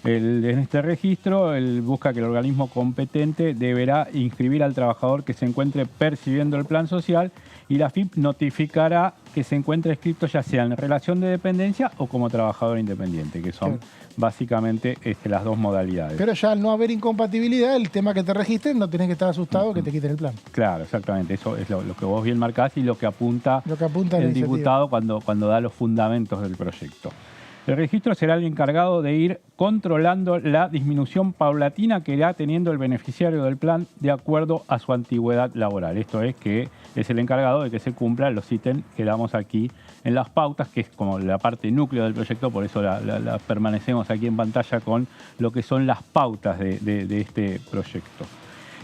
En este registro, él busca que el organismo competente deberá inscribir al trabajador que se encuentre percibiendo el plan social y la AFIP notificará que se encuentre inscrito ya sea en relación de dependencia o como trabajador independiente, que son básicamente las dos modalidades. Pero ya al no haber incompatibilidad, el tema que te registren, no tenés que estar asustado que te quiten el plan. Claro, exactamente. Eso es lo que vos bien marcás y lo que apunta el diputado cuando da los fundamentos del proyecto. El registro será el encargado de ir controlando la disminución paulatina que irá teniendo el beneficiario del plan de acuerdo a su antigüedad laboral. Esto es que es el encargado de que se cumplan los ítems que damos aquí en las pautas, que es como la parte núcleo del proyecto, por eso la permanecemos aquí en pantalla con lo que son las pautas de este proyecto.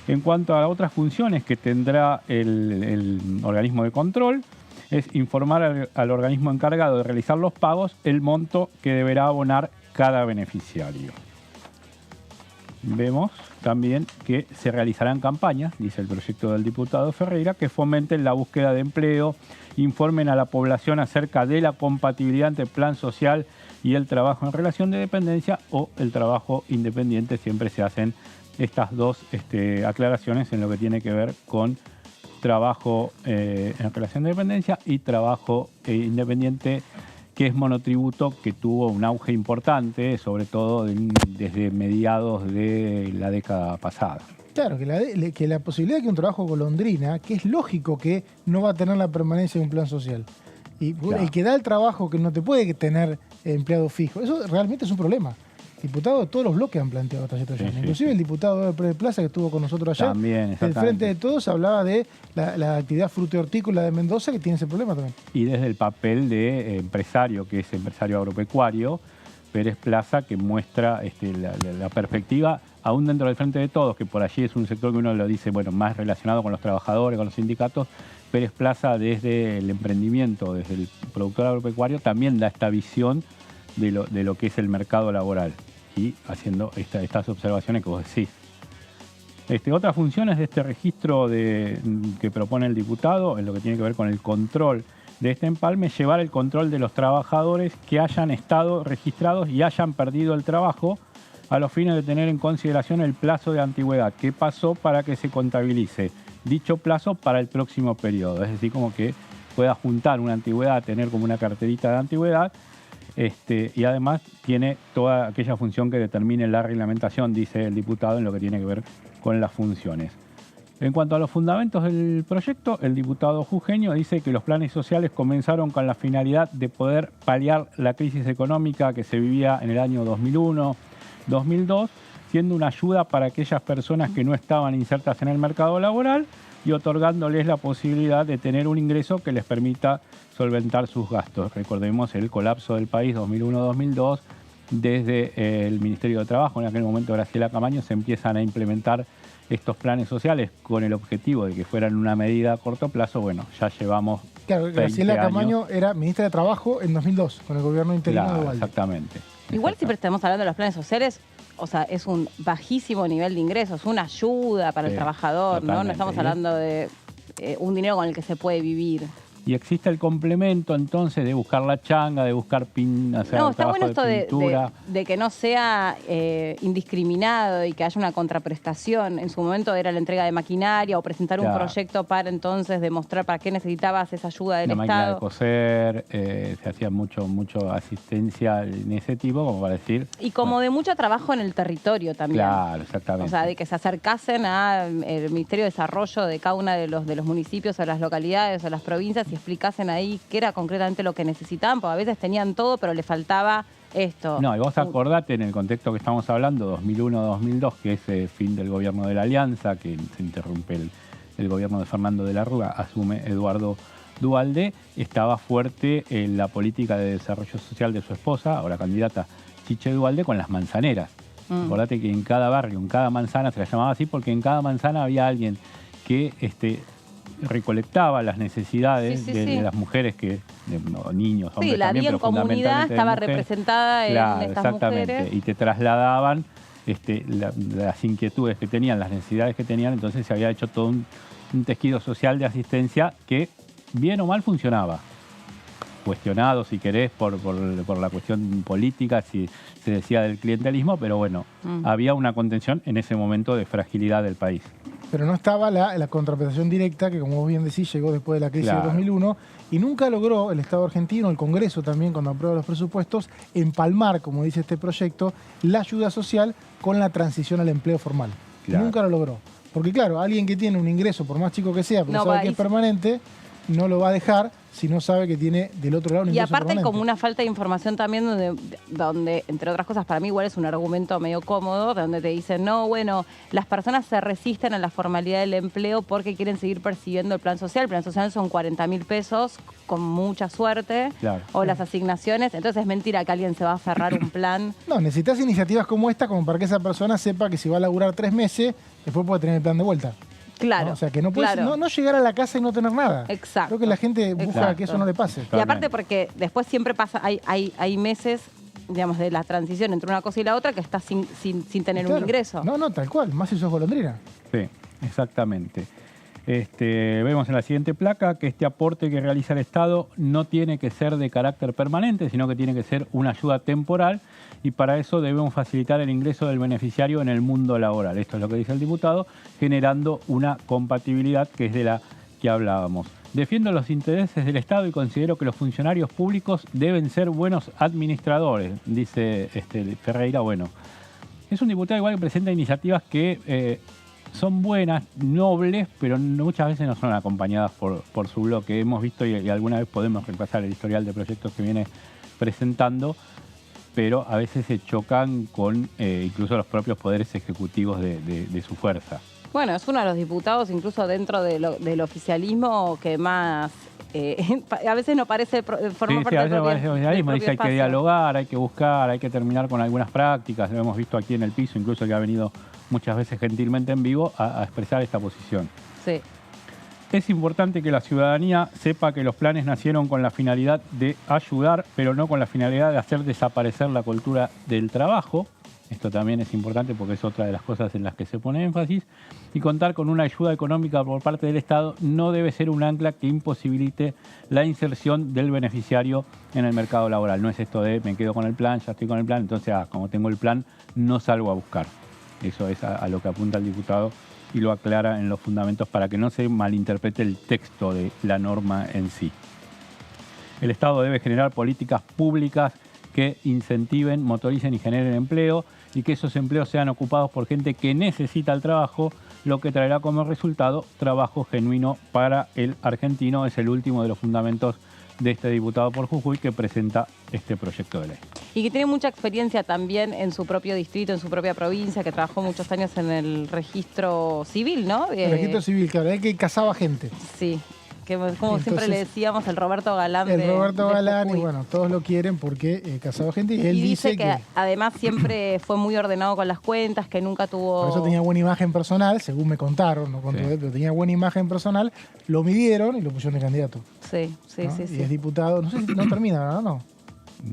En cuanto a otras funciones que tendrá el organismo de control, es informar al organismo encargado de realizar los pagos el monto que deberá abonar cada beneficiario. Vemos también que se realizarán campañas, dice el proyecto del diputado Ferreira, que fomenten la búsqueda de empleo, informen a la población acerca de la compatibilidad entre el plan social y el trabajo en relación de dependencia o el trabajo independiente. Siempre se hacen estas dos aclaraciones en lo que tiene que ver con trabajo en relación de dependencia y trabajo independiente, que es monotributo, que tuvo un auge importante, sobre todo desde mediados de la década pasada. Claro, que la posibilidad de que un trabajo golondrina, que es lógico que no va a tener la permanencia de un plan social, y claro, el que da el trabajo que no te puede tener empleado fijo, eso realmente es un problema. Diputados de todos los bloques han planteado esta situación. Sí, inclusive el diputado de Plaza, que estuvo con nosotros ayer, también, del Frente de Todos, hablaba de la actividad frutícola de Mendoza, que tiene ese problema también. Y desde el papel de empresario, que es empresario agropecuario, Pérez Plaza, que muestra la perspectiva, aún dentro del Frente de Todos, que por allí es un sector que uno lo dice, bueno, más relacionado con los trabajadores, con los sindicatos. Pérez Plaza, desde el emprendimiento, desde el productor agropecuario, también da esta visión de lo que es el mercado laboral, y haciendo estas observaciones que vos decís. Otras funciones de este registro que propone el diputado, en lo que tiene que ver con el control de este empalme, llevar el control de los trabajadores que hayan estado registrados y hayan perdido el trabajo, a los fines de tener en consideración el plazo de antigüedad que pasó para que se contabilice dicho plazo para el próximo periodo. Es decir, como que pueda juntar una antigüedad, tener como una carterita de antigüedad, y además tiene toda aquella función que determine la reglamentación, dice el diputado, en lo que tiene que ver con las funciones. En cuanto a los fundamentos del proyecto, el diputado jujeño dice que los planes sociales comenzaron con la finalidad de poder paliar la crisis económica que se vivía en el año 2001-2002, siendo una ayuda para aquellas personas que no estaban insertas en el mercado laboral y otorgándoles la posibilidad de tener un ingreso que les permita solventar sus gastos. Recordemos el colapso del país 2001-2002, desde el Ministerio de Trabajo, en aquel momento Graciela Camaño, se empiezan a implementar estos planes sociales con el objetivo de que fueran una medida a corto plazo. Bueno, ya llevamos Claro, 20 Graciela años. Camaño era ministra de Trabajo en 2002, con el gobierno interino Claro, de Ubalde. exactamente. Igual siempre estamos hablando de los planes sociales, o sea, es un bajísimo nivel de ingresos, una ayuda para el Sí, trabajador, ¿no? No totalmente. estamos hablando de un dinero con el que se puede vivir. Y existe el complemento entonces de buscar la changa, de buscar hacer No, está trabajo bueno esto de pintura. de que no sea indiscriminado y que haya una contraprestación. En su momento era la entrega de maquinaria o presentar un Claro. proyecto para entonces demostrar para qué necesitabas esa ayuda del La máquina de Estado. coser, se hacía mucho asistencia en ese tipo, como para decir... Y como de mucho trabajo en el territorio también. Claro, exactamente. O sea, de que se acercasen al Ministerio de Desarrollo de cada uno de los municipios o las localidades o las provincias y explicasen ahí qué era concretamente lo que necesitaban, porque a veces tenían todo, pero le faltaba esto. No, y vos acordate en el contexto que estamos hablando, 2001-2002, que es el fin del gobierno de la Alianza, que se interrumpe el gobierno de Fernando de la Rúa, asume Eduardo Duhalde, estaba fuerte en la política de desarrollo social de su esposa, ahora candidata Chiche Duhalde, con las manzaneras. Acordate que en cada barrio, en cada manzana, se la llamaba así porque en cada manzana había alguien que recolectaba las necesidades de las mujeres, niños, hombres Sí, la también, vida en pero comunidad fundamentalmente de estaba mujeres. representada Claro, en estas exactamente. mujeres. Y te trasladaban las inquietudes que tenían, las necesidades que tenían, entonces se había hecho todo un tejido social de asistencia que bien o mal funcionaba. Cuestionado, si querés, por la cuestión política, si se decía del clientelismo, pero bueno, había una contención en ese momento de fragilidad del país. Pero no estaba la contraprestación directa, que como vos bien decís, llegó después de la crisis Claro. de 2001, y nunca logró el Estado argentino, el Congreso también, cuando aprueba los presupuestos, empalmar, como dice este proyecto, la ayuda social con la transición al empleo formal. Claro. Nunca lo logró. Porque claro, alguien que tiene un ingreso, por más chico que sea, pero No, sabe va, que y es permanente, no lo va a dejar si no sabe que tiene del otro lado un Y ingreso aparte hay permanente. como una falta de información también donde, entre otras cosas, para mí igual es un argumento medio cómodo, donde te dicen, no, bueno, las personas se resisten a la formalidad del empleo porque quieren seguir percibiendo el plan social. El plan social son 40.000 pesos con mucha suerte, Claro. o las asignaciones. Entonces es mentira que alguien se va a aferrar a un plan. No, necesitas iniciativas como esta como para que esa persona sepa que si va a laburar 3 meses, después puede tener el plan de vuelta. Claro. ¿No? O sea, que no puedes claro. no llegar a la casa y no tener nada. Exacto. Creo que la gente busca Exacto. que eso no le pase. Y aparte porque después siempre pasa, hay meses, digamos, de la transición entre una cosa y la otra que estás sin tener un Claro. ingreso. No, tal cual, más si sos golondrina. Sí, exactamente. Vemos en la siguiente placa que este aporte que realiza el Estado no tiene que ser de carácter permanente, sino que tiene que ser una ayuda temporal, y para eso debemos facilitar el ingreso del beneficiario en el mundo laboral. Esto es lo que dice el diputado, generando una compatibilidad que es de la que hablábamos. Defiendo los intereses del Estado y considero que los funcionarios públicos deben ser buenos administradores, dice Ferreira. Bueno, es un diputado igual que presenta iniciativas que son buenas, nobles, pero muchas veces no son acompañadas por su bloque. Hemos visto y alguna vez podemos repasar el historial de proyectos que viene presentando, pero a veces se chocan con incluso los propios poderes ejecutivos de su fuerza. Bueno, es uno de los diputados, incluso dentro del oficialismo, que más a veces no parece formar parte a veces del parece oficialismo, propio dice hay que espacio. dialogar, hay que buscar, hay que terminar con algunas prácticas. Lo hemos visto aquí en el piso, incluso que ha venido muchas veces gentilmente en vivo a expresar esta posición. Sí. Es importante que la ciudadanía sepa que los planes nacieron con la finalidad de ayudar, pero no con la finalidad de hacer desaparecer la cultura del trabajo. Esto también es importante porque es otra de las cosas en las que se pone énfasis. Y contar con una ayuda económica por parte del Estado no debe ser un ancla que imposibilite la inserción del beneficiario en el mercado laboral. No es esto de me quedo con el plan, ya estoy con el plan, entonces como tengo el plan no salgo a buscar. Eso es a lo que apunta el diputado y lo aclara en los fundamentos para que no se malinterprete el texto de la norma en sí. El Estado debe generar políticas públicas que incentiven, motoricen y generen empleo, y que esos empleos sean ocupados por gente que necesita el trabajo lo que traerá como resultado trabajo genuino para el argentino. Es el último de los fundamentos de este diputado por Jujuy que presenta este proyecto de ley. Y que tiene mucha experiencia también en su propio distrito, en su propia provincia, que trabajó muchos años en el registro civil, ¿no? El registro civil, claro, es que casaba gente. Sí. Que como siempre le decíamos, el Roberto Galán. El Roberto Galán, y bueno, todos lo quieren porque casaba gente. Y él dice que además siempre fue muy ordenado con las cuentas, que nunca tuvo... Por eso tenía buena imagen personal, según me contaron, no conté, pero tenía buena imagen personal. Lo midieron y lo pusieron de candidato. Sí, sí, ¿no? sí. Y es diputado, no sé si no termina, ¿no? No.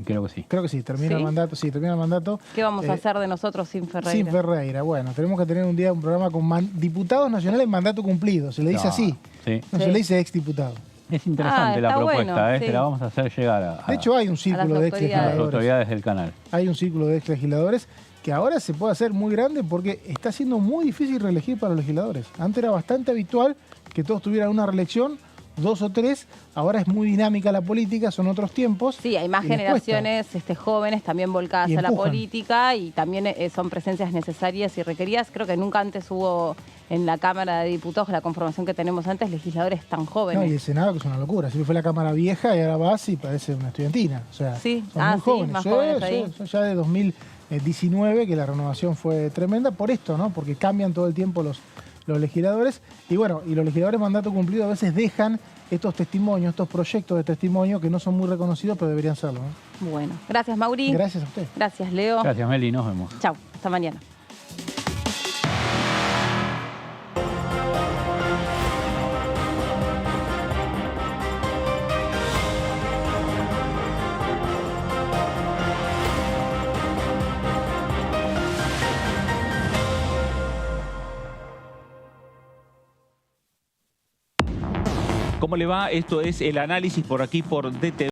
Creo que sí. Creo que sí, termina el mandato. Sí, termina el mandato. ¿Qué vamos a hacer de nosotros sin Ferreira? Sin Ferreira. Bueno, tenemos que tener un día un programa con diputados nacionales en mandato cumplido. Se le dice así. Sí. No se le dice exdiputado. Es interesante la propuesta, bueno, se la vamos a hacer llegar a... De hecho, hay un círculo de exlegisladores. las autoridades del canal. Hay un círculo de exlegisladores que ahora se puede hacer muy grande porque está siendo muy difícil reelegir para los legisladores. Antes era bastante habitual que todos tuvieran una reelección, 2 o 3, ahora es muy dinámica la política, son otros tiempos. Sí, hay más generaciones jóvenes también volcadas a la política y también son presencias necesarias y requeridas. Creo que nunca antes hubo en la Cámara de Diputados, la conformación que tenemos antes, legisladores tan jóvenes. No, y el Senado, que es una locura. Siempre fue la Cámara vieja y ahora vas y parece una estudiantina. O sea, sí, son muy jóvenes. Más jóvenes ahí. Son ya de 2019, que la renovación fue tremenda por esto, ¿no? Porque cambian todo el tiempo los legisladores. Y bueno, y los legisladores mandato cumplido a veces dejan estos testimonios, estos proyectos de testimonio que no son muy reconocidos, pero deberían serlo, ¿no? Bueno, gracias Mauri. Gracias a usted. Gracias Leo. Gracias Meli, nos vemos. Chau, hasta mañana. ¿Cómo le va? Esto es el análisis por aquí por DTV.